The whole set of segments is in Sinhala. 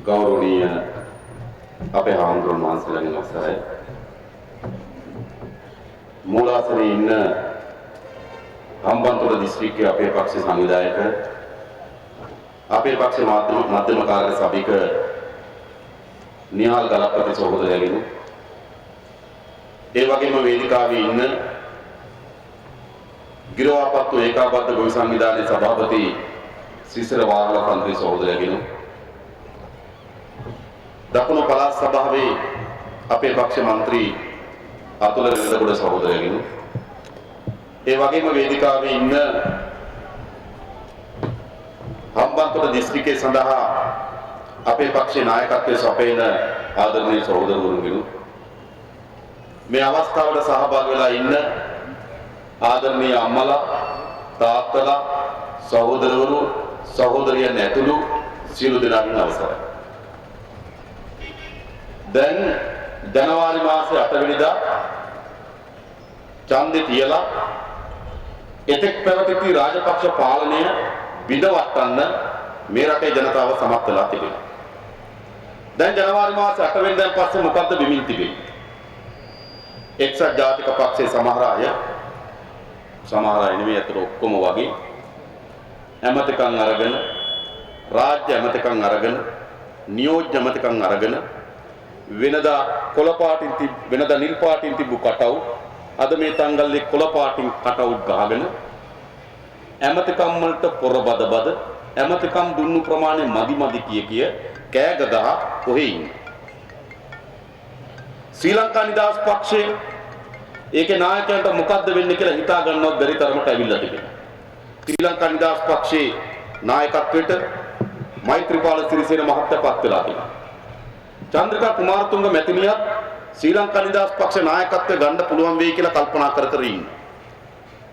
ගෞරවනීය අපේ හාමුදුරුවෝ වහන්සේලාගෙන් අවසරයි. මූලාසනයේ ඉන්න හම්බන්තොට දිස්ත්‍රික්කයේ අපේ පක්ෂ සංවිධායක අපේ පක්ෂ මධ්‍යම කාර්ය සභික නිහාල් ගලපති සහෝදරයගෙන ඒ වගේම වේදිකාවේ ඉන්න ගිරවාපත්තු ඒකාබද්ධ ගොවි සංවිධානයේ සභාපති සිසිර වාහල තන්ත්‍රී සහෝදරයගෙන දකුණු පළාත් සභාවේ අපේ පක්ෂ මන්ත්‍රී අතුල රෙදගොඩ සහෝදරයගෙන ඒ වගේම වේදිකාවේ ඉන්න හම්බන්තොට දිස්ත්‍රික්කයේ සඳහා අපේ පක්ෂේ නායකත්වයේ සපයන ආදරණීය සහෝදරවරුන්ගෙනු මේ අවස්ථාවට සහභාගී වෙලා ඉන්න ආදරණීය අම්මලා තාත්තලා සහෝදරවරු සහෝදරියන් ඇතුළු සියලු දෙනාටම අවසරයි. දැන් ජනවාරි මාසේ 8 වෙනිදා ඡන්දේ තියලා එතෙක් පැවති රාජපක්ෂ පාලනය බිඳවට්ටන්න මේ රටේ ජනතාව සමත් වෙලා තිබෙනවා. දැන් ජනවාරි මාසේ 8 වෙනිදාන් පස්සේ මොකද්ද බිමින් තිබෙන්නේ? එක්සත් ජාතික පක්ෂයේ සමහර අය නෙමෙයි අතට ඔක්කොම වගේ ඇමතිකම් අරගෙන රාජ්‍ය ඇමතිකම් අරගෙන නියෝජ්‍ය ඇමතිකම් අරගෙන වෙනදා කොළ පාටින් වෙනදා නිල් පාටින් තිබු කටවුට් අද මේ තංගල්ලේ කොළ පාටින් කටවුට් ගහගෙන ඇමතිකම් වලට පොරබද ඇමතිකම් දුන්නු ප්‍රමාණය මදි කිය කෑ ගගහ කොහේ ඉන්නේ? ශ්‍රී ලංකා නිදහස් පක්ෂයේ ඒකේ නායකයන්ට මොකද්ද වෙන්නේ කියලා හිතා ගන්නවත් බැරි තරමට ඇවිල්ලා තිබෙනවා. ශ්‍රී ලංකා නිදහස් පක්ෂයේ නායකත්වයට මෛත්‍රීපාල සිරිසේන මහත්තයා පත් වෙලා තිබෙනවා. චන්ද්‍රිකා කුමාරතුංග මැතිණියත් ශ්‍රී ලංකා නිදහස් පක්ෂ නායකත්වය ගන්න පුළුවන් වෙයි කියලා කල්පනා කර ඉන්නේ.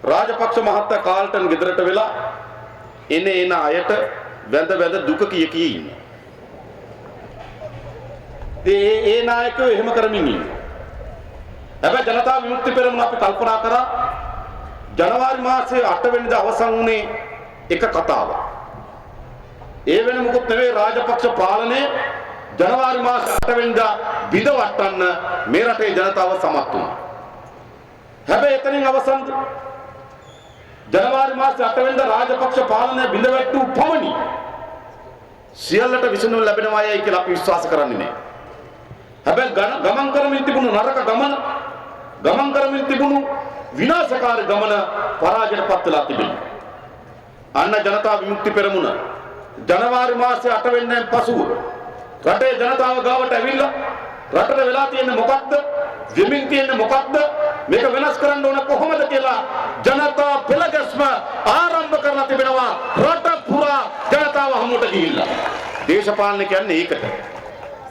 රාජපක්ෂ මහත්තයා කාල්ටන් ගෙදරට වෙලා එන අයට වැඳ දුක කිය ඉන්නේ. ඒ නායකයෝ එහෙම කරමින් ඉන්නේ. හැබැයි ජනතා විමුක්ති පෙරමුණ අපි කල්පනා කරා ජනවාරි මාසයේ 8 වෙනිදා අවසන් වුණේ එක කතාවක්. ඒ වෙන මොකුත් නෙවෙයි රාජපක්ෂ පාලනය ජනවාරි මාස 8 වෙනිදා බිඳවට්ටන්න මේ රටේ ජනතාව සමත් වුණා. හැබැයි එතනින් අවසන් ජනවාරි මාස 8 වෙනිදා රාජපක්ෂ පාලනය බිඳවැට්ටු පමණි සියල්ලට විසඳුම් ලැබෙනවායි කියලා අපි විශ්වාස කරන්නේ නැහැ. හැබැයි ගමන් කරමින් තිබුණු නරක ගමන් කරමින් තිබුණු විනාශකාරී ගමන පරාජයටපත් වෙලා තිබෙනවා. අන්න ජනතා විමුක්ති පෙරමුණ ජනවාරි මාසයේ 8 වෙනිදාන් පසුව රටේ ජනතාව ගාවට ඇවිල්ලා රටට වෙලා තියෙන්නේ මොකක්ද? වෙමින් තියෙන්නේ මොකක්ද? මේක වෙනස් කරන්න ඕන කොහොමද කියලා ජනතා පෙළගැස්ම ආරම්භ කරලා තිබෙනවා. රට පුරා ජනතාව හමුවට ගිහිල්ලා. දේශපාලන කියන්නේ ඒකට.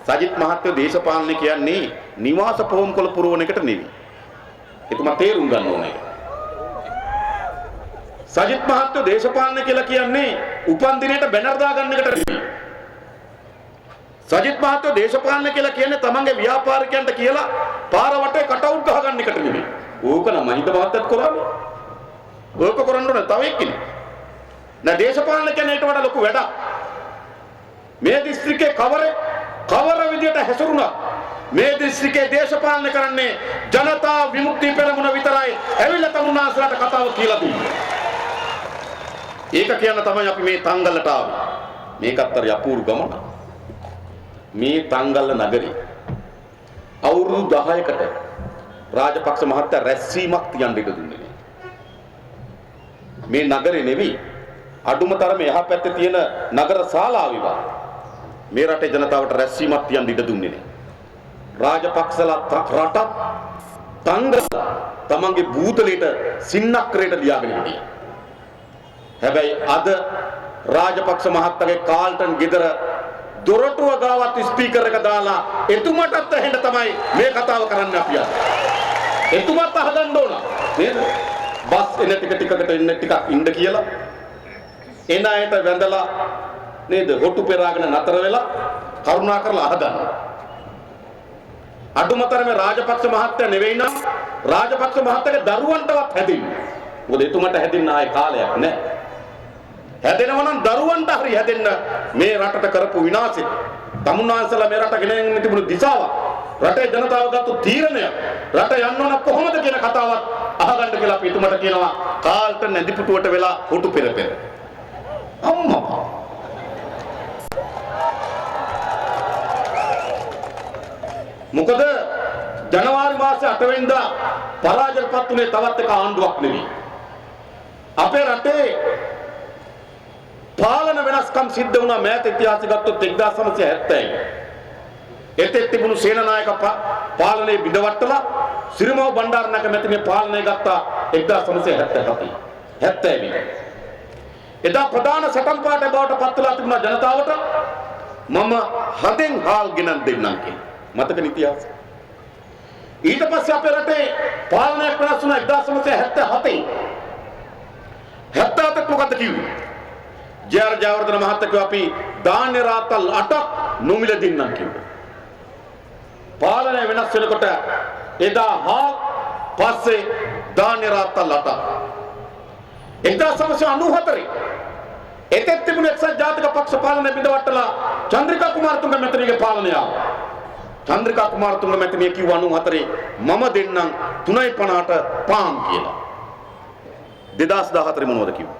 සජිත් මහත්තයෝ දේශපාලන කියන්නේ නිවාස පොහොන්කොළ පුරවන එකට නෙවෙයි. එතුමා තේරුම් ගන්න ඕනේ. සජිත් මහත්තයෝ දේශපාලන කියලා කියන්නේ උපන් දිනේට බැනර් දාගන්න එකට නෙවෙයි. සජිත් මහත්තයෝ දේශපාලන කියලා කියන්නේ තමන්ගේ ව්‍යාපාරිකයන්ට කියලා පාර වටේ කටවුට් ගහගන්න එකට නෙවෙයි. ඕක නම් මහින්ද මහත්තයත් කරන්නේ. ඕක කරන්න ඕන තව එක්කෙනෙක්. නෑ දේශපාලන කියන්නේ ඊට වඩා ලොකු වැඩක්. මේ දිස්ත්‍රික්කේ කවර විදියට හැසිරුණා මේ දිස්ත්‍රික්කේ දේශපාලන කරන්නේ ජනතා විමුක්ති පෙරමුණ විතරයි. ඇවිල්ලා තමුන්නාසලට කතාව කියලා දුන්නා. ඒක කියන්න තමයි අපි මේ තංගල්ලට ආවේ. මේකත් අර යපූරු ගමන. මේ තංගල්ල නගරේ අවුරුදු 10කට රාජපක්ෂ මහත්තයා රැස්වීමක් තියන්න ඉඩ දුන්නේ නෑ. මේ නගරේ නෙවෙයි අඩුම තරමේ එහා පැත්තේ තියෙන නගර ශාලාවේවත් මේ රටේ ජනතාවට රැස්වීමක් තියන්න ඉඩ දුන්නේ නෑ. රාජපක්ෂලා රට තංගල්ල තමන්ගේ බූතලෙට සින්නක්‍රයට ලියාගෙන හිටියා. හැබැයි අද රාජපක්ෂ මහත්තයාගේ කාල්ටන් ගෙදර දොරටුව ගාවත් ස්පීකර් එක දාලා එතුමටත් ඇහෙන්න තමයි මේ කතාව කරන්න අපි ආවේ. එතුමත් අහගන්න ඕන නේද? බස් එන ටිකකට එන්න ටිකක් ඉන්න කියලා. එන අයට වැඳලා නේද? හොටු පෙරාගෙන නතර වෙලා කරුණා කරලා අහගන්න. අඩුමතරමේ රාජපක්ෂ මහත්තයා නෙවෙයි නම් රාජපක්ෂ මහත්තයාගේ දරුවන්ටවත් හැදෙන්නේ. මොකද එතුමට හැදෙන්න ආයේ කාලයක් නැහැ. හැදෙනවා නම් දරුවන්ට හරි හැදෙන්න මේ රටට කරපු විනාශෙ තමුන්නාන්සලා මේ රට ගෙනෙන්න තිබුණු දිශාව රටේ ජනතාව ගත්තු තීරණය රට යන්න ඕන කොහොමද කියන කතාවත් අහගන්න කියලා අපි එතුමට කියනවා කාල්ට නැදිපුටුවට වෙලා හොටු පෙරපෙර අම්මා මොකද ජනවාරි මාසේ 8 වෙනිදා පරාජයටපත් උනේ තවත් එක ආණ්ඩුවක් නෙවෙයි අපේ රටේ පාලන වෙනස්කම් සිද්ධ වුණා මෑත ඉතිහාසය ගත්තොත් 1970 එතෙක් තිබුණු සේනානායක පාලනයේ බිඳවට්ටලා සිරිමව බණ්ඩාරනායක මැතිණිය පාලනය ගත්තා 1977 එදා ප්‍රධාන සටන් පාඨය බවට පත් වෙලා තිබුණා ජනතාවට මම හදෙන් හාල් ගෙනන් දෙන්නම් කියලා මතක ඉතිහාසය ඊට පස්සේ අපේ රටේ පාලනයක් වෙනස් වුණා 1977 77ක් මොකද්ද කිව්වේ ජයර් ජයවර්ධන මහත්තයා කිව්වා අපි ධාන්‍ය රාත්තල් 8ක් නොමිල දෙන්නම් කිව්වා පාලනය වෙනස් වෙනකොට එදා හා පස්සේ ධාන්‍ය රාත්තල් 8ක් 1994 එතෙක් තිබුණු එක්සත් ජාතික පක්ෂ පාලනය බිඳවට්ටලා චන්ද්‍රිකා කුමාරතුංග මැතිණියගේ පාලනය ආවා චන්ද්‍රිකා කුමාරතුංග මැතිණිය කිව්වා 94 මම දෙන්නම් 3.50ට පාන් කියලා 2014 මොනවද කිව්වේ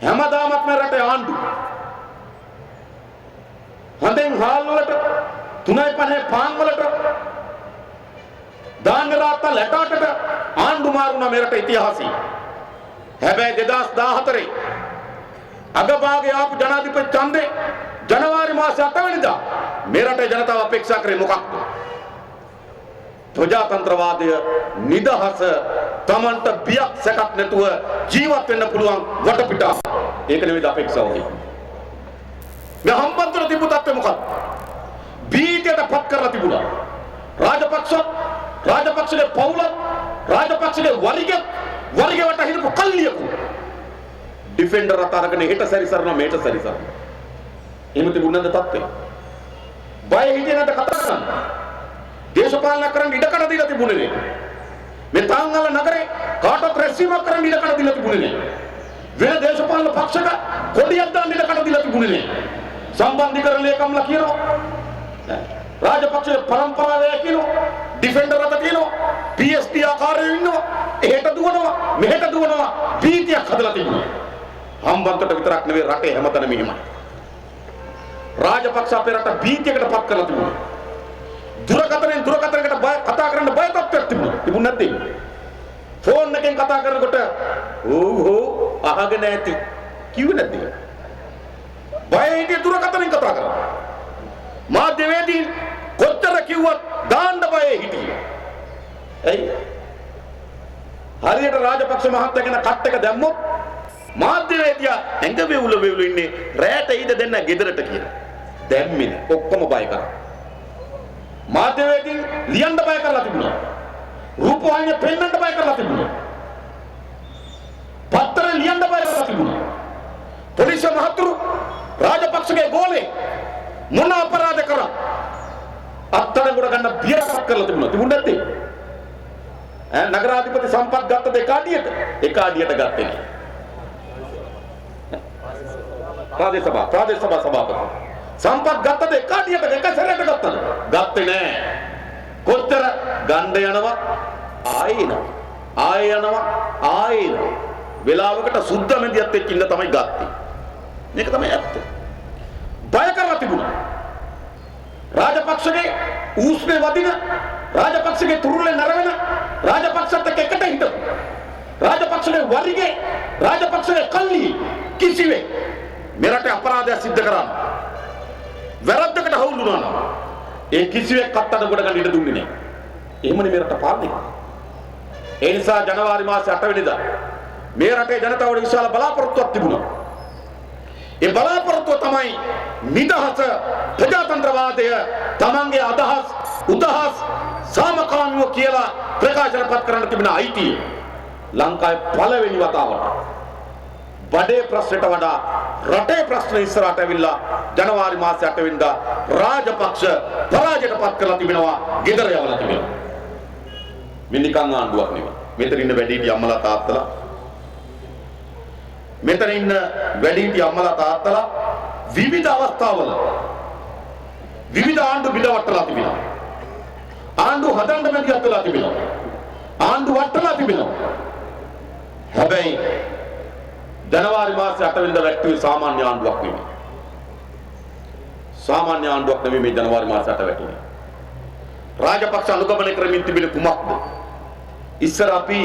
හැමදාමත් මේ රටේ ආණ්ඩු හඳෙන් හාල් වලට 3.50 පාන් වලට ධාන්‍ය රාත්තල් 8ට ආණ්ඩු මාරුණා මේ රටේ ඉතිහාසය හැබැයි 2014 අගභාගයේ ආපු ජනාධිපති ඡන්දේ ජනවාරි මාසේ 8 වෙනිදා මේ රටේ ජනතාව අපේක්ෂා කරේ මොකක්ද ප්‍රජාතන්ත්‍රවාදය නිදහස තමන්ට බියක් සැකක් නැතුව ජීවත් වෙන්න පුළුවන් වටපිටාව ඒක නෙවෙයි අපේක්ෂාව මේ හම්බන්තොට තිබු තත්ත්වය මොකක්ද බීජයට පත් කරලා තිබුණා රාජපක්ෂගේ පවුල රාජපක්ෂගේ වරිගේ වට හිටපු කල්ලියකු ඩිෆෙන්ඩර් අත අරගෙන හෙට සැරිසරනවා මෙහෙට සැරිසරනවා එහෙම තිබුණාද තත්ත්වය බය හිතේ නැත කතා කරන්න දේශපාලන කරන්න ඉඩකඩ දීලා තිබුණේ නේ මේ තාංගල නගරේ කාටවත් රැස්වීමක් කරන්න ඉඩකඩ දීලා තිබුණේ නේ වෙන දේශපාලන පක්ෂක කොඩියක් දාන්න ඉඩකඩ දීලා තිබුණේ නේ සම්බන්ධීකරණ ලේකම්ලා කියනවා රාජපක්ෂ පරම්පරාවේ කියනවා ඩිෆෙන්ඩර් අත කියනවා PSD ආකාරයේ ඉන්නවා එහෙට දුවනවා මෙහෙට දුවනවා පීතියක් හදලා තිබුණා හම්බන්තොට විතරක් නෙවෙයි රටේ හැමතැනම එහෙමයි රාජපක්ෂ අපේ රට පීතියකට පත් කරලා තිබුණා දුරකථනයකට කතා කරන්න බය තත්ත්වයක් තිබුණා නැත්නම් ෆෝන් එකෙන් කතා කරනකොට ඕ අහගෙන ඇති කිව්වේ නැද්ද බය හිටිය දුරකථනෙන් කතා කරා මාධ්‍යවේදීන් කොච්චර කිව්වත් දාන්න බය හිටියේ ඇයි හරියට රාජපක්ෂ මහත්තයා ගැන කට් එක දැම්මොත් මාධ්‍යවේදියා ඇඟ වෙවුල ඉන්නේ රැට ඊට දෙන්න ගෙදරට කියලා දැම්මේ ඔක්කොම බය කරා මාධ්‍යවේදීන් ලියන්න බය කරලා තිබුණා රූපවාහිනිය පෙන්වන්න බය කරලා තිබුණා පත්‍ර ලියන්න බය කරලා තිබුණා පොලිසිය මහතුරු රාජපක්ෂගේ ගෝලේ මොන අපරාධ කරා අත්අඩංගුවට ගන්න බියරක් කරලා තිබුණා නැත්තේ නගරාධිපති සම්පත් ගත්තද එක අඩියට ගත්තේ නෑ ප්‍රාදේශ සභා සභාපති සම්පත් ගත්තද එක අඩියට එක සැරේට ගත්තද ගත්තේ නෑ කොච්චර ගණ්ඩ යනවා ආයෙ යනවා වෙලාවකට සුද්ධ මැදියත් එක්ක ඉන්න තමයි ගත්තේ මේක තමයි ඇත්ත බය කරලා තිබුණා රාජපක්ෂගේ ඌස්නේ වදින රාජපක්ෂගේ තුරුලේ නරවන රාජපක්ෂත් එක්ක එකට හිටපු රාජපක්ෂගේ වරිගේ රාජපක්ෂගේ කල්ලි කිසිවේ මෙරට අපරාධය සිද්ධ කරා වැරද්දකට හවුල් වුණා නම් ඒ කිසිවෙක් අත්අඩංගුවට ගන්න ඉඩ දුන්නේ නැහැ. එහෙමනේ මේ රට පාලනය. ඒ නිසා ජනවාරි මාසේ 8 වෙනිදා මේ රටේ ජනතාවට විශාල බලාපොරොත්තුවක් තිබුණා. ඒ බලාපොරොත්තුව තමයි නිදහස ප්‍රජාතන්ත්‍රවාදය තමන්ගේ අදහස් උදහස් සාමකාමීව කියලා ප්‍රකාශනපත් කරන්න තිබෙන අයිතිය ලංකාවේ පළවෙනි වතාවට බඩේ ප්‍රශ්නට වඩා රටේ ප්‍රශ්න ඉස්සරහට ඇවිල්ලා ජනවාරි මාසේ 8 වෙනිදා රාජපක්ෂ පරාජයටපත් කරලා තිබෙනවා ගෙදර යවලා තිබෙනවා මේ නිකන් ආණ්ඩුවක් නෙවෙයි මෙතන ඉන්න වැඩිහිටි අම්මලා තාත්තලා විවිධ අවස්ථාවල විවිධ ආණ්ඩු බිඳවට්ටලා තිබෙනවා. ආණ්ඩු හදන්න බැරිවත් වෙලා තිබෙනවා. ආණ්ඩු වට්ටලා තිබෙනවා. හැබැයි ජනවාරි මාසේ 8 වෙනිදා වැට්ටුවේ සාමාන්‍ය ආණ්ඩුවක් නෙමෙයි. සාමාන්‍ය ආණ්ඩුවක් නෙමෙයි මේ ජනවාරි මාසේ 8 වැටුනේ. රාජපක්ෂ අනුගමනය කරමින් තිබෙන කුමක්ද? ඉස්සර අපි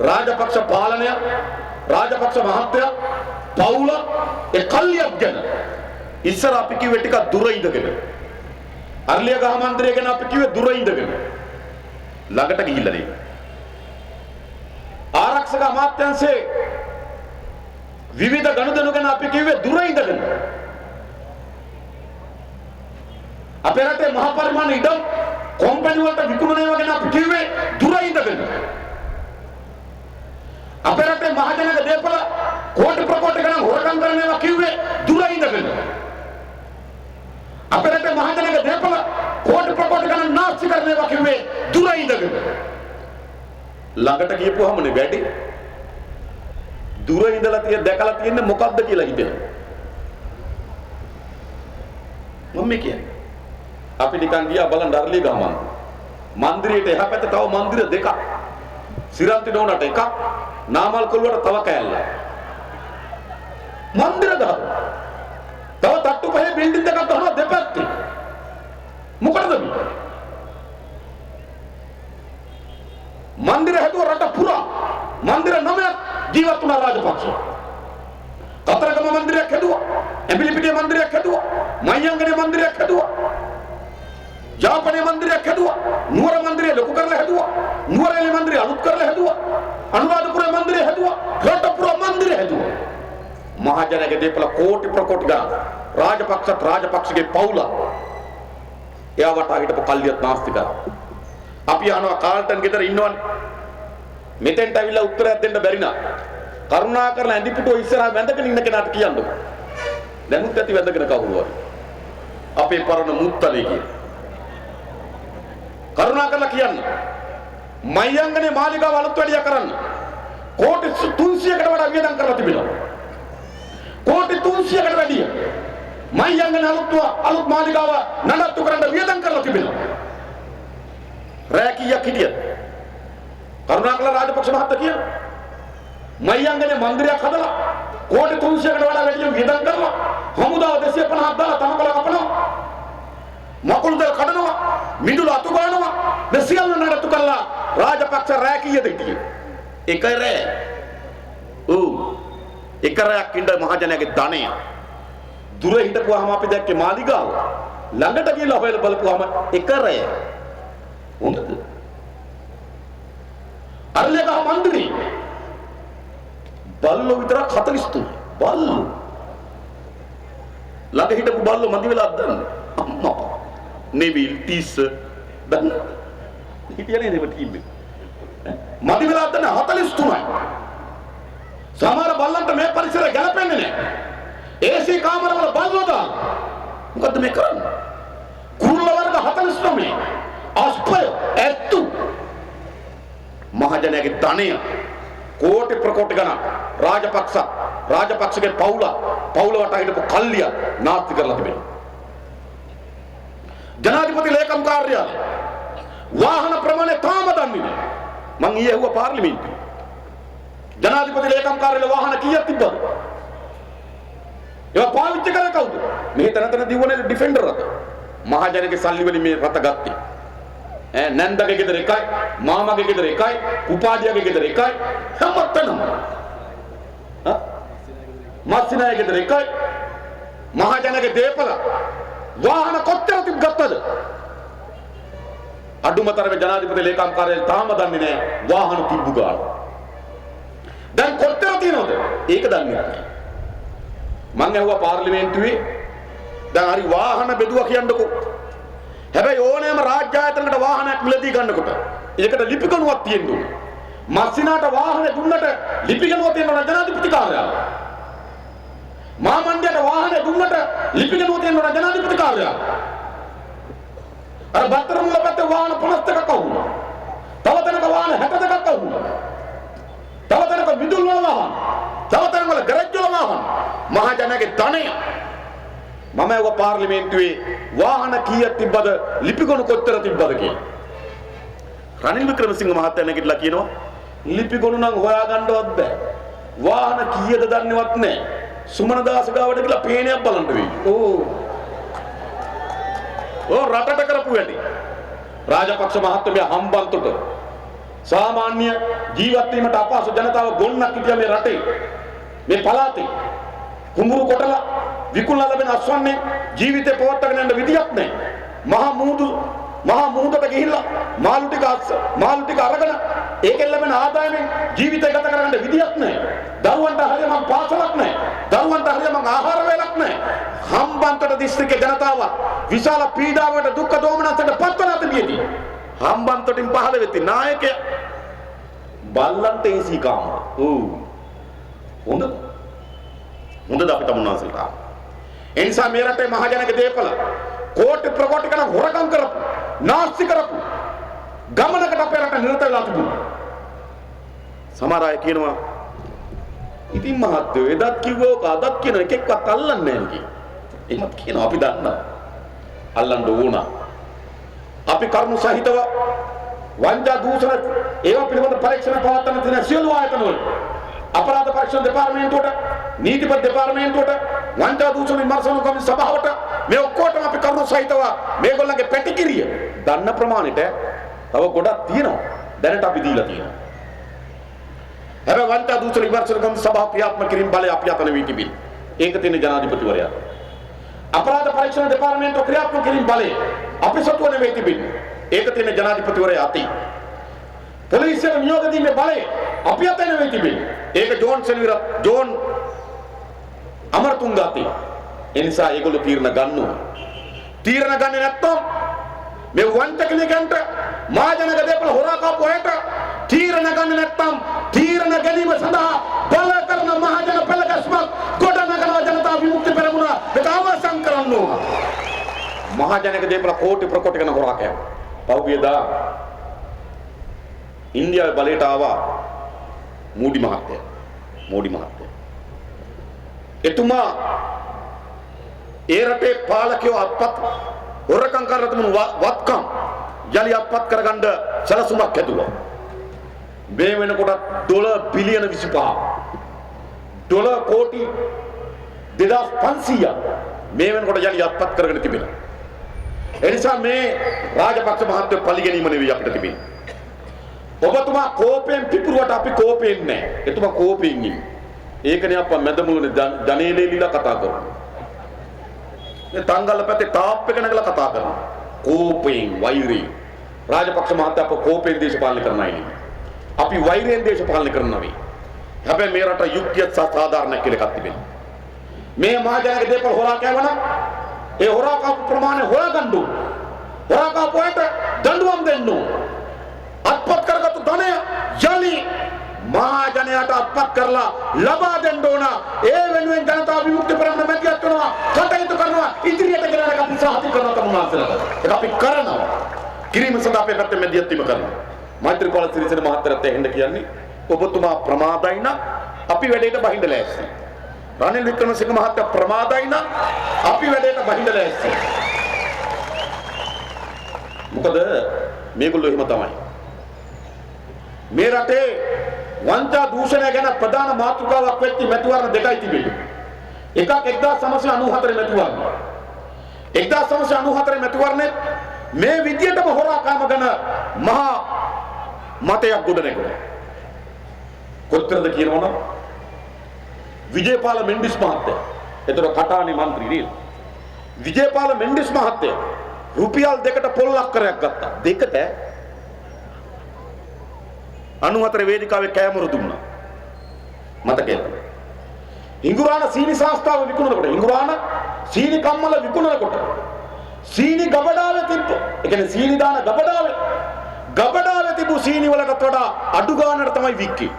රාජපක්ෂ පාලනය, රාජපක්ෂ මහත්තයා, පවුල, ඒ කල්ලියක් ගැන ඉස්සර අපි කිව්වේ ටිකක් දුර ඉඳගෙන. අර්ලිය ගහ මන්දිරය ගැන අපි කිව්වේ දුර ඉඳගෙන. ළඟට ගිහිල්ලා නේ. ආරක්ෂක අමාත්‍යාංශයේ විවිධ ගනුදෙනු ගැන අපි කිව්වේ දුර ඉඳගෙන. අපේ රටේ මහ පරිමාණ ඉඩම් කොම්පැනි වලට විකුණනවා ගැන අපි කිව්වේ දුර ඉඳගෙන. අපේ රටේ මහජනක දේපල කෝටි ප්‍රකෝටි ගණන් හොරකම් කරනවා කිව්වේ දුර ඉඳගෙන. අපේ රටේ මහජනක දේපල කෝටි ප්‍රකෝටි ගණන් නාස්ති කරනවා කිව්වේ දුර ඉඳගෙන. ළඟට ගියපුවාමනේ වැඩි. දුර ඉඳලා දැකලා තියෙන්නේ මොකද්ද කියලා හිතෙනවා. මම කියන්නේ අපි නිකන් ගියා බලන්න අරලිය ගහ මන්දිරයට එහා පැත්තේ තව මන්දිර දෙකක්. සිරන්ති ඩෝනට එකක්, නාමල් කොල්ලුවට තව කෑල්ලක්. මන්දිර ගහ. තව තට්ටු පහේ බිල්ඩින් දෙකක් ගහනවා දෙපැත්තේ. මොකටද මේ? මන්දිර හැදුව රට පුරා. මන්දිර 9ක් ජීවත් වුණා රාජපක්ෂ. කතරගම මන්දිරයක් හැදුවා. එඹිලිපිටිය මන්දිරයක් හැදුවා. මයංගනේ මන්දිරයක් හැදුවා. ජාපනයේ මන්දිරයක් හැදුවා. නුවර මන්දිරය ලොකු කරලා හැදුවා. නුවරඑළිය මන්දිරය අලුත් කරලා හැදුවා. අනුරාධපුර මන්දිරය හැදුවා. රටපුර මන්දිරය හැදුවා. මහජනක දේපල කෝටි ප්‍රකෝටි ගණන්. රාජපක්ෂගේ පවුල. එයා වටා හිටපු කල්ලියත් නාස්ති කරා. අපි අහනවා කාල්ටන් ගෙදර ඉන්නවනේ. මෙතෙන්ට ඇවිල්ලා උත්තරයක් දෙන්න බැරි නා. කරුණාකරලා ඇඳිපිටුව ඉස්සරහා වැඳගෙන ඉන්න කෙනාට කියන්නකො. දැනුත් ඇති වැඳගෙන කවුරු හරි. අපේ පරණ මුත්තලේ කිය. කරුණාකරලා කියන්න. මයංගනේ මාලිගාව අලුත් වැඩියා කරන්න. කෝටි 300කට වඩා වියදම් කරලා තිබෙනවා. කෝටි 300කට වැඩිය. මයංගනේ අලුත් මාලිගාව නඩත්තු කරන්න වියදම් කරලා තිබෙනවා. රෑ කීයක් හිටියද? කරුණාකරලා රාජපක්ෂ මහත්තයා කියන මයංගනේ මන්දිරයක් හදලා කෝටි 300කට වඩා වැඩිය වියදම් කරලා හමුදාව 250ක් දාලා තනකොළ කපනවා. මකුළු දෙල් කඩනවා. මිදුල අතු ගන්නවා. මේ සියල්ල නඩත්තු කළා රාජපක්ෂ රෑ කීයද හිටියේ? එක රෑ. එක රෑක් ඉඳ මහජනයාගේ ධනය. දුර හිටපුවාම අපි දැක්කේ මාලිගාව. ළඟට ගිහලා හොයලා බලපුවාම එක රෑ. හොඳද? අරලේ ගහ මන්දිරේ බල්ලෝ විතරක් 43. බල්ලෝ. ළඟ හිටපු බල්ලෝ මදි වෙලාද දන්නේ? අම්මා. නෙවිල් ටිස් දැන් හිටියනේ නේ ටීම් එක. මදි වෙලාද දන්නේ 43යි. සමහර බල්ලන්ට මේ පරිසරය ගැලපෙන්නේ නැහැ. AC කාමරවල බල්ලෝ දාන. මොකද්ද මේ කරන්නේ? කුරුල්ල වර්ග 49. අස්පය ඇත්තු මහජනයාගේ ධනය කෝටි ප්‍රකෝටි ගණන් රාජපක්ෂගේ පවුල වටා හිටපු කල්ලිය නාස්ති කරලා තිබෙනවා. ජනාධිපති ලේකම් කාර්යාලය වාහන ප්‍රමාණය තාම දන්නේ නැහැ. මං ඊයේ ඇහුවා පාර්ලිමේන්තුවේ. ජනාධිපති ලේකම් කාර්යාලය වාහන කීයක් තිබ්බද? ඒවා පාවිච්චි කරේ කවුද? මේ තනතන දිවුනේ ඩිෆෙන්ඩර් රථ. මහජනගේ සල්ලි වලින් මේ රථ ගත්තේ. නැන්දගේ ගෙදර එකයි, මාමගේ ගෙදර එකයි, උපාධියගේ ගෙදර එකයි, හැමතැනම. මස්සිනාගේ ගෙදර එකයි. මහජනගේ දේපල වාහන කොච්චර තිබ්බද? අඩුමතරමේ ජනාධිපති ලේකම් කාර්යාලය තාම දන්නේ නැහැ වාහන තිබ්බු ගාන. දැන් කොච්චර තියෙනවද? ඒක දන්නේ නැහැ. මං ඇහුවා පාර්ලිමේන්තුවේ දැන් හරි වාහන බෙදුවා කියන්නකෝ. හැබැයි ඕනෑම රාජ්‍ය ආයතනයකට වාහනයක් මිලදී ගන්නකොට ඒකට ලිපිගණුවක් තියෙන්න ඕනේ. මස්සිනාට වාහනේ දුන්නට ලිපිගණුව තියෙනවා ජනාධිපති කාර්යාලය. මාමණ්ඩියට වාහනේ දුන්නට ලිපිගණුව තියෙනවා ජනාධිපති කාර්යාලය. අර බත්තරමුල පැත්තේ වාහන 52ක් අවුනා. තව තැනක වාහන 62ක් අවුනා. තව තැනක මිදුල් වල වාහන. තව තැනක වල ගරේජ් වල වාහන. මහජනයාගේ ධනය මම ඒව පාර්ලිමේන්තුවේ වාහන කීයක් තිබ්බද ලිපිගොනු කොච්චර තිබ්බද කියලා. රනිල් වික්‍රමසිංහ මහත්තයා නැගිටලා කියනවා ලිපිගොනු නම් හොයාගන්නවත් බෑ. වාහන කීයද දන්නේවත් නැහැ. සුමනදාස ගාවට ගිහලා පේනයක් බලන්න වෙයි. ඕ රටට කරපු වැඩි. රාජපක්ෂ මහත්මයා හම්බන්තොට සාමාන්‍ය ජීවත් වීමට අපහසු ජනතාව ගොන්නක් හිටියා මේ රටේ. මේ පළාතේ කුඹුරු කොටලා විකුණලා ලැබෙන අස්වන්නේ ජීවිතේ පවත්වාගෙන යන්න විදියක් නැහැ. මහා මුහුදට ගිහිල්ලා මාළු ටික අරගෙන ඒකෙන් ලැබෙන ආදායමෙන් ජීවිතය ගත කරගන්න විදියක් නැහැ. දරුවන්ට හරියම පාසලක් නැහැ. දරුවන්ට හරියම ආහාර වේලක් නැහැ. හම්බන්තොට දිස්ත්‍රික්කේ ජනතාව විශාල පීඩාවකට දුක් දෝමනසකට පත්වලා තිබියදී හම්බන්තොටින් පහළ වෙති නායකයා බල්ලන්ට ඒසී කාමර. හොඳද අපිට මුන්නාසෙල්ට. ඒ නිසා මේ රටේ මහජනක දේපල කෝටි ප්‍රකෝටි ගණන් හොරකම් කරපු නාස්ති කරපු ගමනකට අපේ රට නිරත වෙලා තිබුණා. සමහර අය කියනවා ඉතින් මහත්තයෝ එදත් කිව්වෝක අදත් කියන එකෙක්වත් අල්ලන්නේ නැහැ නේ. එහෙමත් කියනවා අපි දන්නවා. අල්ලන්න ඕන. අපි කරුණු සහිතව වංචා දූෂණ ඒවා පිළිබඳ පරීක්ෂණ පවත්වන තියෙන සියලු ආයතන වල අපරාධ පරීක්ෂණ දෙපාර්තමේන්තුවට නීතිපති දෙපාර්තමේන්තුවට වංචා දූෂණ විමර්ශන කමිටු සභාවට මේ ඔක්කොටම අපි කරුණු සහිතව මේගොල්ලන්ගේ පැටිකිරිය දන්න ප්‍රමාණයට තව ගොඩක් තියෙනවා. දැනට අපි දීලා තියෙනවා. හැබැයි වංචා දූෂණ විමර්ශන කමිටු සභාව ක්‍රියාත්මක කිරීම බලය අපි අතන වී තිබෙනවා. ඒක තියෙන ජනාධිපතිවරයා. අපරාධ පරීක්ෂණ දෙපාර්තමේන්තුව ක්‍රියාත්මක කිරීම බලය අපි සතුව නෙවෙයි තිබෙන්නේ. ඒක තියෙන ජනාධිපතිවරයා අතේ. පොලිසිය නියෝග දීමේ බලය අපි අතේ නෙවෙයි තිබෙන්නේ. ඒක ජෝන් අමරතුංග අතේ. ඒ නිසා ඒගොල්ලෝ තීරණ ගන්නවා. තීරණ ගන්නේ නැත්නම් මේ වංචකලෙකන්ට මහජනක දේපල හොරා කාපු අයට තීරණ ගන්නේ නැත්නම් තීරණ ගැනීම සඳහා බල කරන මහජන පෙළගැස්මක් ගොඩනගන ජනතා විමුක්ති පෙරමුණ මේක අවසන් කරන්න ඕන. මහජනක දේපල කෝටි ප්‍රකෝටි ගණන් හොරා කෑවා. පහුගියදා ඉන්දියාවේ බලයට ආවා මෝඩි මහත්තයා. එතුමා ඒ රටේ පාලකයෝ අත්පත් හොරකම් කරලා තිබුණු වත්කම් යලි අත්පත් කරගන්න සැලසුමක් හැදුවා. මේ වෙනකොට ඩොලර් බිලියන 25 ඩොලර් කෝටි 2500 මේ වෙනකොට යලි අත්පත් කරගෙන තිබෙනවා. ඒ නිසා මේ රාජපක්ෂ මහත්තයෝ පරිගැනීම නෙවෙයි අපිට තිබෙන්නේ. ඔබතුමා කෝපයෙන් පිපුරුවට අපි කෝපයෙන් නැහැ. එතුමා කෝපයෙන් ඉන්නේ. ඒකනේ අප්පා මැදමුලනේ ජනේලෙලිලා කතා කරන්නේ. මේ තංගල්ල පැත්තේ ටාප් එක නැගලා කතා කරනවා. කෝපයෙන් වෛරයෙන්. රාජපක්ෂ මහත්තයා අප කෝපයෙන් දේශපාලනය කරන්නයි නෙමෙයි. අපි වෛරයෙන් දේශපාලනය කරනවා නෙවෙයි. හැබැයි මේ රට යුක්තිය සාධාරණ කියලා එකක් තිබෙනවා. මේ මහජනක දේපල හොරා කෑවනම් ඒ හොරා කාපු ප්‍රමාණය හොයාගන්න ඕන. හොරා කාපුවට දඬුවම් දෙන්න ඕන. අත්පත් කරගත්තු ධනය යලි මහජනයාට අත්පත් කරලා ලබා දෙන්න ඕන. ඒ වෙනුවෙන් ජනතා විමුක්ති පෙරමුණ මැදිහත් වෙනවා, කටයුතු කරනවා, ඉදිරියට ගෙනන අපි සාහිත කරනවා තමුන්වහන්සේලා. ඒක අපි කරනවා. කිරීම සඳහා අපේ පැත්තෙන් මැදිහත් වීම කරනවා. මෛත්‍රීපාල සිරිසේන මහත්තයාට එහෙන්න කියන්නේ ඔබතුමා ප්‍රමාදයි නම් අපි වැඩේට බහිඳ ලෑස්ති. රනිල් වික්‍රමසිංහ මහත්තයා ප්‍රමාදයි නම් අපි වැඩේට බහිඳ ලෑස්ති. මොකද මේගොල්ලෝ එහෙම තමයි. මේ රටේ වංචා දූෂණය ගැන ප්‍රධාන මාතෘකාවක් වෙච්ච මැතිවරණ දෙකයි තිබෙන්නේ. එකක් 1994 මැතිවරණ. 1994 මැතිවරණේ මේ විදියටම හොරා කාම ගැන මහා මතයක් ගොඩනැගුණා. කොතරද කියනවනම් විජේපාල මෙන්ඩිස් මහත්තයා, ඒතර කටානේ മന്ത്രി නේද? විජේපාල මෙන්ඩිස් මහත්තයා රුපියල් 2කට පොල්ලක් කරයක් ගත්තා. 2ට 94 වේදිකාවේ කැමරු දුන්නා. මතකද? ඉංගුරාණ සීනි සංස්ථාව විකුණනකොට ඉංගුරාණ සීනි කම්මල විකුණනකොට සීනි ගබඩාවේ තිබ්බ. ඒ කියන්නේ සීනි දාන ගබඩාවේ තිබු සීනි වලටත් වඩා අඩු ගානකට තමයි වික්කේ.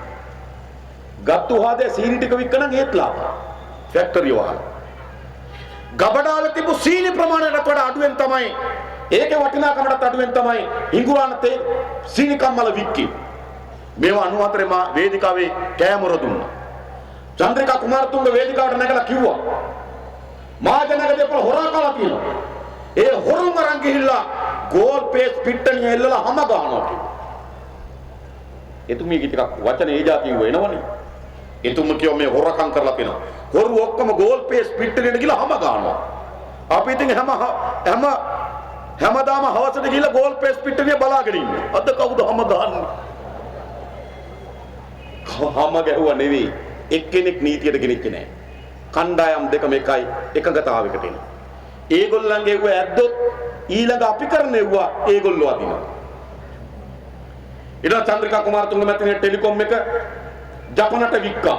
ගත්තු හාදේ සීනි ටික වික්කනම් ඒත් ලාභ. ෆැක්ටරි වහලා. ගබඩාවේ තිබු සීනි ප්‍රමාණයටත් වඩා අඩුවෙන් තමයි ඒකේ වටිනාකමටත් අඩුවෙන් තමයි ඉංගුරාණ තේ සීනි කම්මල වික්කේ. මේවා 94 වේදිකාවේ කැමර දුන්නා. චන්ද්‍රිකා කුමාරතුංග වේදිකාවට නැගලා කිව්වා මහජනක දෙපළ හොරා කාලා තියෙනවා. ඒ හොරුන් අරන් ගිහිල්ලා ගෝල් පේස් පිට්ටනිය එල්ලලා හැම ගන්නවා කිව්වා. එතුමියගේ ටිකක් වචන ඒ જાතිය වෙනවනේ. එතුම කියෝ මේ හොරකම් කරලා තියෙනවා. හොරු ඔක්කොම ගෝල් පේස් පිට්ටනියට ගිහලා හැම ගන්නවා. අපි ඉතින් හැමදාම හවසට ගිහලා ගෝල් පේස් පිට්ටනිය බලාගෙන ඉන්නේ. අද කවුද හැම ගහන්නේ? හැම ගැහුවා නෙවෙයි. එක්කෙනෙක් නීතියට ගෙනිච්චේ නැහැ. කණ්ඩායම් දෙක මේකයි එකඟතාවයකට එන්නේ. ඒගොල්ලන්ගේ ඌ ඇද්දොත් ඊළඟ අපි කරන්නෙව්වා ඒගොල්ලෝ අදිනවා. ඊට චන්ද්‍රිකා කුමාරතුංග මැතිණිය ටෙලිකොම් එක ජපනට වික්කා.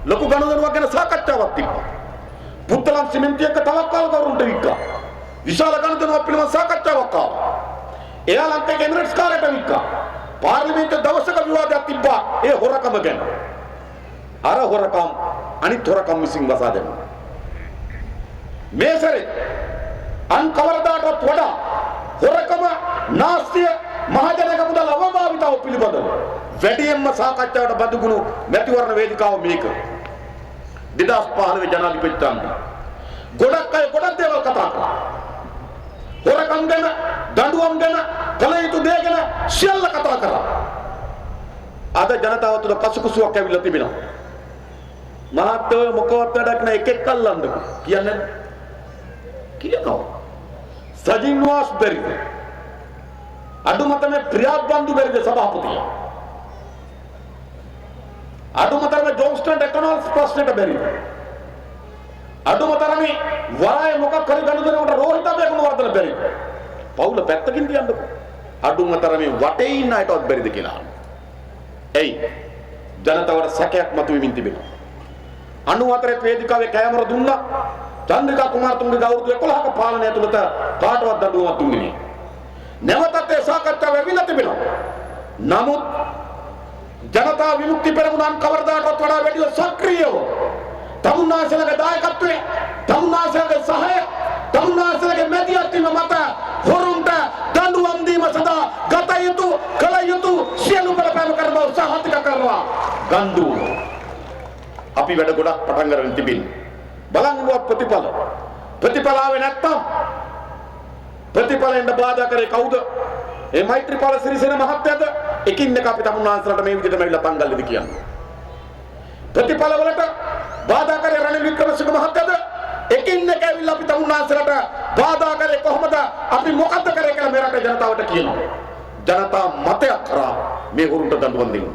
ලොකු ගනුදෙනුවක් ගැන සාකච්ඡාවක් තිබ්බා. පුත්තලම් සිමෙන්තියක තවක්කාල කවුරුන්ට වික්කා. විශාල ගනුදෙනුවක් පිළිබඳ සාකච්ඡාවක් ආවා. එයාලන්ට එමිරේට්ස් කාර්යයට වික්කා. පාර්ලිමේන්තුවේ දවසක විවාදයක් තිබ්බා ඒ හොරකම ගැන. අර හොරකම් අනිත් හොරකම් විසින් වසා දැම්මා. මේ සැරේ අන් කවරදාටවත් වඩා හොරකම නාස්තිය මහජනක මුදල් අවභාවිතාව පිළිබඳව වැඩියෙන්ම සාකච්ඡාවට බඳුගුණු මැතිවරණ වේදිකාව මේක. 2015 ජනාධිපතිතුමා ගොඩක් අය ගොඩක් දේවල් කතා කළා. හොරකම් ගැන, දඬුවම් ගැන, කල යුතු දේ ගැන සියල්ල කතා කරා. අද ජනතාව තුළ පසුකුසුවක් ඇවිල්ලා තිබෙනවා. මහත්වෝ මොකවත් වැඩක් නැහැ එකෙක් අල්ලන්නකෝ කියන්නේ කියනවා. සජින් වාස් බැරිද? අඩුමතරම ප්‍රියාත් බන්දු බැරිද සභාපතිය? අඩුමතරම ජෝන්ස්ටන් ටෙක්නොලොජි ප්‍රශ්නෙට බැරිද? අඩුමතරම වරාය මොකක් හරි ගනුදෙනුවට රෝහිත බේගුණවර්ධන බැරිද? පවුල පැත්තකින් තියන්නකෝ. අඩුමතරම වටේ ඉන්න අයටවත් බැරිද කියලා. එයි ජනතාවට සැකයක් මතුවෙමින් තිබෙනවා. 94 වේදිකාවේ කැමර දුන්නා. චන්ද්‍රිකා කුමාරතුංගගේ අවුරුදු 11ක පාලනය ඇතුළත කාටවත් දඬුවමක් දුන්නේ නැහැ. නැවතත් ඒ සාකච්ඡාව වෙවිලා තිබෙනවා. නමුත් ජනතා විමුක්ති පෙරමුණ කවරදාකවත් වඩා වැඩිව සක්‍රියව තමුන්නාසලගේ දායකත්වයේ, තමුන්නාසලගේ සහාය, තමුන්නාසලගේ මැදිහත් වීම මත හොරුන්ට දඬුවම් දීම සඳහා ගත යුතු, කළ යුතු සියලු බලපෑම් කරනවා, උත්සාහතික කරනවා. ගන්දු අපි වැඩ ගොඩක් පටන් ගන්න තිබෙනවා. බලන්න ප්‍රතිඵල ආවේ නැත්තම් ප්‍රතිඵලෙන්ද බාධා කරේ කවුද? ඒ මෛත්‍රීපාල සිරිසේන මහත්තයාද? එකින් එක අපි තමුන්නාන්සලට මේ විදිහට මෙවිලා පංගල්ලෙදි කියන්නේ. ප්‍රතිඵල වලට බාධා කරේ රනිල් වික්‍රමසිංහ මහත්තයාද? එකින් එක ඇවිල්ලා අපි තමුන්නාන්සලට බාධා කරේ කොහොමද? අපි මොකද්ද කරේ කියලා මේ රටේ ජනතාවට කියනවා. ජනතා මතයක් කරා මේ හුරුන්ට දඬුවම් දෙන්න.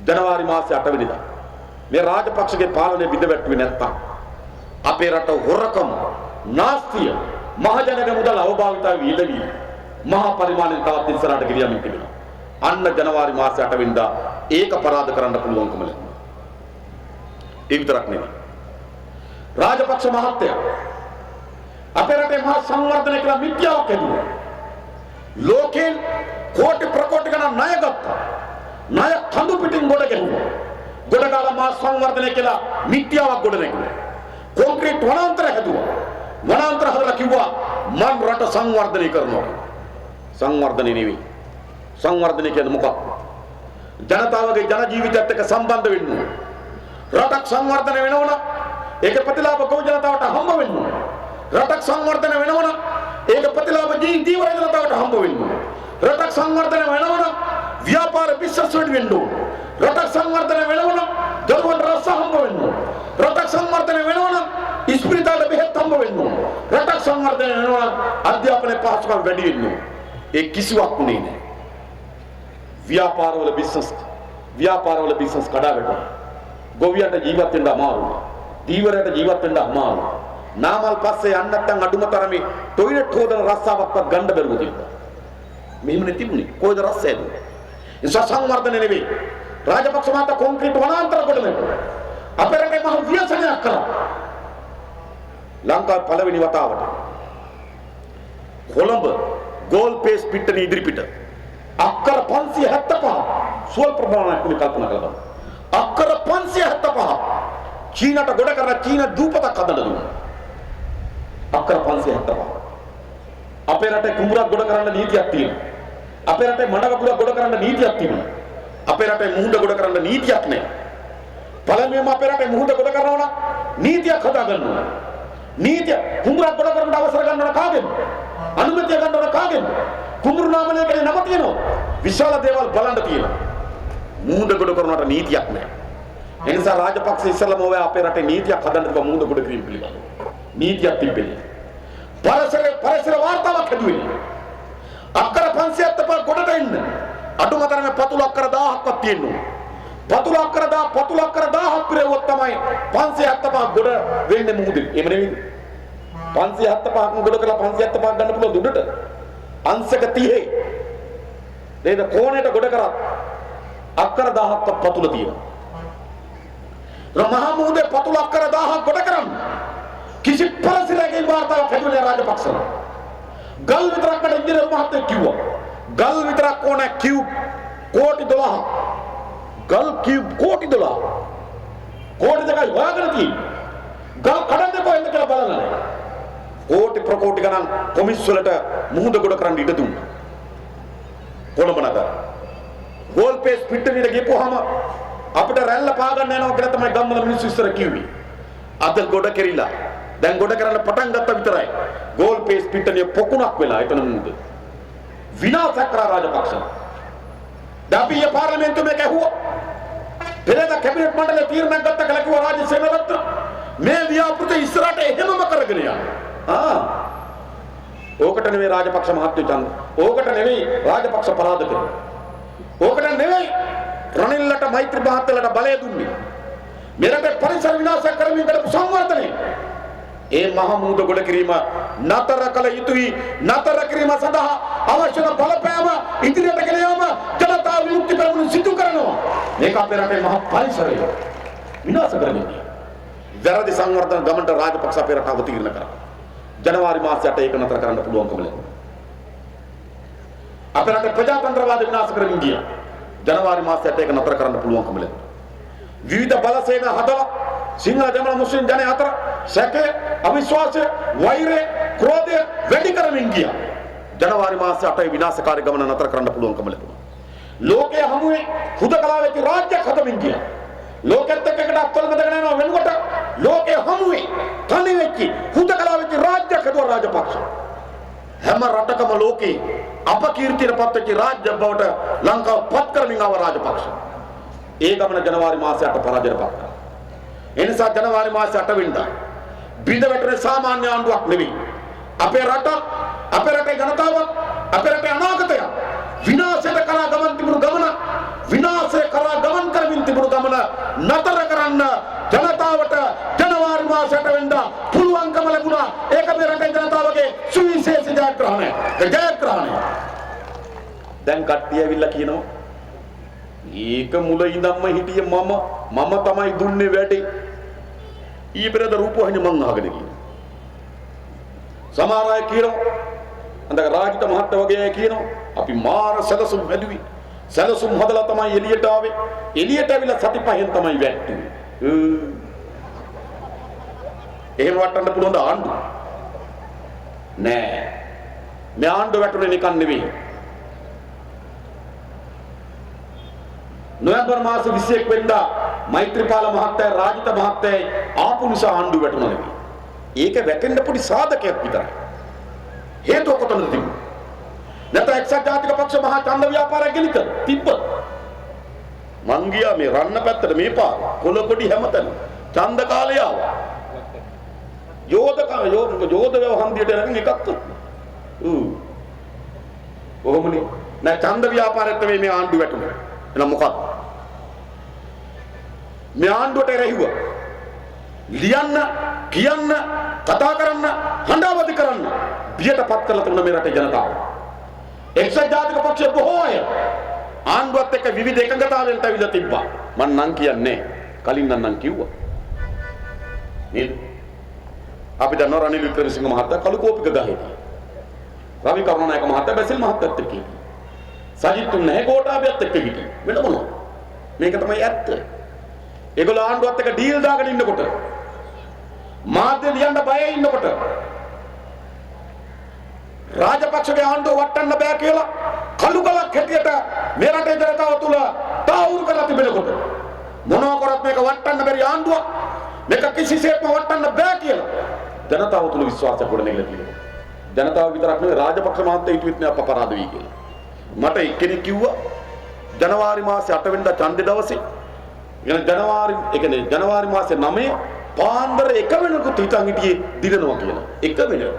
ජනවාරි මාසේ 8 වෙනිදා මේ රාජපක්ෂගේ පාලනය බිඳවැටුවේ නැත්තම් අපේ රට හොරකම, නාස්තිය, මහජනක මුදල් අවභාවිතාව වියදවීම මහා පරිමාණයෙන් තවත් ඉස්සරහට ගෙනියමින් තිබෙනවා. අන්න ජනවාරි මාසේ 8 වෙනිදා ඒක පරාද කරන්න පුළුවන්කම ලැබුණා. ඒ විතරක් නෙවෙයි. රාජපක්ෂ මහත්තයා අපේ රටේ මහා සංවර්ධනය කියලා මිත්‍යාවක් හදුවා. ලෝකෙන් කෝටි ප්‍රකෝටි ගණන් ණය ගත්තා. ණය කඳු පිටින් ගොඩ ගැහුවා. ගොඩගාලා මහා සංවර්ධනය කියලා මිත්‍යාවක් ගොඩ නැගුවා. කොන්ක්‍රීට් වනාන්තර හැදුවා. වනාන්තර හදලා කිව්වා මම රට සංවර්ධනය කරනවා. සංවර්ධනය නෙවෙයි. සංවර්ධනය කියන්නේ මොකක්ද? ජනතාවගේ ජන ජීවිතයත් එක්ක සම්බන්ධ වෙන්න ඕන. රටක් සංවර්ධනය වෙනවනම් ඒක ප්‍රතිලාභ ගෝ ජනතාවට හම්බ වෙන්න ඕන. රටක් සංවර්ධනය වෙනවනම් ඒක ප්‍රතිලාභ ජීවර ජනතාවට හම්බ වෙන්න ඕන. රටක් සංවර්ධනය වෙනවනම් ව්‍යාපාර බිස්නස් වැඩි වෙන්න ඕන. රටක් සංවර්ධනය වෙනවනම් දරුවන් රස හම්බ වෙන්න ඕන. රටක් සංවර්ධනය වෙනවනම් ඉස්පිරිතාල බෙහෙත් හම්බ වෙන්න ඕන. රටක් සංවර්ධනය වෙනවනම් අධ්‍යාපන පහසුකම් වැඩි වෙන්න ඕන. ඒ කිසිවක් උනේ නැහැ. ව්‍යාපාරවල බිස්නස් කඩා වැටුණා. ගොවියන්ට ජීවත් වෙන්න අමාරුයි. දීවරයට ජීවත් වෙන්න අමාරුයි. නාමල් පස්සේ යන්න නැත්නම් අඩුම තරමේ টয়ලට් හොදන රස්සාවක්වත් ගන්න බැරුව තිබ්බා. මෙහෙම නෙතිබුනේ. කොයිද රස්සයද? ඒ සංවර්ධනය නෙවෙයි. රාජපක්ෂ මහතා කොන්ක්‍රීට් වනාන්තර කොට නෙවෙයි. අපේ රටේ මහ ව්‍යසනයක් කරා. ලංකාවේ පළවෙනි වතාවට කොළඹ ගෝල් පේස් පිට්ටනිය ඉදිරිපිට අක්කර 575 ස්වල්ප ප්‍රමාණයක් කල්පනා කළා. අක්කර 575 චීනට ගොඩ කරන චීන දූපතක් හදන්න දුන්නා. අක්කර 575 අපේ රටේ කුඹුරක් ගොඩ කරන්න නීතියක් තියෙනවා. අපේ රටේ මඩ වගුරක් ගොඩ කරන්න නීතියක් තියෙනවා. අපේ රටේ මුහුද ගොඩ කරන්න නීතියක් නැහැ. පළමුවෙන්ම අපේ රටේ මුහුද ගොඩ කරනවා නම් නීතියක් හදා ගන්න ඕන. නීතිය කුඹුරක් ගොඩ කරන්න අවසර ගන්න ඕන කාගෙන්ද? අනුමැතිය ගන්න ඕන කාගෙන්ද? කුඹුරු නාමලේ කියන නම තියෙනවා. විශාල දේවල් බලන්න තියෙනවා. මූද ගොඩ කරනට නීතියක් නැහැ. ඒ නිසා රාජපක්ෂ ඉස්සෙල්ලාම ඔය අපේ රටේ නීතියක් හදන්න තිබ්බා මූද ගොඩ කිරීම පිළිබඳව. නීතියක් තිබෙන්නේ. පරිසර වාර්තාවක් හදුවේ. අක්කර 575 ගොඩට එන්න. අඩුම තරමේ පතුල අක්කර 1000ක්වත් තියෙනවා. පතුල අක්කර 1000ක් පිරෙව්වොත් තමයි 575 ගොඩ වෙන්නේ මූදේ. එහෙම නෙවෙයිද? 575ක් ගොඩ කරලා 575ක් ගන්න පුළුවන් උඩට. අංශක 30. නේද? කෝණයට ගොඩ කරා අක්කර 1000ක් පතුල තියෙනවා. මහා මූදේ පතුල අක්කර 1000ක් ගොඩ කරන්න කිසි පරිසරයකින් වාර්තාවක් හැදුවේ රාජපක්ෂලා. ගල් විතරක් මට ඉංජිනේරු මහත්තයෙක් කිව්වා. ගල් විතරක් ඕන කියුබ් කෝටි 12ක්. ගල් කියුබ් කෝටි 12ක්. කෝටි දෙකයි හොයාගෙන තියෙන්නේ. ගල් කඩන්න කොහෙන්ද කියලා බලන්න. කෝටි ප්‍රකෝටි ගණන් කොමිස් වලට මුහුද ගොඩ කරන්න ඉඩ දුන්නා. කොළඹ නගර. ගෝල් පේස් පිට්ටනියට ගිහපුවාම අපිට රැල්ල පාගන්න යනවා කියලා තමයි ගම්වල මිනිස්සු ඉස්සර කිව්වේ. අද ගොඩ කෙරිලා. දැන් ගොඩ කරන්න පටන් ගත්ත විතරයි. ගෝල් පේස් පිට්ටනිය පොකුණක් වෙලා එතන මුහුද. විනාශ කරා රාජපක්ෂ. දාපිය පාර්ලිමේන්තුවේ මේක ඇහුවා. පෙරේද කැබිනට් මණ්ඩලයේ තීරණයක් ගත්ත කියලා කිව්වා රාජ්‍ය සේනාරත්න. මේ ව්‍යාපෘත ඉස්සරහට එහෙමම කරගෙන යනවා. ඕකට නෙවෙයි රාජපක්ෂ මහත්තයෝ ඡන්ද. ඕකට නෙවෙයි රාජපක්ෂ පරාද කරේ. ඕකට නෙවෙයි රනිල්ලට මෛත්‍රී මහත්තයලට බලය දුන්නේ. මෙරට පරිසර විනාශ කරමින් කරපු සංවර්ධනය. ඒ මහ මූද ගොඩ කිරීම නතර කළ යුතුයි. නතර කිරීම සඳහා අවශ්‍ය බලපෑම ඉදිරියට ගෙන යාම ජනතා විමුක්ති පෙරමුණ සිදු කරනවා. මේක අපේ රටේ මහ පරිසරය විනාශ කරන්නේ. වැරදි සංවර්ධන ගමනට රාජපක්ෂ අපේ රට අවතීර්ණ කරා. ජනවාරි මාසයට ඒක නතර කරන්න පුළුවන්කම ලැබුණා. අපේ රටේ ප්‍රජාතන්ත්‍රවාද විනාශ කරමින් ගියා. ජනවාරි මාසයට ඒක නතර කරන්න පුළුවන්කම ලැබුණා. විවිධ බලසේන හදලා සිංහල දෙමළ මුස්ලිම් ජනය අතර සැකය, අවිශ්වාසය, වෛරය, ක්‍රෝධය වැඩි කරමින් ගියා. ජනවාරි මාසයේ 8 විනාශකාරී ගමන නතර කරන්න පුළුවන්කම ලැබුණා. ලෝකයේ හමුවේ හුදකලාවේ රාජ්‍යයක් හදමින් ගියා. ලෝකෙත් එක්ක අත්වල බඳගෙන යනවා වෙනකොට ලෝකයේ හමුවේ තනි වෙච්ච හුදකලාවේ රාජ්‍යයක් හදුවා රාජපක්ෂ. හැම රටකම ලෝකේ අපකීර්තියට පත්වෙච්ච රාජ්‍ය බවට ලංකාව පත් කරමින් ආව රාජපක්ෂ. ඒ ගමන ජනවාරි මාසයේ 8 පරාජයට පත් කරා. ඒ නිසා ජනවාරි මාසයේ 8 වෙනිදා බිඳ වැටෙන සාමාන්‍ය ආණ්ඩුවක් නෙවෙයි. අපේ රට, අපේ රටේ ජනතාව, අපේ රටේ අනාගතය විනාශයට කරා ගමන් තිබුණු ගමන, විනාශය කරා ගමන් කරමින් තිබුණු ගමන නතර කරන්න ජනතාවට ජනවාරි මාසයේ 8 වෙනිදා පුළුවන්කම ලැබුණා. ඒක මේ රටේ ජනතාවගේ සුවිශේෂ ජයග්‍රහණය. ජයග්‍රහණය. දැන් කට්ටිය ඇවිල්ලා කියනවා ඒක මුල ඉඳන්ම හිටියේ මම තමයි දුන්නේ වැඩේ. ඊ පෙරේද රූපවාහිනිය මං අහගෙන ගියා. සමහර අය කියනවා අන්දක රාජිත මහත්තයා වගේ අය කියනවා අපි මාර සැලසුම් හැදුවේ. සැලසුම් හදලා තමයි එළියට ආවේ. එළියට ඇවිල්ලා සති පහෙන් තමයි වැට්ටුවේ. එහෙම වටන්න පුළුවන් ද ආණ්ඩුව? නෑ. මේ ආණ්ඩුව වැටුනේ නිකන් නෙවෙයි. නොවැම්බර් මාස 21 වෙනිදා මෛත්‍රීපාල මහත්තයා රාජිත මහත්තයා ආපු නිසා ආණ්ඩුව වැටුණා නෙවෙයි. ඒක වැටෙන්න පොඩි සාධකයක් විතරයි. හේතුව කොතනද තිබුණේ? නැත්නම් එක්සත් ජාතික පක්ෂ මහා ඡන්ද ව්‍යාපාරය ගෙලිත තිබ්බ. මං ගියා මේ රන්න පැත්තට මේ පාර කොළකොඩි හැමතැනම ඡන්ද කාලය ආවා. යෝධ වහන්දියට යන එකක් කොහොමනේ? නෑ ඡන්ද ව්‍යාපාරයට මේ ආණ්ඩුව වැටුණා. එහෙනම් මොකක්ද? මේ ආණ්ඩුවට රැහිුවා. ලියන්න, කියන්න, කතා කරන්න, හඬවදි කරන්න බියටපත් කරලා තිබුණ මේ රටේ ජනතාව. එක්සත් ජාතික පක්ෂයේ බොහෝ අය ආණ්ඩුවත් එක්ක විවිධ එකඟතාවයන්ට අවිලා තිබ්බා. මම නම් කියන්නේ කලින් නම් කිව්වා. නේද? අපි දන්නවා රනිල් වික්‍රමසිංහ මහත්තයා කළුකෝපික ගහේදී. රවි කරුණානායක මහත්තයා බැසිල් මහත්තයාත් එක්ක හිටියා. සජිත් නැහැ ගෝඨාභයත් එක්ක හිටියේ. වෙන මොනවා? මේක තමයි ඇත්ත. ඒගොල්ලෝ ආණ්ඩුවත් එක්ක ඩීල් දාගෙන ඉන්නකොට මාධ්‍ය ලියන්න බයයි ඉන්නකොට රාජපක්ෂගේ ආණ්ඩුව වටන්න බෑ කියලා කළු ගලක් හැටියට මේ රටේ ජනතාව තුල තාවුරු කරලා තිබෙනකොට මොනවා කරත් මේක වටන්න බැරි ආණ්ඩුවක් මේක කිසිසේත්ම වටන්න බෑ කියලා ජනතාව තුළ විශ්වාසයක් ගොඩනැගිලා තියෙනවා. ජනතාව විතරක් නෙවෙයි රාජපක්ෂ මහත්තයා හිතුවෙත් නෑ අප අපරාධ වෙයි කියලා. මට එක්කෙනෙක් කිව්වා ජනවාරි මාසේ 8 වෙනිදා ඡන්දේ දවසේ ජනවාරි මාසේ 9 පාන්දර 1 වෙනකොට හිතන් හිටියේ දිනනවා කියලා. 1 වෙනකොට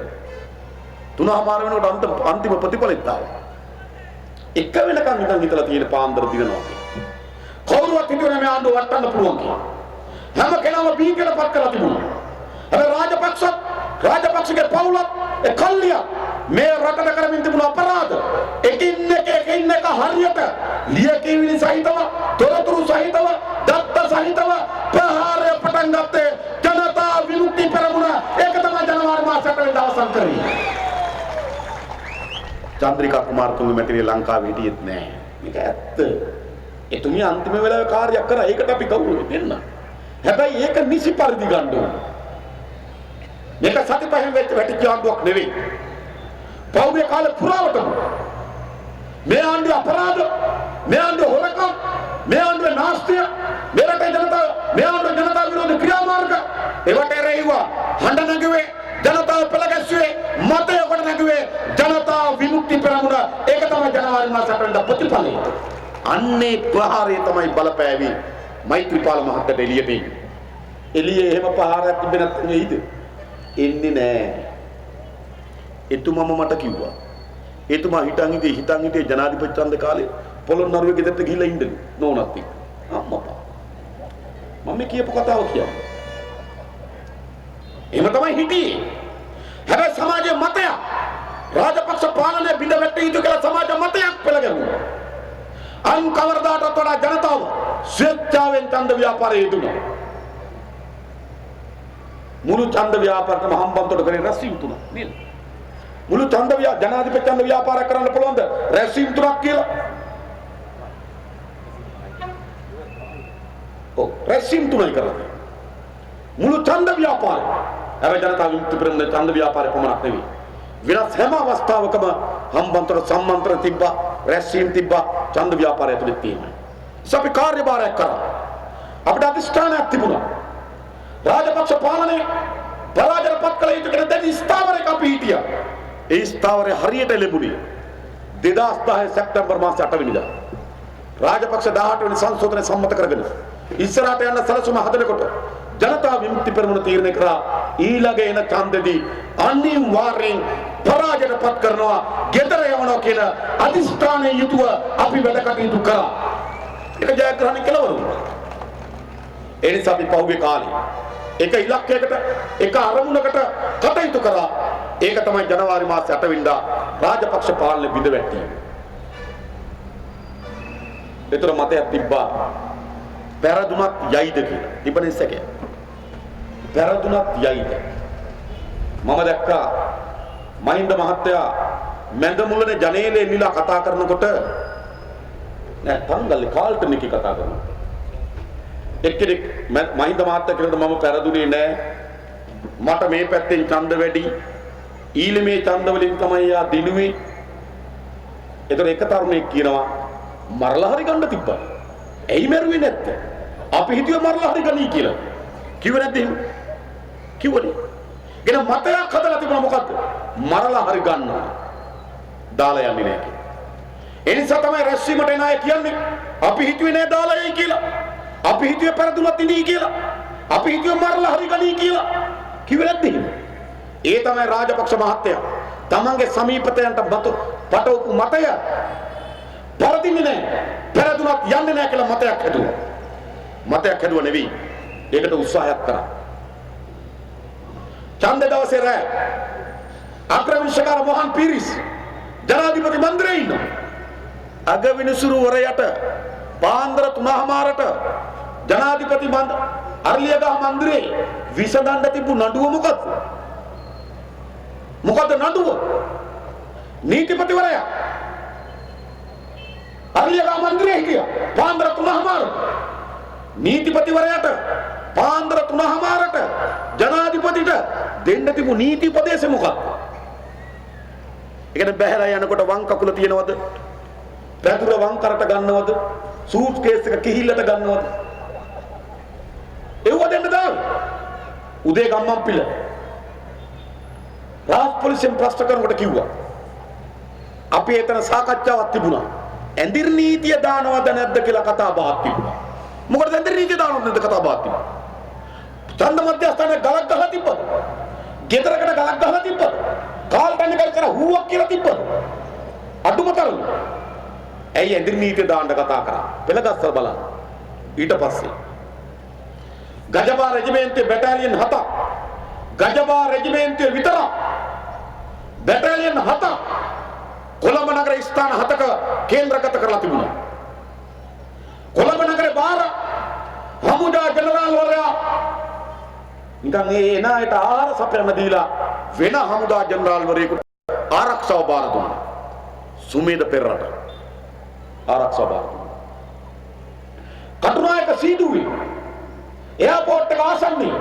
3:00 වෙනකොට අන්තිම ප්‍රතිඵලෙත් ආවා. 1 වෙනකන් හිතන් හිතලා තියෙන පාන්දර දිනනවා කියලා. කවුරුවත් හිතුවේ මේ ආණ්ඩුව වටන්න පුළුවන් කියලා. හැම කෙනාම බී කියලා පත් කරලා තිබුණා. හැබැයි රාජපක්ෂගේ පවුලත් ඒ කල්ලිය මේ රටට කරමින් තිබුණු අපරාධ එකින් එක හරියට ලියකියවිලි සහිතව තොරතුරු සහිතව දත්ත සහිතව ප්‍රහාරය පටන් ගත්තේ ජනතා විමුක්ති පෙරමුණ. ඒක තමයි ජනවාරි මාසයට වෙනදා අවසන් කරේ. චන්ද්‍රිකා කුමාරතුංග මැතිණිය ලංකාවේ හිටියෙත් නෑ. මේක ඇත්ත. එතුමිය අන්තිම වෙලාවේ කාර්යයක් කරා. ඒකට අපි ගෞරවය දෙන්න. හැබැයි ඒක නිසි පරිදි ගන්න ඕනේ. මේක සති පහෙන් වැටිච්ච ආණ්ඩුවක් නෙවෙයි. පෞද්ගලික කාලේ පුරාවටම මේ ආණ්ඩුව අපරාධ, මේ ආණ්ඩුව හොරකම්, මේ ආණ්ඩුව නාස්තිය, මේ රටේ ජනතා විරෝධී ක්‍රියාමාර්ග ඒවට එරෙහිව හඬ නැගුවේ, ජනතාව පෙළගැස්සුවේ, මතය කොට නැගුවේ ජනතා විමුක්ති පෙරමුණ. ඒක තමයි ජනවාරි මාසයට වෙනදා ප්‍රතිඵලය. අන්නේ ප්‍රහාරය තමයි බලපෑවි මෛත්‍රීපාල මහත්තයාට එළියට එන්නේ. එළියේ එහෙම ප්‍රහාරයක් තිබෙන්නත් නෙයිද? එන්නේ නෑ. එතුමම මට කිව්වා. එතුමා හිතන් හිටියේ ජනාධිපති ඡන්ද කාලේ පොළොන්නරුවේ ගෙදරට ගිහිල්ලා ඉන්නලු නෝනත් එක්ක. අම්මපා. මම කියපු කතාව කියන්නේ. එහෙම තමයි හිටියේ. හැබැයි සමාජයේ මතය රාජපක්ෂ පාලනය බිඳ වැටෙ යුතු කියලා සමාජ මතයක් පෙළගැහුවා. අන් කවරදාටත් වඩා ජනතාව ස්වේච්ඡාවෙන් ඡන්ද ව්‍යාපාරයේ යෙදුණා. මුළු ඡන්ද ව්‍යාපාරයටම හම්බන්තොට කරේ රැස්වීම තුනක් නේද? මුළු ජනාධිපති ඡන්ද ව්‍යාපාරයක් කරන්න පුළුවන්ද රැස්වීම තුනක් කියලා? ඔව් රැස්වීම තුනයි කරන්නේ. මුළු ඡන්ද ව්‍යාපාරය. හැබැයි ජනතා විමුක්ති පෙරමුණ ඡන්ද ව්‍යාපාරය පමණක් නෙවෙයි. විනාශ හැම අවස්ථාවකම හම්බන්තොට සම්මන්ත්‍රණ තිබ්බා, රැස්වීම තිබ්බා, ඡන්ද ව්‍යාපාරය ඇතුළේ තියෙනවා. අපි කාර්යභාරයක් කරා. අපිට අධිෂ්ඨානයක් තිබුණා. රාජපක්ෂ පාලනය පරාජයපත් කළ යුතු කියන දැන් ස්ථාවරයක අපි හිටියා. ඒ ස්ථාවරය හරියට ලැබුණේ 2010 සැප්තැම්බර් මාසේ 8 වෙනිදා. රාජපක්ෂ 18 වෙනි සංශෝධනය සම්මත කරගෙන ඉස්සරහට යන සලසුම හදනකොට ජනතා විමුක්ති පෙරමුණ තීරණය කරා ඊළඟ එන ඡන්දෙදී අනිවාර්යෙන් පරාජයපත් කරනවා, ගෙදර යවනවා කියන අධිෂ්ඨානයේ යුතුව අපි වැඩ කටයුතු කරා. ඒක ජයග්‍රහණ කෙලවර වුණා. ඒ නිසා අපි පහුගිය කාලේ එක ඉලක්කයකට, එක අරමුණකට කටයුතු කරා. ඒක තමයි ජනවාරි මාසේ 8 වෙනිදා රාජපක්ෂ පාලනය බිඳ වැටීම. ඒතර මතයක් තිබ්බා පෙරදුනක් යයිද කියලා. තිබෙන සැකය. පෙරදුනක් යයිද. මම දැක්කා මහින්ද මහත්තයා මැද මුලනේ ජනේලේ නිලා කතා කරනකොට නෑ තංගල්ලේ කාල්ටන් එකේ කතා කරනවා. එක්කෙනෙක් මහින්ද මහත්තයා කියනකොට මම පෙරදුනේ නෑ. මට මේ පැත්තෙන් ඡන්ද වැඩි. ඊළමේ ඡන්ද වලින් තමයි යා දිනුවේ. ඒතර එක තරුණයෙක් කියනවා මරලා හරි ගන්න තිබ්බා. ඇයි මරුවේ නැත්තේ? අපි හිතුවේ මරලා හරි ගනී කියලා. කිව්වේ නැද්ද එහෙම? කිව්වනේ. ගෙන මතයක් හදලා තිබුණා මොකද්ද? මරලා හරි ගන්නවා. දාලා යන්නේ නැහැ කියලා. ඒ නිසා තමයි රැස්වීමට එන අය කියන්නේ අපි හිතුවේ නෑ දාලා යයි කියලා. අපි හිතුවේ පෙරදුනත් ඉඳී කියලා. අපි හිතුවේ මරලා හරි ගනී කියලා. කිව්වේ නැද්ද එහෙම? ඒ තමයි රාජපක්ෂ මහත්තයා තමන්ගේ සමීපතයන්ට පටවපු මතය පරදින්නේ නැහැ. පෙරදුනත් යන්නේ නැහැ කියලා මතයක් හැදුවා. මතයක් හැදුවා නෙවෙයි. ඒකට උත්සාහයක් කරා. ඡන්ද දවසේ රැ අග්‍රවිංශකාර මොහන් පීරිස් ජනාධිපති මන්දිරයේ ඉන්නවා. අගවිනිසුරු වරයට පාන්දර 3:00ට ජනාධිපති අරලියගහ මන්දිරේ විසඳන්න තිබු නඩුව මොකක්ද? මොකද නඩුව? නීතිපතිවරයා අරලියගහ මන්දිරේ හිටියා පාන්දර 3:00ට. නීතිපතිවරයාට පාන්දර 3:00ට ජනාධිපතිට දෙන්න තිබු නීති උපදේශය මොකක්ද? ඒකට බැහැලා යනකොට වම් කකුල තියනවද? පැදුර වම් කරට ගන්නවද? සූට් කේස් එක කිහිල්ලට ගන්නවද? ඒව දෙන්න දාන්න. උදේ ගම්මන් පිළ රාජ් පොලිසියෙන් ප්‍රශ්න කරනකොට කිව්වා අපි එතන සාකච්ඡාවක් තිබුණා. ඇඳිරි නීතිය දානවද නැද්ද කියලා කතා බහක් තිබුණා. මොකටද ඇඳිරි නීතිය දානවද නැද්ද කතා බහක් තිබුණා. ඡන්ද මධ්‍යස්ථානයේ ගලක් ගහලා තිබ්බද? ගෙදරකට ගලක් ගහලා තිබ්බද? කාල් තන්නේ කල් කරා හුවක් කියලා තිබ්බද? අඩුම තරම. ඇයි ඇඳිරි නීතිය දාන්න කතා කරා? පෙළගස්සලා බලන්න. ඊට පස්සේ ගජබා රෙජිමෙන්තුවේ බැටාලියන් 7ක් ගජබා රෙජිමෙන්තුවේ විතර බැටාලියන් 7ක් කොළඹ නගර ස්ථාන 7ක කේන්ද්‍රගත කරලා තිබුණා. කොළඹ නගරේ බාර හමුදා ජනරාල්වරයා නිකන් ඒ එනායට ආහාර සපයන්න දීලා වෙන හමුදා ජනරාල්වරයෙකුට ආරක්ෂාව බාර දුන්නා. සුමේද පෙරරට ආරක්ෂාව බාර දුන්නා. කටුනායක සීදුවේ එයාපෝට් එක ආසන්නයේ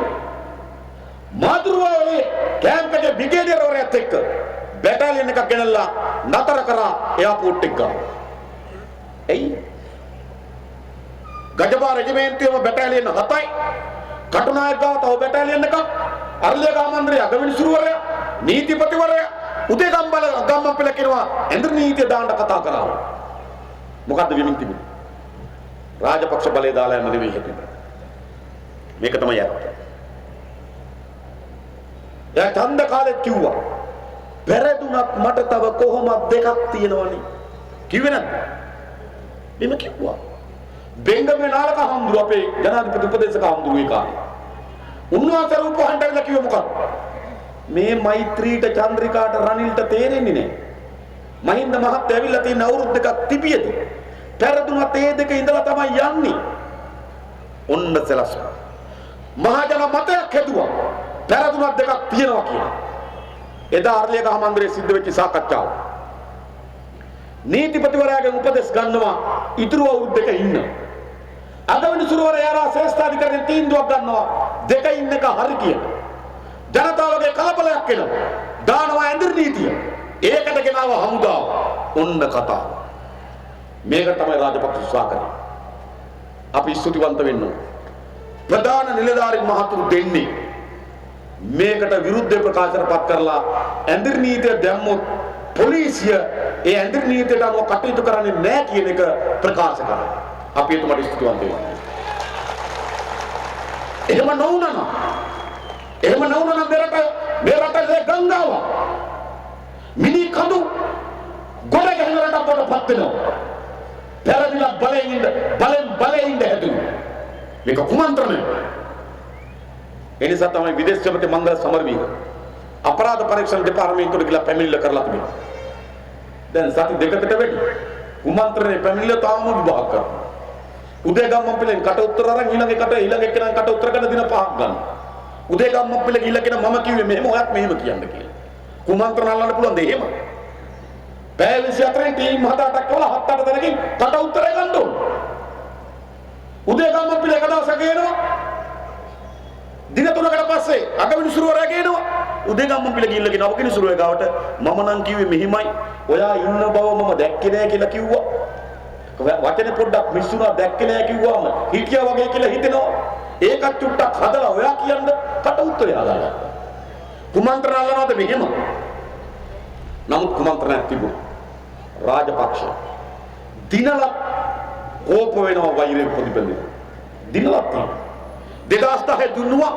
මාදුරුවාවේ කැම්ප් එකේ බ්‍රිගේඩියර්වරයාත් එක්ක බැටාලියන් එකක් ගෙනල්ලා නතර කරා එයාපෝට් එක ගාව. එයි ගජබා රෙජිමෙන්තුවේම බැටාලියන් 7යි කටුනායක ගාව තව බැටාලියන් එකක් අරලියගම මන්ත්‍රී අගවිනිසුරුවරයා නීතිපතිවරයා උදේගම්බල ගම්මපෙළ කිරුවා ඇඳිරි නීතිය දාන්න කතා කරා. මොකද්ද වෙමින් තිබුණේ? රාජපක්ෂ බලය දාලා යන්න නෙවෙයි හිතුවේ. මේක තමයි ඇත්ත. එයා ඡන්ද කාලෙත් කිව්වා පෙරදුනක් මට තව කොහොමද දෙකක් තියෙනවනේ කිව්වේ නැද්ද? මෙම කිව්වා. බෙන්ගමේ නාලක හම්දුර අපේ ජනාධිපති උපදේශක හම්දුර ඒ කාලේ. උන්වහන්සේ රූපවහන්ට ඇවිල්ලා කිව්ව මොකක්ද? මේ මෛත්‍රීට චන්ද්‍රිකාට රනිල්ට තේරෙන්නේ නැහැ. මහින්ද මහත්තයා ඇවිල්ලා තියෙන අවුරුදු දෙකක් තිබියදී පෙරදුනත් ඒ දෙක ඉඳලා තමයි යන්නේ. ඔන්න සලස්ස. මහජන මතයක් හැදුවා. පෙරදුනක් දෙකක් තියෙනවා කියලා. එදා අරලියගහ මන්දිරයේ සිද්ධ වෙච්ච සාකච්ඡාව. නීතිපතිවරයාගෙන් උපදෙස් ගන්නවා ඉතුරු අවුරුදු දෙක ඉන්න. අගවිනිසුරුවරයා ශ්‍රේෂ්ඨාධිකාරියෙන් තීන්දුවක් ගන්නවා දෙක ඉන්න එක හරි කියලා. ජනතාවගේ කලබලයක් එනවා. දානවා ඇඳිරි නීතිය. ඒකට ගෙනාව හමුදාව. ඔන්න කතාව. මේක තමයි රාජපක්ෂ උත්සාහ කරන්නේ. අපි ස්තුතිවන්ත වෙන්න ඕන. ප්‍රධාන නිලධාරීන් මහතුරු දෙන්නේ මේකට විරුද්ධ ප්‍රකාශනපත් කරලා ඇඳිරි නීතිය දැම්මොත් පොලිසිය ඒ ඇඳිරි නීතියට අනුව කටයුතු කරන්නේ නැහැ කියන එක ප්‍රකාශ කරා. අපි එතුමාට ස්තුතිවන්ත වෙනවා. එහෙම නොවුනනම් මේ රටේ ගංගාව මිනි කඳු ගොඩ ගැහෙන රටක් වඩපත් වෙනවා. පෙරදිලා බලෙන් ඉඳ හැදුනේ. මේක කුමන්ත්‍රණය. එනිසා තමයි විදේශ ජනපති මංගල සමරවීර අපරාධ පරීක්ෂණ දෙපාර්තමේන්තුවට ගිහලා පැමිණිල්ල කරලා තිබෙනවා. දැන් සති දෙකකට වැඩි කුමන්ත්‍රණේ පැමිණිල්ල තාම විභාග කරනවා. උදේගම්මපිලෙන් කට උත්තර අරන් ඊළඟ එක්කෙනා කට උත්තර ගන්න දින 5ක් ගන්නවා. උදේගම්මපිල ගිහලා කියන මම කිව්වේ මෙහෙම ඔයත් මෙහෙම කියන්න කියලා. කුමන්ත්‍රණ අල්ලන්න පුළුවන්ද එහෙම? පැය 24න් ටීම් 7-8ක් වල 7-8 දෙනකින් කට උත්තරය ගන්න ඕන. උදේගම්මපිල එක දවසක් ගේනවා. දින 3කට පස්සේ අගවිනිසුරුවරයා ගේනවා. උදේගම්මපිල ගිහිල්ලා කියන අගවිනිසුරුවයා ගාවට මම නම් කිව්වේ මෙහිමයි. ඔයා ඉන්න බව මම දැක්කේ නෑ කියලා කිව්වා. වචනේ පොඩ්ඩක් මිස්සුනා දැක්කේ නෑ කිව්වම හිටියා වගේ කියලා හිතෙනවා. ඒකත් චුට්ටක් හදලා ඔයා කියන්න කට උත්තරය හදාගත්තා. කුමන්ත්‍රණ අල්ලනවද මෙහෙම? නමුත් කුමන්ත්‍රණයක් තිබුණා. රාජපක්ෂ දිනලක් කෝප වෙනවා වෛරය ප්‍රතිබන්ධ. දිනලක් තියෙනවා. 2010 දුන්නුවා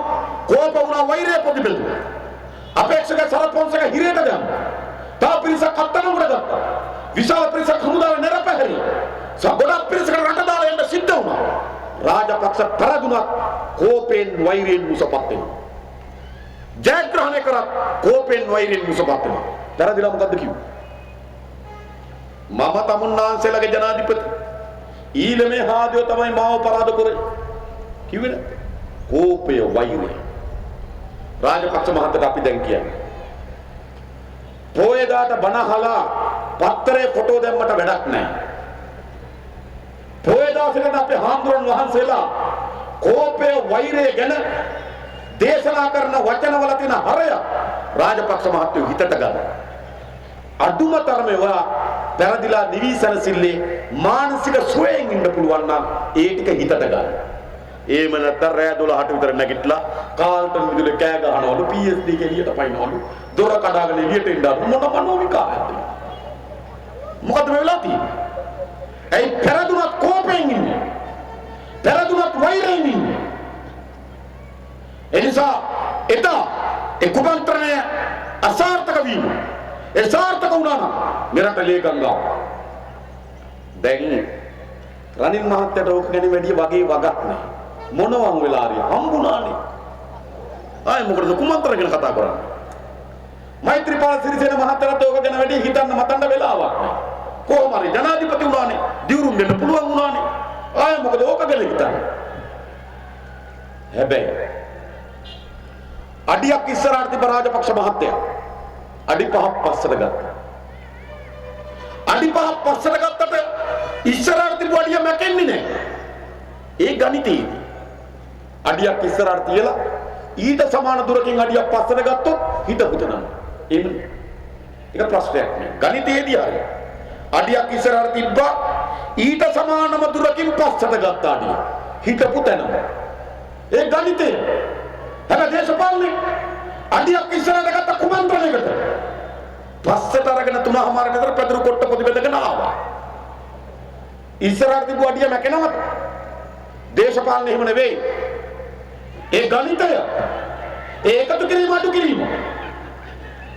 කෝප වුණා වෛරය ප්‍රතිබන්ධ. අපේක්ෂක සරපොන්සක හිරේට දැම්මා. තා පිරිසක් අත්තනකට ගත්තා. විශාල පිරිසක් හමුදාවේ නිරපැහැරියා. ගොඩක් පිරිසකට රට දාලා යන්න සිද්ධ වුණා. රාජපක්ෂ පරදුනක් කෝපෙන් වෛරයෙන් මුසපත් වෙනවා. ජයග්‍රහණය කරා කෝපෙන් වෛරයෙන් මුසපත් වෙනවා. දරදිලා මොකද්ද කිව්වේ? මම තමුන්නාන්සේලාගේ ජනාධිපති ඊළමේ හාදියෝ තමයි මාව පරාද කරේ කිව්වේ නේද? කෝපය වෛරය. රාජපක්ෂ මහත්තයට අපි දැන් කියන්නේ පොයදාට බනහලා පත්තරේ ෆොටෝ දැම්මට වැඩක් නැහැ. පොයදාසකට අපේ හාමුදුරන් වහන්සේලා කෝපය වෛරය ගැන දේශනා කරන වචනවල තියෙන හරය රාජපක්ෂ මහත්තයෝ හිතට ගන්න. අදුම තරමේ ඔයා පෙරදිලා නිවිසනසිල්ලේ මානසික සුවයෙන් ඉන්න පුළුවන් නම් ඒ ටික හිතට ගන්න. එහෙම නැත්නම් රෑ 12ට විතර නැගිටලා කාල්ටන් විදුලේ කෑ ගහනවලු PSD කෙලියට පයින්නවලු දොර කඩාගෙන එළියට එන්නවලු මොන මනෝ විකාරයක්ද මොකද මේ වෙලා තියෙන්නේ ඇයි පෙරදුනත් කෝපයෙන් ඉන්නේ පෙරදුනත් වෛරයෙන් ඉන්නේ එනිසා එදා ඒ කුමන්ත්‍රණය අසාර්ථක වීම ඒ සාර්ථක වුණා නම් මෙරට ලේකංගා දැන් රනිල් මහත්තයාට ඕක ගැන වැඩි වගේ වගක් නැහැ මොනවම් වෙලා හරි හම්බුණානේ ආයි මොකටද කුමන්ත්‍රණ ගැන කතා කරන්නේ මෛත්‍රීපාල සිරිසේන මහත්තයාට ඕක ගැන වැඩි හිතන්න මතන්න වෙලාවක් නැහැ කොහොම හරි ජනාධිපති වුණානේ දියුරුම් දෙන්න පුළුවන් වුණානේ ආයි මොකද ඕක ගැන හිතන්නේ හැබැයි අඩියක් ඉස්සරහට තිබ්බ රාජපක්ෂ මහත්තයා අඩි 5ක් පස්සට ගත්තා අඩි 5ක් පස්සට ගත්තට ඉස්සරහට තිබ්බ අඩිය මැකෙන්නේ නැහැ ඒ ගණිතයේදී අඩියක් ඉස්සරහට තියලා ඊට සමාන දුරකින් අඩියක් පස්සට ගත්තොත් හිත පුතනවා එහෙම ඒක ප්‍රශ්නයක් නේ ගණිතයේදී හරිය අඩියක් ඉස්සරහට තිබ්බා ඊට සමානම දුරකින් පස්සට ගත්ත අඩිය හිත පුතනවා ඒ ගණිතය හැබැයි දේශපාලනේ අඩියක් ඉස්සරහට ගත්ත කුමන්ත්‍රණයකට පස්සට අරගෙන 3:00 විතර පැදුරු කොට්ට පොඩි බෙදගෙන ආවා ඉස්සරහට තිබ්බ අඩිය මැකෙනවද දේශපාලනේ එහෙම නෙවෙයි ඒ ගණිතය ඒ එකතු කිරීම අඩු කිරීම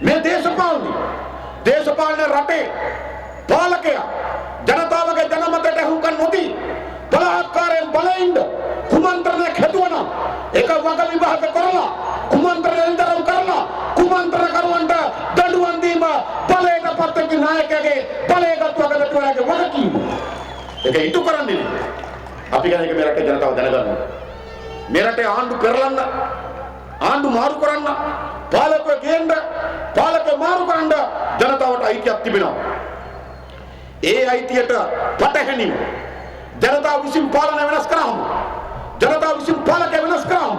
මේ දේශපාලනේ රටේ පාලකයා ජනතාවගේ ජනමතයට හුඟක් නොදී බලහත්කාරයෙන් බලෙන්ද කුමන්ත්‍රණයක් හැදුවනම් ඒක වග විභාග කරලා කුමන්ත්‍රණයෙන් තරම් කරලා කුමන්ත්‍රණ කරුවන්ට දඬුවම් දීම බලයට පත්වෙච්ච නායකයාගේ බලයකට වගකීමේ වගකීම ඒක ඉටු කරන්නේ අපි ගැන එක මේ රටේ ජනතාව දැනගන්න මේ රටේ ආණ්ඩු පෙරලන්න ආණ්ඩු මාරු කරන්න පාලකව ගේන්න පාලක මාරු කරන්න ජනතාවට අයිතියක් තිබෙනවා ඒ අයිතියට පටහැනිව ජනතාව විසින් පාලනය වෙනස් කරාම ජනතාව විසින් පාලකය වෙනස් කරාම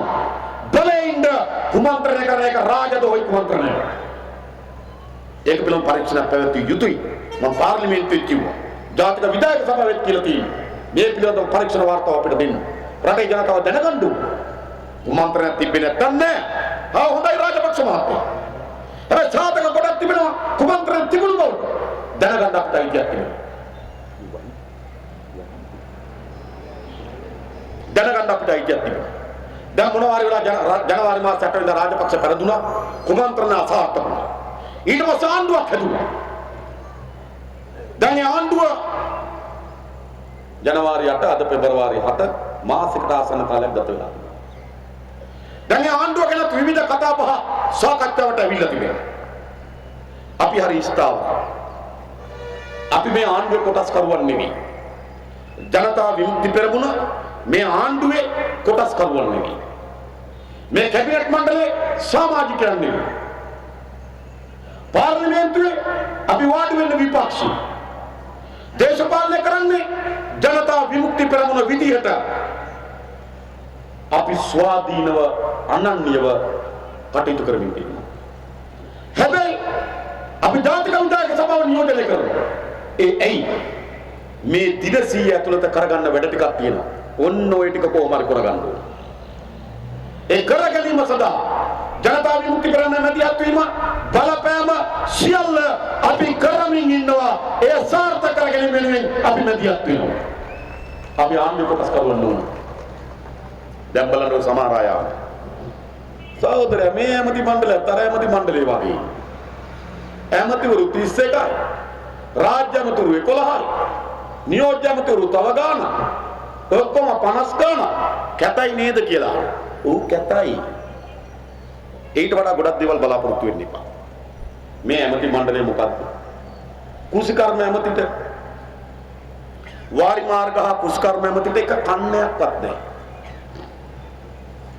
බලෙන්ද කුමන්ත්‍රණය කරන එක රාජද්‍රෝහී කුමන්ත්‍රණය ඒක පිළිබඳ පරීක්ෂණයක් පැවැත්විය යුතුයි මම පාර්ලිමේන්තුවේ කිව්වා ජාතික විධායක සභාවෙත් කියලා තියෙනවා මේ පිළිබඳව පරීක්ෂණ වාර්තාව අපිට දෙන්න රටේ ජනතාව දැනගන්න කුමන්ත්‍රණයක් තිබෙන්නේ නැත්නම් නෑ හොඳයි රාජපක්ෂ මහත්තයා හැබැයි සාධක ගොඩක් තිබෙනවා කුමන්ත්‍රණ තිබුණු බව දැනගන්න අපිට අයිතියක් තිබෙනවා දැනගන්න අපිට අයිතියක් තිබෙනවා දැන් මොනවා හරි වෙලා ජනවාරි මාස 8 වෙනිදා රාජපක්ෂ පෙරදුනා කුමන්ත්‍රණ අසාර්ථක වුණා ඊට පස්සේ ආණ්ඩුවක් හැදුවා දැන් ආණ්ඩුව ජනවාරි 8 අද පෙබරවාරි 7 මාසයකට ආසන්න කාලයක් ගත වෙලා දැන් ආණ්ඩුව ගැන විවිධ කතා බහ සාකච්ඡාවට ඇවිල්ලා තිබෙනවා අපි හරි ස්ථාවර අපි මේ ආණ්ඩුවේ කොටස් කරුවන් නෙවෙයි ජනතා විමුක්ති පෙරමුණ මේ ආණ්ඩුවේ කොටස් කරුවන් නෙවෙයි මේ කැබිනට් මණ්ඩලයේ සමාජිකයන් නෙවෙයි පාර්ලිමේන්තුවේ අපි වාඩි වෙන්න විපක්ෂී දේශපාලනය කරන්නේ ජනතා විමුක්ති පෙරමුණ විදිහට අපි ස්වාධීනව අනන්‍යව කටයුතු කරමින් ඉන්නවා හැබැයි අපි ජාතික විධායක සභාව නියෝජනය කරනවා ඒ ඇයි මේ දින 100 ඇතුළත කරගන්න වැඩ ටිකක් තියෙනවා ඔන්න ඔය ටික කොහොම හරි කරගන්න ඕනේ ඒ කරගැනීම සඳහා ජනතා විමුක්ති පෙරමුණ මැදිහත් වීම බලපෑම සියල්ල අපි කරමින් ඉන්නවා ඒ සාර්ථක කරගැනීම වෙනුවෙන් අපි මැදිහත් වෙනවා අපි ආණ්ඩුව කොටස් කරවන්න ඕන දැන් බලන්න සමහර අය සහෝදරයා මේ ඇමති මණ්ඩලය තර ඇමති මණ්ඩලය වගේ ඇමතිවරු 31යි රාජ්‍ය ඇමතිවරු 11යි නියෝජ්‍ය ඇමතිවරු තව ගානක් ඔක්කොම 50 ගානක් කැතයි නේද කියලා ඌ කැතයි ඊට වඩා ගොඩක් දේවල් බලාපොරොත්තු වෙන්න එපා මේ ඇමති මණ්ඩලය මොකක්ද කුසිකර්ම ඇමතිට වාරි මාර්ග හා කුසිකර්ම ඇමතිට එක කන්නයක්වත් නැහැ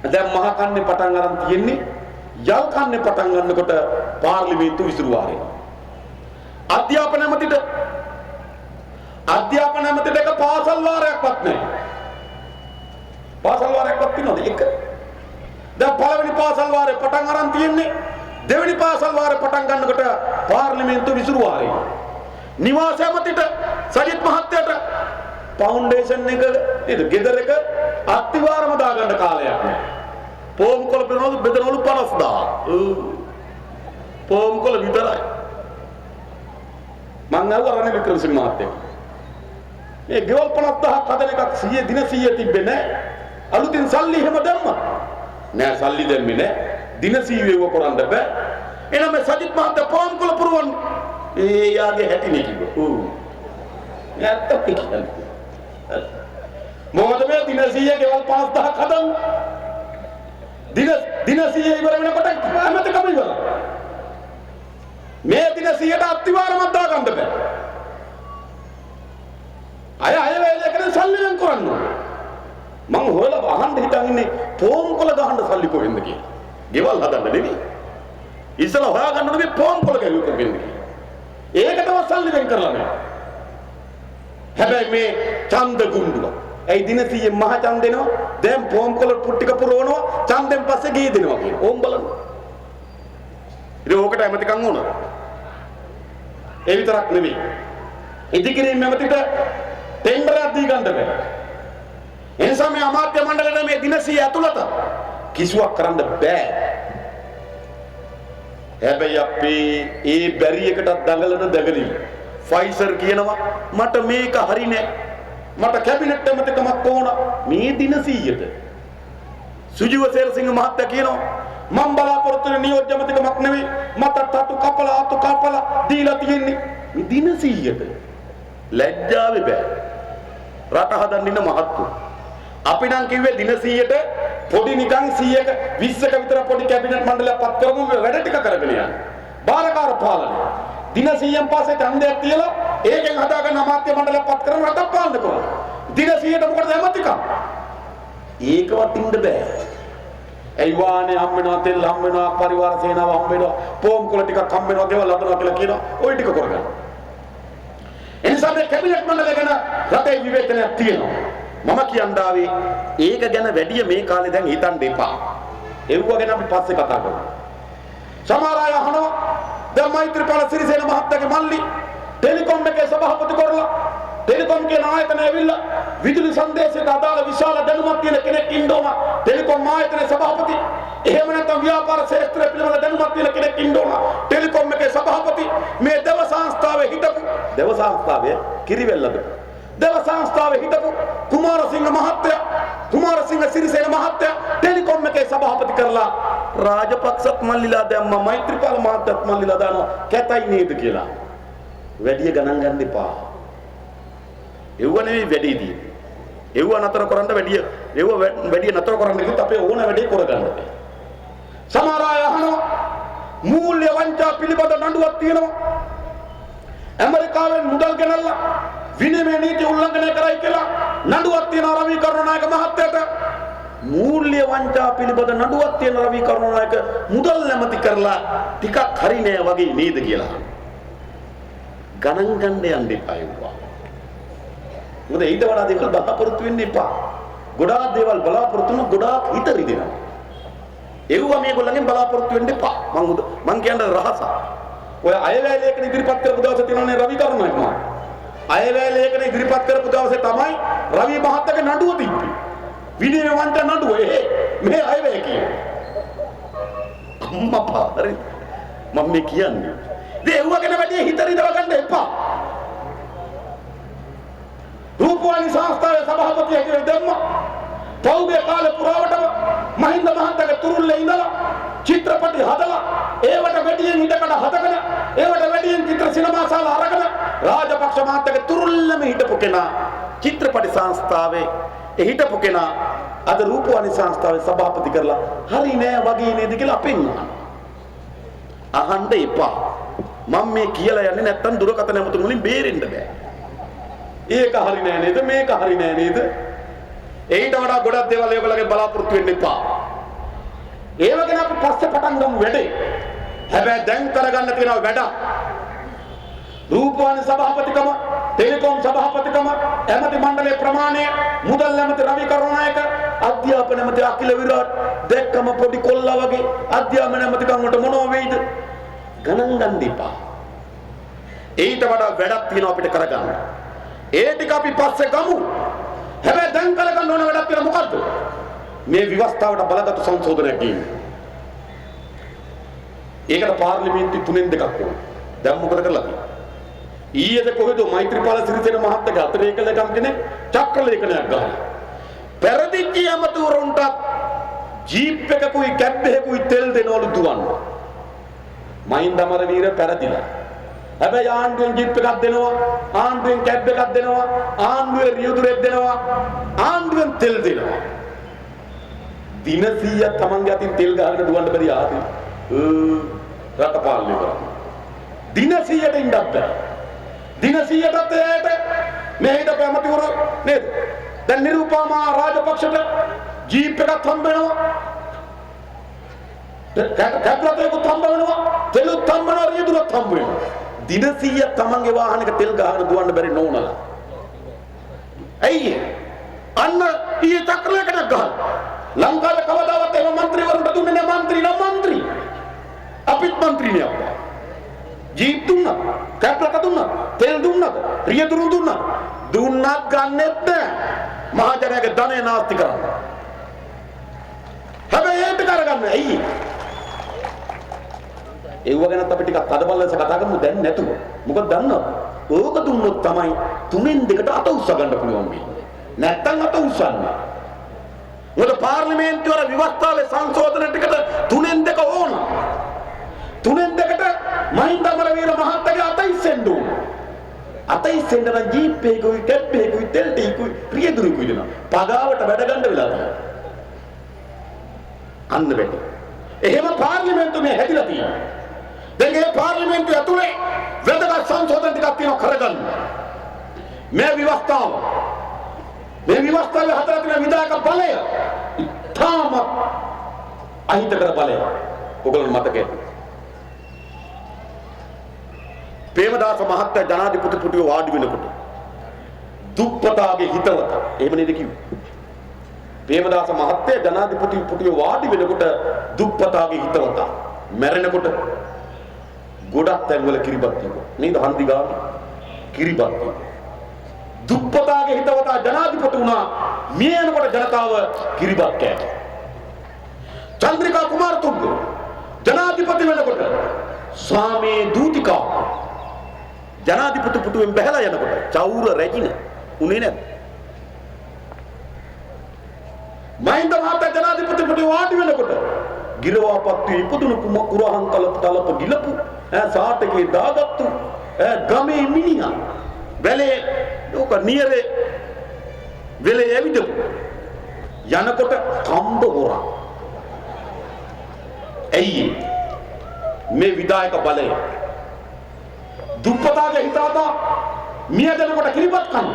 දැන් මහ කන්නේ පටන් ගන්න තියෙන්නේ යල් කන්නේ පටන් ගන්නකොට පාර්ලිමේන්තු විසිරුවාරේ අධ්‍යාපන ඇමතිට එක පාසල් වාරයක්වත් නැහැ පාසල් වාරයක්වත් තියෙනවද එක දැන් පළවෙනි පාසල් වාරේ පටන් අරන් තියෙන්නේ දෙවෙනි පාසල් වාරේ පටන් ගන්නකොට පාර්ලිමේන්තු විසිරුවාරේ නිවාස ඇමතිට සජිත් මහත්තයාට ෆවුන්ඩේෂන් එක නේද ගෙදර එක අත්තිවාරම දාගන්න කාලයක් නෑ. පොම්කොළ බෙදනවලු 50000. පොම්කොළ විතරයි. මං අහුවා රනිල් වික්‍රමසිංහ මහත්තයා. මේ ගෙවල් 50000ක් හදන එකක් 100 දින 100 තිබ්බේ නෑ. අලුතින් සල්ලි එහෙම දැම්මා. නෑ සල්ලි දැම්මේ නෑ. දින 100 වෙව කරන්න බෑ. එහෙනම් මේ සජිත් මහත්තයා පොම්කොළ පුරවන්නේ. ඒ යාගේ හැටිනේ කිව්වා. නැත්තම් කියන්නේ. මොකද මේ දින 100 ගෙවල් 50000ක් හදන්න. දින 100 ඉවර වෙනකොට හැමතෙම ඉවරයි. මේ දින 100ට අත්තිවාරමක් දාගන්න බෑ. අය වේලකෙන් සල්ලි වෙන් කරන්න ඕනේ. මං හොයලා අහන්න හිතන් ඉන්නේ පොම්කොළ ගහන්න සල්ලි කොහෙන්ද කියලා. ගෙවල් හදන්න නෙවෙයි. ඉස්සලා හොයාගන්න ඕනේ පොම්කොළ ගහුවෙ කොහෙන්ද කියලා. ඒකටම සල්ලි වෙන් කරලා නැහැ. හැබැයි මේ ඡන්ද ගුණ්ඩුව. ඒ දින 100 මහ ඡන්ද දෙනවා. දැන් පොම්කොළ ටික පුරවනවා. ඡන්දෙන් පස්සේ ගියේ දෙනවා කියන. ඕම් බලන්න. ඉතින් ඕකට ඇමතිකම් වුණා. ඒ විතරක් නෙවෙයි. ඉදිකිරීම ඇමතිට ටෙන්ඩරයක් දී ගන්න බෑ. එනිසා මේ අමාත්‍ය මණ්ඩලයට මේ දින 100 ඇතුළත කිසිවක් කරන්න බෑ. හැබැයි අපි ඒ බැරි එකටත් දඟලන දඟලි. ෆයිසර් කියනවා මට මේක හරිනේ. මට කැබිනට් ඇමතිකමක් ඕන මේ දින 100ට. සුජීව සේරසිංහ මහත්තයා කියනවා මම බලාපොරොත්තු වෙන නියෝජ්‍ය ඇමතිකමක් නෙවෙයි. මට අතු කපලා දීලා තියෙන්නේ මේ දින 100ට. ලැජ්ජාවේ බෑ. රට හදන්න ඉන්න මහත්තු. අපි නම් කිව්වේ දින 100ට පොඩි නිකන් 100ක 20ක විතර පොඩි කැබිනට් මණ්ඩලයක් පත් කරමු වැඩ ටික කරගෙන යන්න. බාරකාර පාලනය. දින 100න් පස්සේ ඡන්දයක් තියලා ඒකෙන් හදාගන්න අමාත්‍ය මණ්ඩලයක් පත් කරන රටක් පාලනය කරනවා. දින 100ට මොකටද ඇමතිකම්? ඒකවත් ඉන්න බෑ. ඒ වානේ හම් වෙනවා තෙල් හම් වෙනවා පරිවාර සේනාව හම් වෙනවා පොම්කොළ ටිකක් හම් වෙනවා ගෙවල් හදනවා කියලා කියනවා. ওই ටික කරගන්න. එනිසා මේ කැබිනට් මණ්ඩලය ගැන රටේ විවේචනයක් තියෙනවා. මම කියන්දාවේ ඒක ගැන වැඩි මේ කාලේ දැන් හිතන්න එපා. ඒව ගැන අපි පස්සේ කතා කරමු. සමහර අය අහනවා දැන් මෛත්‍රීපාල සිරිසේන මහත්තයාගේ මල්ලි ටෙලිකොම් එකේ සභාපති කරලා ටෙලිකොම් කියන ආයතනය ඇවිල්ලා විදුලි සංදේශයට අදාළ විශාල දැනුමක් තියෙන කෙනෙක් ඉන්න ඕන ටෙලිකොම් ආයතනයේ සභාපති. එහෙම නැත්නම් ව්‍යාපාර ක්ෂේත්‍රය පිළිබඳ දැනුමක් තියෙන කෙනෙක් ඉන්න ඕන ටෙලිකොම් එකේ සභාපති. මේ දේව සංස්ථාවේ හිටපු දේව සංස්ථාවේ කිරිවෙල්ලද දේව සංස්ථාවේ හිටපු කුමාරසිංහ මහත්තයා කුමාරසිංහ සිරිසේන මහත්තයා ටෙලිකොම් එකේ සභාපති කරලා රාජපක්ෂත් මල්ලිලා දැම්මා මෛත්‍රීපාල මහත්තයත් මල්ලිලා දානවා කැතයි නේද කියලා. වැඩි ගණන් ගන්න එපා. එව්ව නෙවෙයි වැඩිදී. එව්ව නතර කරන්න වැඩි නතර කරන්න කිව්වොත් අපේ ඕන වැඩේ කරගන්න බෑ. සමහර අය අහනවා මූල්‍ය වංචා පිළිබඳ නඩුවක් තියෙනවා. ඇමරිකාවෙන් මුදල් ගෙනල්ලා විනිමය නීති උල්ලංඝනය කරයි කියලා නඩුවක් තියෙනවා රවි කරුණානායක මහත්තයාට. මූල්‍ය වංචා පිළිබඳ නඩුවක් තියෙන රවි කරුණානායක මුදල් නැමති කරලා ටිකක් හරි නෑ වගේ නේද කියලා. ගණන් ගන්න යන්න එපා ඒවා. මොකද ඊට වඩා දේවල් බලාපොරොත්තු වෙන්න එපා. ගොඩාක් දේවල් බලාපොරොත්තු වෙන ගොඩාක් හිත රිදෙනවා. ඒවා මේගොල්ලන්ගෙන් බලාපොරොත්තු වෙන්න එපා. මං කියන්නේ රහස. ඔය අයවැය ලේඛන ඉදිරිපත් කරපු දවසේ තියෙනනේ රවි කරුණානායක මහත්තයා. අයවැය ලේඛන ඉදිරිපත් කරපු දවසේ තමයි රවි මහත්තයාගේ නඩුව තිබ්බේ. විනය වන්ත නඩුව මේ අයවැය කියන්නේ. අම්මා පාරේ මම මේ කියන්නේ. ඒව ගැන වැඩි හිත රිදව ගන්න එපා. රූපවාහිනී සංස්ථාවේ සභාපතිය කියලා දැම්මා. පෞගේ කාලේ පුරාවටම මහින්ද මහත්තයාගේ තුරුල්ලේ ඉඳලා චිත්‍රපටි හදලා ඒවට වැඩියෙන් ඉඩකඩ හදගෙන ඒවට වැඩියෙන් චිත්‍ර සිනමා ශාලා අරගෙන රාජපක්ෂ මහත්තයාගේ තුරුල්ලෙම හිටපු කෙනා චිත්‍රපටි සංස්ථාවේ හිටපු කෙනා අද රූපවාහිනී සංස්ථාවේ සභාපති කරලා හරි නෑ වගේ නේද කියලා අපෙන් අහන්න එපා. මම මේ කියලා යන්නේ නැත්තම් දුරකථන ඇමතුම් වලින් බේරෙන්න බෑ. ඒක හරි නෑ නේද මේක හරි නෑ නේද? ඒකට වඩා ගොඩක් දේවල් ඒගොල්ලෝගේ බලාපොරොත්තු වෙන්න එපා. ඒව ගැන අපි පස්සේ පටන් ගමු වැඩේ. හැබැයි දැන් කරගන්න තියෙන වැඩ රූපවාහිනී සභාපතිකම, ටෙලිකොම් සභාපතිකම, ඇමති මණ්ඩලයේ ප්‍රමාණය, මුදල් ඇමති රවි කරුණානායක, අධ්‍යාපන ඇමති අකිල විරාට් දැක්කම පොඩි කොල්ලා වගේ අධ්‍යාපන ඇමතිකම් වලට මොනව වෙයිද? ගණන් ගන්න එපා. ඊට වඩා වැඩක් තියෙනවා අපිට කරගන්න. ඒ ටික අපි පස්සේ ගමු. හැබැයි දැන් කලකන්න ඕන වැඩක් කියලා මොකද්ද? මේ ව්‍යවස්ථාවට බලගත් සංශෝධනයක් කියන්නේ. ඒකට පාර්ලිමේන්තු 3න් 2ක් ඕන. දැන් මොකද කරලා තියෙන්නේ? ඊයේද කොහෙද මෛත්‍රීපාල සිරිසේන මහත්තයාගේ අතිරේකලකම් කෙනෙක් චක්‍රලේඛනයක් ගහලා. පෙරදිච්ච යමතුරුන්ට ජීප් එකකුයි කැබ් එකකුයි තෙල් දෙනවලු දුවන්න. මහින්ද අමරවීර පෙරදිලා. හැබැයි ආණ්ඩුවෙන් ජීප් එකක් දෙනවා, ආණ්ඩුවෙන් කැබ් එකක් දෙනවා, ආණ්ඩුවේ රියදුරෙක් දෙනවා, ආණ්ඩුවෙන් තෙල් දෙනවා. දින 100ක් Tamange අතින් තෙල් ගහගෙන දුවන්න බැරි ආදී. රට පාලනය කරනවා. දින 100ට ඉන්නත් බැහැ. දින 100ටත් එයාට මේ හිටපු ඇමතිවරු නේද? දැන් නිරූපමා රාජපක්ෂට ජීප් එකක් හම්බ වෙනවා. කැප්ලතේකුත් හම්බ වෙනවා. තෙලුත් හම්බ වෙනවා, රියදුරත් හම්බ වෙනවා. දින 100ක් Tamange වාහනයක තෙල් ගහගෙන දුවන්න බැරි නෝනලා. ඇයි? අන්න ඊයේ චක්‍රලේඛනයක් ගහලා. ලංකාවේ කවදාවත් එහෙම മന്ത്രിවරුන්ට දුන්නේ නැහැ. മന്ത്രി නම් മന്ത്രി. අපිත් മന്ത്രിනේ අප්පා. ජීප් දුන්නා, කැප්ලට දුන්නා, තෙල් දුන්නා, රියදුරු දුන්නා. දුන්නත් ගන්නෙත් නැහැ. මහජනයාගේ ධනය නාස්ති කරන්න. හැබැයි ඒක කරගන්න ඇයි? ඒව ගැනත් අපි ටිකක් තදබල ලෙස කතා කරමු දැන් නැතුව. මොකද දන්නවද? ඕක දුන්නොත් තමයි 3න් 2ට අත උස්ස ගන්න පුළුවන් වෙන්නේ. නැත්තම් අත උස්සන්නේ. මොකද පාර්ලිමේන්තුව වල ව්‍යවස්ථාවේ සංශෝධන ටිකට 3න් 2 ඕන. 3න් 2ට මහින්ද අමරවීර මහත්තයාගේ අත ඉස්සෙන්න ඕන. අත ඉස්සෙන්න නම් ජීප් එකකුයි කැබ් එකකුයි තෙල් ටිකකුයි රියදුරුකුයි දෙනවා. පගාවට වැඩ ගන්න වෙලා තමයි. අන්න වෙන්නේ. එහෙම පාර්ලිමේන්තුව මේ හැදිලා තියෙනවා. දැන් මේ පාර්ලිමේන්තුව ඇතුලේ වැදගත් සංශෝධන ටිකක් තියෙනවා කරගන්න. මේ ව්‍යවස්ථාවේ හතර තියෙන විධායක බලය ඉතාම අහිතකර බලය. ඔයගොල්ලෝ මතකයි. ප්‍රේමදාස මහත්තයා ජනාධිපති පුටුවේ වාඩි වෙනකොට දුප්පතාගේ හිතවත එහෙම නේද කිව්වේ? ප්‍රේමදාස මහත්තයා ජනාධිපති පුටුවේ වාඩි වෙනකොට දුප්පතාගේ හිතවත මැරෙනකොට ගොඩක් තැන්වල කිරිබත් තිබුණා. නේද? හන්දි ගාමි කිරිබත් තිබුණා. දුප්පතාගේ හිතවතා ජනාධිපති වුණා. මිය යනකොට ජනතාව කිරිබත් කෑවා. චන්ද්‍රිකා කුමාරතුංග ජනාධිපති වෙනකොට ස්වාමී දූතිකා ජනාධිපති පුටුවෙන් බැහැලා යනකොට චෞර රැජින උනේ නැද්ද? මහින්ද මහතා ජනාධිපති පුටුවේ වාඩි වෙනකොට ගිරවාපත්තු ඉපදුණු කුරහන් තලප ගිලපු සාටකේ දාගත්තු ගමේ මිනිහා වැලේ ඕක නියරේ වෙලේ ඇවිදපු යනකොට කම්බ හොරා. ඇයි මේ විධායක බලය? දුප්පතාගේ හිතාතා මිය දෙනකොට කිරිබත් කන්න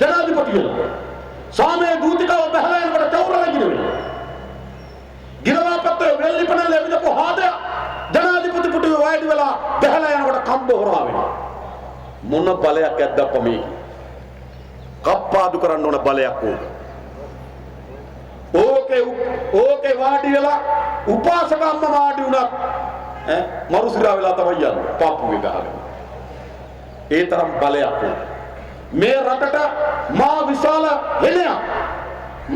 ජනාධිපති වෙනවා. සාමයේ දූතිකාව බහලා යනකොට චෞර රැජින වෙනවා. ගිරවාපත්තේ වෙල්ලිපනල් එවිදපු හාදය ජනාධිපති පුටුවේ වාඩි වෙලා බහලා යනකොට කම්බ හොරා වෙනවා. මොන බලයක් ඇද්දප්ප මේක? කප්පාදු කරන්න ඕන බලයක් ඕකේ වාඩි වෙලා උපාසක අම්මා වාඩි වුණා මරුසිරා වෙලා තමයි යන්නේ පාපුවේ ගහගෙන. ඒ තරම් බලයක් මේ රටට මා විශාල හෙළයක්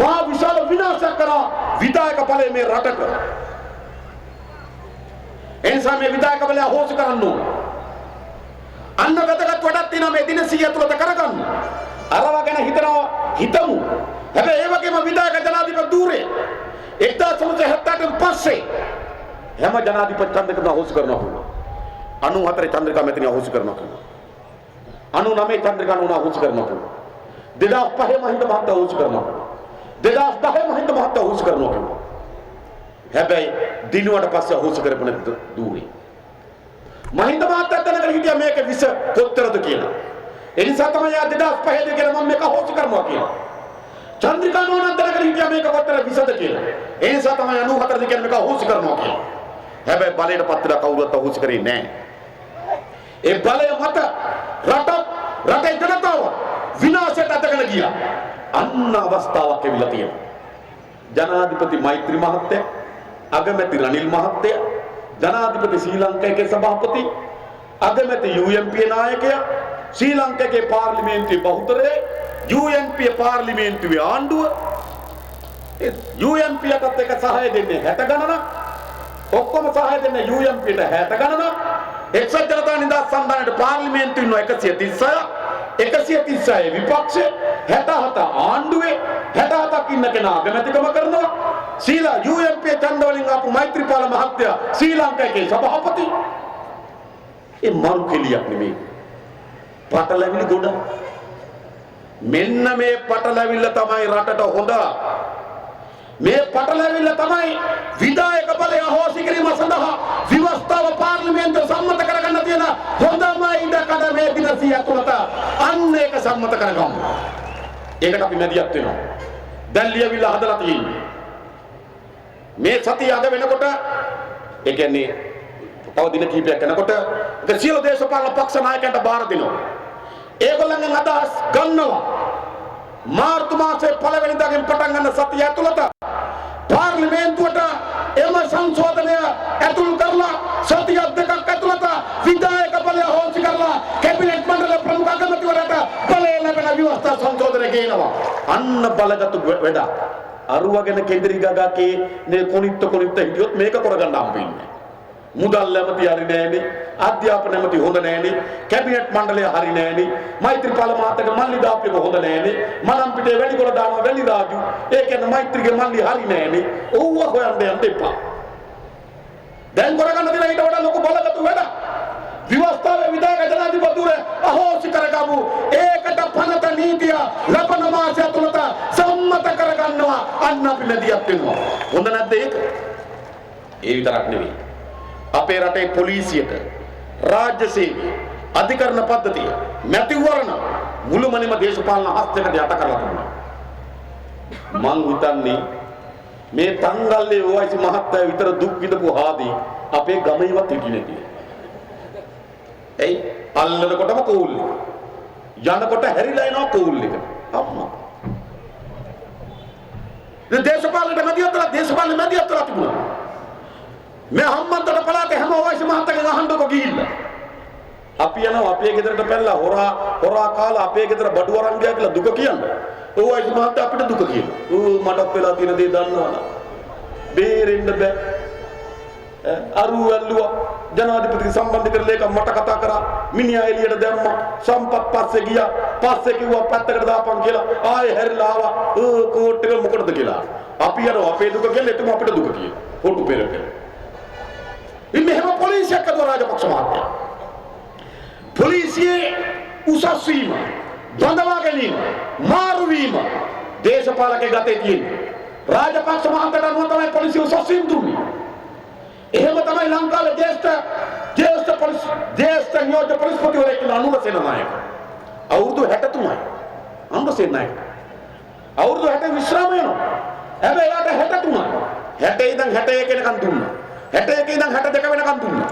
මා විශාල විනාශයක් කරා විධායක බලය මේ රටට. එනිසා මේ විධායක බලය හොස් කරන්න ඕන. අන්න වැදගත් වැඩක් තියෙනවා මේ දින 100 තුලත කරගන්න. අරව ගැන හිතමු. හැබැයි ඒ වගේම විධායක ජනාධිපති ධූරය 1978න් පස්සේ හැම ජනාධිපති ඡන්දයකම හොස් කරනවා පුළුවන්. 94 චන්ද්‍රිකා මෙතනිය හොස් කරනවා පුළුවන්. 99 චන්ද්‍රිකා නෝනා හොස් කරනවා පුළුවන්. 2005 මහින්ද මහත්තයා හොස් කරනවා පුළුවන්. 2010 මහින්ද මහත්තයා හොස් කරනවා පුළුවන්. හැබැයි දිනුවට පස්සේ හොස් කරපු නැද්ද ධූරය? මහින්ද මහත්තයා දැනගෙන හිටියා මේක විස කොතරද කියලා. ඒ නිසා තමයි 2005 දී කියලා මම මේක හොස් කරනවා කියලා. චන්ද්‍රිකා නෝනා දැනගෙන හිටියා මේක කොතර විසද කියලා. ඒ නිසා තමයි 94 දී කියලා මේක හොස් කරනවා කියලා. හැබැයි බලයට පත්‍රය කවුරුත් හොස් කරේ නැහැ. ඒ බලය මත රටේ ජනතාව විනාශයට අතගෙන ගියා. අන්න අවස්ථාවක් එවිලා තියෙනවා. ජනාධිපති මෛත්‍රී මහත්තයා, අගමැති රනිල් ශ්‍රී ලංකාවේ පාර්ලිමේන්තුවේ බහුතරය UNP පාර්ලිමේන්තුවේ ආණ්ඩුව UNP යටත් එක සහාය දෙන්නේ 60 ගණනක් ඔක්කොම සහාය දෙන්නේ UNP ට 60 ගණනක් එක්සත් ජනතා නිදහස් සන්ධානයේ පාර්ලිමේන්තුවේ ඉන්න 136 විපක්ෂ 67 ආණ්ඩුවේ 67ක් ඉන්න කෙනා අගමැතිකම කරනවා ශ්‍රීලා UNP ඡන්ද වලින් ආපු මෛත්‍රීපාල මහත්තයා ශ්‍රී ලංකාවේ සභාපති ඒ මරු කෙලියක් නෙමෙයි පටලැවිලි ගොඩ මෙන්න මේ පටලැවිල්ල තමයි රටට හොඳ මේ පටලැවිල්ල තමයි විධායක බලය අහෝසි කිරීම සඳහා විවස්ථාව පාර්ලිමේන්තුව සම්මත කරගන්න තියෙන හොඳම ඉඩකඩ මේ දින 100 ඇතුළත අන්න ඒක සම්මත කරගමු. ඒකට අපි මැදිහත් වෙනවා. දැන් ලියවිල්ල හදලා තියෙන්නේ. මේ සතිය අද වෙනකොට ඒ කියන්නේ තව දින කිහිපයක් යනකොට ඒ සියලු දේශපාලන පක්ෂ නායකයන්ට බාර දෙනවා. ඒගොල්ලන්ගෙන් අදහස් ගන්නවා. මාර්තු මාසයේ පළවෙනිදාගෙන් පටන් ගන්න සතිය ඇතුළත පාර්ලිමේන්තුවට එම සංශෝධනය ඇතුළු කරලා සතිය දෙකක් ඇතුළත විධායක බලය හොන්සි කරලා කැබිනට් මණ්ඩල ප්‍රමුඛ අගමැතිවරයාට බලය ලැබෙන ව්‍යවස්ථා සංශෝධනය ගෙනවා. අන්න බලගත්තු වැඩ. අරුවගෙන කෙන්ද්‍රී ගගාකේ නේ කොනිත්ත හිටියොත් මේක කරගන්න හම්බෙන්නේ. මුදල් නැමැති හරි නෑනේ, අධ්‍යාපන නැමැති හොඳ නෑනේ, කැබිනට් මණ්ඩලය හරි නෑනේ, මෛත්‍රීපාල මහත්තයාගේ මල්ලි දාපේක හොඳ නෑනේ, මනම් පිටේ වැඩිකොර දානවා වැලි රාජු. ඒ කියන්නේ මෛත්‍රීගේ මල්ලි හරි නෑනේ. ඕව හොයන්න යන්න එපා. දැන් කරගන්න දෙන ඊට වඩා ලොකු බලගතු වැඩ. විවස්ථාවේ විධායක ජනාධිපතිවරු අහෝසි කරගමු. ඒකට පනත නීතිය ලබන මාසය තුලත සම්මත කරගන්නවා. අන්න අපි මැදිහත් වෙනවා. හොඳ නැද්ද ඒක? ඒ විතරක් නෙවෙයි. අපේ රටේ පොලිසියට රාජ්‍ය සේවය අධිකරණ පද්ධතිය මැතිවරණ මුළුමනින්ම දේශපාලන හස්තයකට යට කරලා තිබුණා. මං හිතන්නේ මේ තංගල්ලේ ඕයිසි මහත්තයා විතර දුක් විඳපු හාදී අපේ ගමේවත් හිටියේ නැති. එයි අල්ලනකොටම කෝල් එක. යනකොට හැරිලා එනවා කෝල් එක. අම්මා. දේශපාලන මැදිහත්ලා තිබුණා. මේ හම්බන්තොට පළාතේ හැම වයස මහත්තයන් අහන්නකො ගිහිල්ලා අපි යනවා අපේ ගෙදරට පැනලා හොරා කාලා අපේ ගෙදර බඩු අරන් ගියා කියලා දුක කියන්නේ. ඔව් වයස මහත්තයා අපිට දුක කියනවා. මටත් වෙලා තියෙන දේ දන්නවනේ. බේරෙන්න බෑ. අරු ඇල්ලුවා ජනාධිපති සම්බන්ධ කරලා ඒක මට කතා කරා. මිනිහා එළියට දැම්මා. සම්පත් පස්සේ ගියා. පස්සේ කිව්වා පැත්තකට දාපන් කියලා. ආයෙ හැරිලා ආවා. කෝට් එක මොකටද කියලා. අපි යනවා අපේ දුක කියලා එතුම අපිට දුක කියනවා. හොටු පෙරකල. ඉන්නේ හැම පොලිසියක් අද රාජපක්ෂ මහත්තයා. පොලිසියේ උසස් වීම, බඳවා ගැනීම, මාරු වීම දේශපාලකේ ගතේ තියෙන්නේ. රාජපක්ෂ මහත්තයාට අනුව තමයි පොලිසිය උසස් වීම දුන්නේ. එහෙම තමයි ලංකාවේ ජ්‍යෙෂ්ඨ නියෝජ්‍ය පොලිස්පතිවරයෙක් කියලා අනුර සේනානායක. අවුරුදු 63යි. අනුර සේනානායක. අවුරුදු 60 විශ්‍රාම වෙනවා. හැබැයි යාට 63යි. 60 ඉඳන් 61 වෙනකන් දුන්නා. 61 ඉඳන් 62 වෙනකන් දුන්නා.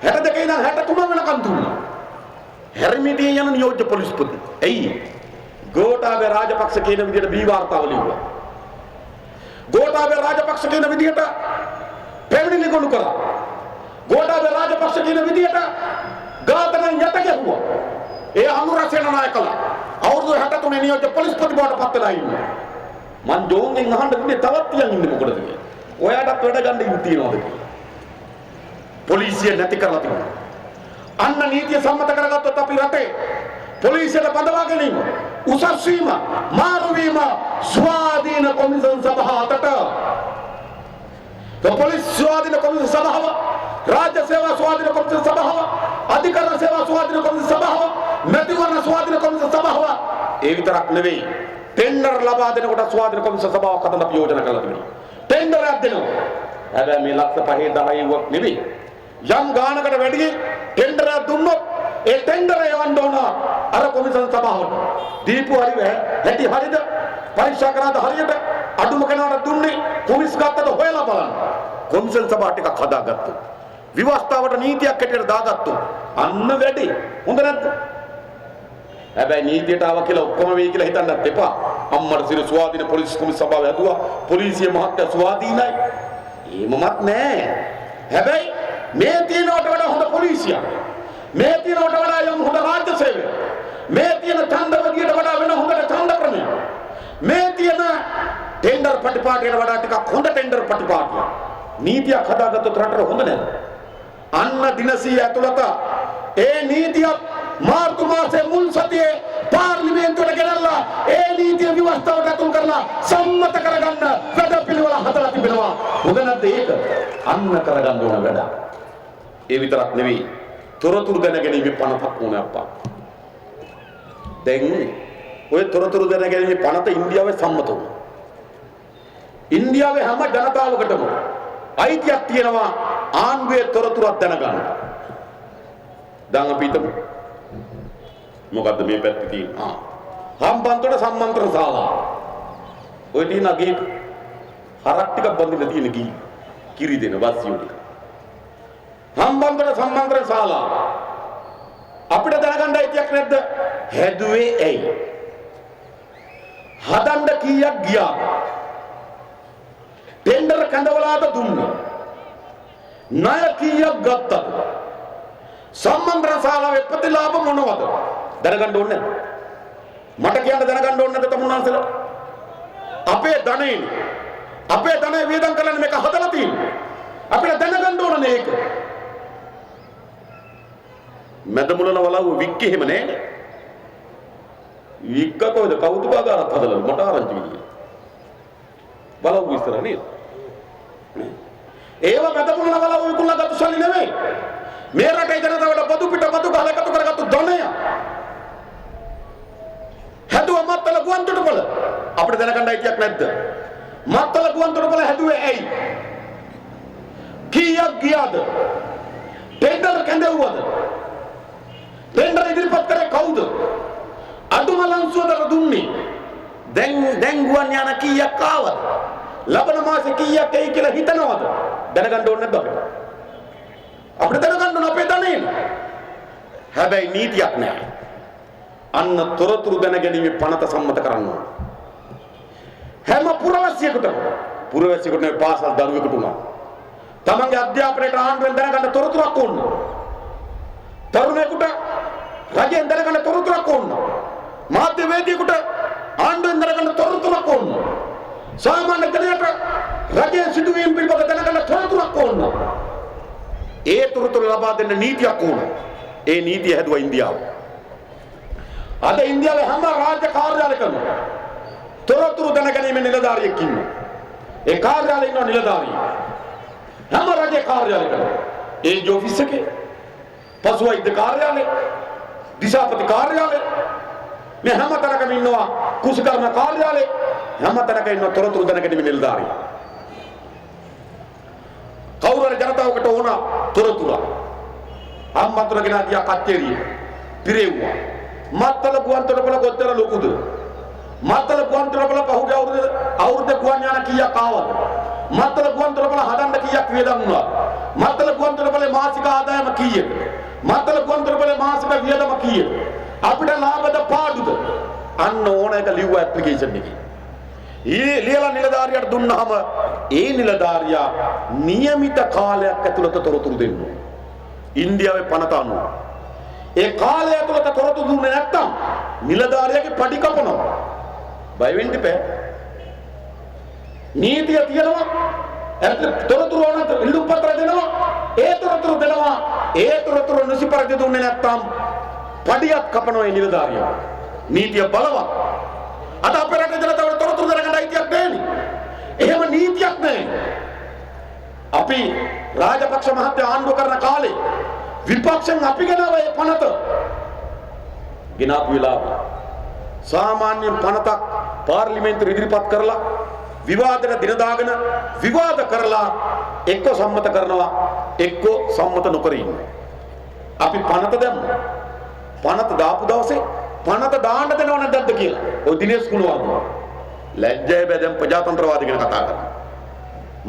62 ඉඳන් 63 වෙනකන් දුන්නා. හැරිමිටියේ යන නියෝජ්‍ය පොලිස්පති. එයි ගෝඨාභය රාජපක්ෂ කියන විදිහට බී වාර්තාව ලිව්වා. ගෝඨාභය රාජපක්ෂ කියන විදිහට පැමිණිලි ගොනු කළා. ගෝඨාභය රාජපක්ෂ කියන විදිහට ඝාතනයෙන් යට ගැහුවා. ඒ අනුර සේනානායකලා අවුරුදු 63 නියෝජ්‍ය පොලිස්පති බවට පත් වෙලා ඉන්නවා. මං ජෝන්ගෙන් අහන්න තිබුණේ තවත් තියන් ඉන්නේ මොකටද කියලා. ඔයාටත් වැඩ ගන්න ඉන්න තියනවාද කියලා. පොලිසිය නැති කරලා තිබුණා. අන්න නීතිය සම්මත කරගත්තොත් අපි රටේ පොලිසියට බඳවා ගැනීම, උසස් වීම, මාරු වීම ස්වාධීන කොමිසම් සභාවට. පොලිස් ස්වාධීන කොමිසම් සභාව, රාජ්‍ය සේවා ස්වාධීන කොමිසම් සභාව, අධිකරණ සේවා ස්වාධීන කොමිසම් සභාව, මැතිවරණ ස්වාධීන කොමිසම් සභාව. ඒ විතරක් නෙවෙයි. ටෙන්ඩර් ලබා දෙනකොට ස්වාධීන කොමිසම් සභාවක් හදන්න අපි යෝජනා කරලා තිබෙනවා. ටෙන්ඩරයක් දෙනවා. හැබැයි මේ ලක්ෂ 5 10 වක් නෙවෙයි. යම් ගානකට වැඩි ටෙන්ඩරයක් දුන්නොත් ඒ ටෙන්ඩරය යවන්න ඕන අර කොමිසම් සභාවට. දීපු හරිද? හැටි හරිද? පරීක්ෂා කරාද හරියට? අඩුම කෙනාට දුන්නේ පොලිස් ගත්තද හොයලා බලන්න. කොමිසම් සභාව ටිකක් හදාගත්තොත්. විවස්ථාවට නීතියක් හැටියට දාගත්තොත් අන්න වැඩි. හොඳ නැද්ද? හැබැයි නීතියට ආව කියලා ඔක්කොම වෙයි කියලා හිතන්නත් එපා. අම්මර සිර ස්වාධීන පොලිස් කොමිසම් සභාව හැදුවා. පොලිසිය මහත්තයා ස්වාධීනයි. එහෙමවත් නෑ. හැබැයි මේ තියනවට වඩා හොඳ පොලිසියක්, මේ තියනවට වඩා යම් හොඳ රාජ්‍ය සේවය, මේ තියෙන ඡන්දවදියට වඩා වෙන හොඳට ඡන්ද ක්‍රමය. මේ තියෙන ටෙන්ඩර් ප්‍රතිපාටියට වඩා ටිකක් හොඳ ටෙන්ඩර් ප්‍රතිපාටිය. නීතියක් හදාගත්තොත් රටට හොඳ නේද? අන්න දිනසිය ඇතුළත ඒ නීතිය මාර්තු මාසයේ මුල් සතියේ පාර්ලිමේන්තුවට ගෙනල්ලා ඒ නීතිය ව්‍යවස්ථාවට ඇතුල් කරලා සම්මත කරගන්න වැඩපිළිවෙල හදලා තිබෙනවා. හොඳ නැද්ද ඒක? අන්න කරගන්න ඕන වැඩ. ඒ විතරක් නෙවෙයි. තොරතුරු දැනගැනීමේ පනතක් ඕනේ අප්පා. දැන් ඔය තොරතුරු දැනගැනීමේ පනත ඉන්දියාවේ සම්මත වුණා. ඉන්දියාවේ හැම ජනතාවකටම අයිතියක් තියෙනවා ආණ්ඩුවේ තොරතුරක් දැනගන්න. දැන් අපි හිතමු මොකද්ද මේ පැත්තේ තියෙන හම්බන්තොට සම්මන්ත්‍රණ ශාලාව. ඔය තියෙන අගේ හරක් ටිකක් බඳින්න තියෙන ගී කිරි දෙන වස්සියෝ ටික. හම්බන්තොට සම්මන්ත්‍රණ ශාලාව අපිට දැනගන්න අයිතියක් නැද්ද? හැදුවේ ඇයි? හදන්න කීයක් ගියාද? ටෙන්ඩර් කඳවලාද දුන්නා? ණය කීයක් ගත්තද? සම්මන්ත්‍රණ ශාලාවේ ප්‍රතිලාභ මොනවද? දැනගන්න ඕනේ. මට කියන්න දැනගන්න ඕනේ නැද්ද තමුන්නාන්සලා? අපේ ධනෙ වියදම් කරලා මේක හදලා තියෙන්නේ. අපිට දැනගන්න ඕනේ ඒක. මැදමුලන වලව වික්ක එහෙම නෑනේ. වික්ක කොහෙද කවුතුකාගාරත් හදලා මට ආරංචි විදියට. බලව විස්තර නේද? ඒව මැදමුලන වලව විකුණලා ගත්ත සල්ලි නෙමෙයි. මේ රටේ ජනතාවට බදු පිට බදු ගහලා එකතු කරගත්තු ධනය. හැදුව මත්තල ගුවන්තොටුපළ අපිට දැනගන්න අයිතියක් නැද්ද? මත්තල ගුවන්තොටුපළ හැදුවේ ඇයි? කීයක් ගියාද? ටෙන්ඩර් කැඳවුවද? ටෙන්ඩර් ඉදිරිපත් කරේ කවුද? අඩුම ලන්සුවද දුන්නේ? දැන් ගුවන් යාන කීයක් ආවද? ලබන මාසේ කීයක් එයි කියලා හිතනවද? දැනගන්න ඕනේ නැද්ද අපිට? අපිට දැනගන්න ඕන අපේ ධනෙ. හැබැයි නීතියක් නැහැ. අන්න තොරතුරු දැනගැනීමේ පනත සම්මත කරන්න ඕන. හැම පුරවැසියෙකුට මේ පාසල් දරුවෙකුට උනා තමන්ගේ අධ්‍යාපනයට ආණ්ඩුවෙන් දැනගන්න තොරතුරක් ඕන. තරුණයෙකුට රජයෙන් දැනගන්න තොරතුරක් ඕන. මාධ්‍යවේදියෙකුට ආණ්ඩුවෙන් දැනගන්න තොරතුරක් ඕන. සාමාන්‍ය ජනයාට රජයේ සිදුවීම් පිළිබඳ දැනගන්න තොරතුරක් ඕන. ඒ තොරතුරු ලබා දෙන්න නීතියක් ඕන. ඒ නීතිය හැදුවා ඉන්දියාව. අද ඉන්දියාවේ හැම රාජ්‍ය කාර්යාලයකම තොරතුරු දැනගැනීමේ නිලධාරියෙක් ඉන්නවා. ඒ කාර්යාලයේ ඉන්න නිලධාරියෙක් හැම රාජ්‍ය කාර්යාලයකම ඒ ඔෆිස් එකේ පසුවෛද්‍ය කාර්යාලය, දිසාපති කාර්යාලය, මේ හැම තැනකම ඉන්නවා කුසකර්ම කාර්යාලය, හැම තැනක ඉන්න තොරතුරු දැනගැනීමේ නිලධාරියෙක්. කවුරු හරි ජනතාවකට ඕන තොරතුර අම්මතුල ගෙන ගියා කච්චේරිය පිරෙව්වා. මත්තල ගුවන්තොටුපළ කොච්චර ලොකුද? මත්තල ගුවන්තොටුපළ පහුගිය අවුරුද්ද ගුවන් යාන කීයක් ආවද? මත්තල ගුවන්තොටුපළ හදන්න කීයක් වියදම් වුණාද? මත්තල ගුවන්තොටුපළේ මාසික ආදායම කීයද? මත්තල ගුවන්තොටුපළේ මාසික වියදම කීයද? අපිට ලාභද පාඩුද? අන්න ඕන එක ලිව්ව ඇප්ලිකේෂන් එකේ. ලියලා නිලධාරියට දුන්නාම ඒ නිලධාරියා નિયમિત කාලයක් ඇතුළත තොරතුරු දෙන්න ඕන. ඉන්දියාවේ පනත අනුව ඒ කාලය ඇතුළත තොරතුරු දුන්නේ නැත්තම් නිලධාරියාගේ පඩි කපනවා. බය වෙන්න එපා. නීතිය තියෙනවා. තොරතුරු ඕනත් ඉල්ලුම් පත්‍ර දෙනවා. ඒ තොරතුරු දෙනවා. ඒ තොරතුරු නිසිපරිදි දුන්නේ නැත්තම් පඩියක් කපනවා ඒ නිලධාරියා. නීතිය බලවත්. අද අපේ රටේ ජනතාවට තොරතුරු දැනගන්න අයිතියක් නැහැ. එහෙම නීතියක් නැහැ. අපි රාජපක්ෂ මහත්තයා ආණ්ඩුව කරන කාලේ විපක්ෂෙන් අපි ගෙනාවා ඒ පනත. ගෙනාපු වෙලාව සාමාන්‍ය පනතක් පාර්ලිමේන්තුවේ ඉදිරිපත් කරලා විවාදයට දින දාගෙන විවාද කරලා එක්ක සම්මත කරනවා එක්ක සම්මත නොකර ඉන්නවා. අපි පනත දැම්මා. පනත දාපු දවසේ පනත දාන්න දෙනව නැද්ද කියලා. ඔය දිනේෂ් කුණුවර්ධන ලැජ්ජය බැදම් ප්‍රජාතන්ත්‍රවාදී ගැන කතා කරනවා.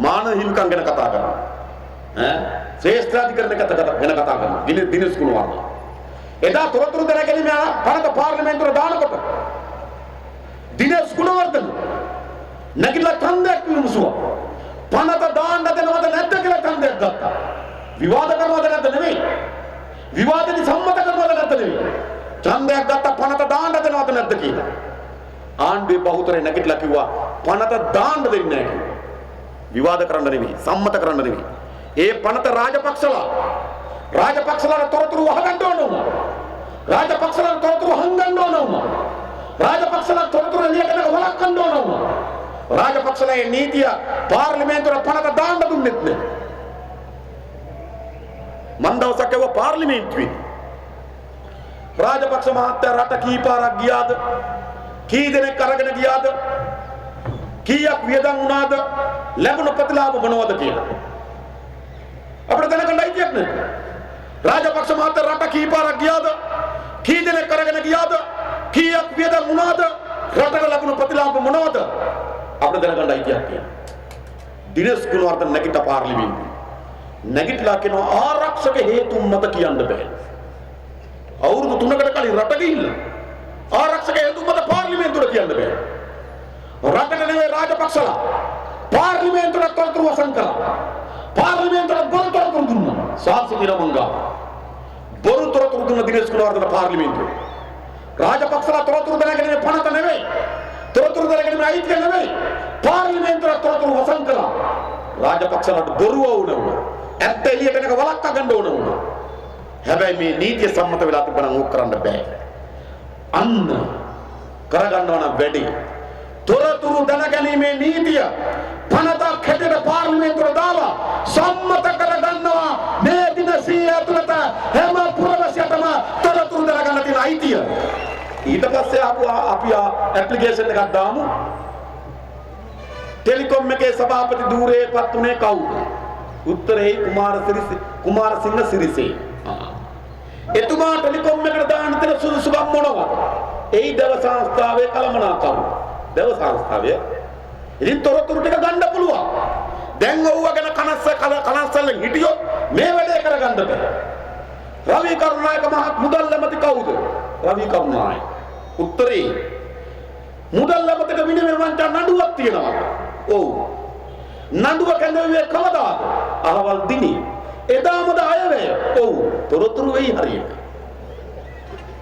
මානව හිමිකම් ගැන කතා කරනවා. ශ්‍රේෂ්ඨාධිකරණ ගැන කතා කරනවා. දිනේෂ් කුණුවර්ධන. එදා තොරතුරු දැනගැනීම පනත පාර්ලිමේන්තුවට දානකොට දිනේෂ් කුණුවර්ධන නැගිටලා ඡන්දයක් විමසුවා. පනත දාන්න දෙනවද නැද්ද කියලා ඡන්දයක් ගත්තා. විවාද කරනවද නැද්ද නෙමෙයි. විවාදෙදි සම්මත කරනවද නැද්ද නෙමෙයි. ඡන්දයක් ගත්ත පනත දාන්න දෙනවද නැද්ද කියලා. ආණ්ඩුවේ බහුතරය නැගිටලා කිව්වා පනත දාන්න දෙන්නේ නැහැ කිව්වා. විවාද කරන්න නෙවෙයි, සම්මත කරන්න නෙවෙයි. ඒ පනත රාජපක්ෂලාට තොරතුරු වහගන්න ඕන වුණා. රාජපක්ෂලාට තොරතුරු හංගන්න ඕන වුණා. රාජපක්ෂලාට තොරතුරු එළියට වළක්වන්න ඕන වුණා. රාජපක්ෂලාගේ නීතිය පාර්ලිමේන්තුවට පනත දාන්න දුන්නෙත් නෑ. මන් දවසක් ඇව පාර්ලිමේන්තුවේ රාජපක්ෂ මහත්තයා රට කී පාරක් ගියාද? කී දෙනෙක් අරගෙන ගියාද? කීයක් වියදම් වුණාද? ලැබුණු ප්‍රතිලාභ මොනවද කියලා අපිට දැනගන්න අයිතියක් නෑ. රාජපක්ෂ මහත්තයා රට කී පාරක් ගියාද? කී දෙනෙක් අරගෙන ගියාද? කීයක් වියදම් වුණාද? රටට ලැබුණු ප්‍රතිලාභ මොනවද? අපිට දැනගන්න අයිතියක් තියෙනවා. දිනේෂ් ගුණවර්ධන නැගිට පාර්ලිමේන්තුවේ නැගිටලා කියනවා ආරක්ෂක හේතුන් මත කියන්න බෑ. අවුරුදු 3කට කලින් රට ගිහිල්ලා ආරක්ෂක හේතුන් මත පාර්ලිමේන්තුවට කියන්න බෑ. රටට නෙවෙයි රාජපක්ෂලා පාර්ලිමේන්තුවට තොරතුරු වසන් කළා. පාර්ලිමේන්තුවට බොරු තොරතුරු දුන්නා. සාක්ෂි දිනමංගා බොරු තොරතුරු දුන්න දිනේෂ් ගුණවර්ධන පාර්ලිමේන්තුවේ. රාජපක්ෂලා තොරතුරු දැනගෙන පනත නෙවෙයි. තොරතුරු දැනගෙන අයිතිය නෙවෙයි. පාර්ලිමේන්තුවට තොරතුරු වසන් කළා. රාජපක්ෂලාට බොරුව වුණා. ඇත්ත එළියට එනක වළක්වා ගන්න ඕන වුණා. හැබැයි මේ නීතිය සම්මත වෙලා තිබුණා ඕක කරන්න බෑ. අන්න කරගන්නවා නම් වැඩි. තොරතුරු දැනගැනීමේ නීතිය පනතක් හැටියට පාර්ලිමේන්තුවට දාලා සම්මත කරගන්නවා මේ දින 100 ඇතුළත හැම පුරවැසියටම තොරතුරු දැනගන්න තියෙන අයිතිය. ඊට පස්සේ අපි ඇප්ලිකේෂන් එකක් දාමු. ටෙලිකොම් එකේ සභාපති ධූරයේපත් උනේ කවුද? උත්තරේ කුමාරසිංහ සිරිසේ. එතුමා ටෙලිකොම් එකට දාන්න තියෙන සුදුසුකම් මොනවද? එයි දව සංස්ථාවේ කළමනාකරු. දව සංස්ථාවේ ඉතින් තොරතුරු ටික ගන්න පුළුවන්. දැන් ඔව්ව ගැන කනස්සල්ල හිටියොත් මේ වැඩේ කරගන්න බෑ. රවි කරුණායක මුදල් ඇමති කවුද? රවි කරුණායක. උත්තරේ මුදල් ඇමතිට විනිවිද නඩුවක් තියෙනවා. ඔව්. නඩුව කැඳවුවේ කවදාද? අහවල් දිනේ. එදාමද අයවැය. ඔව්. තොරතුරු වෙයි හරියට.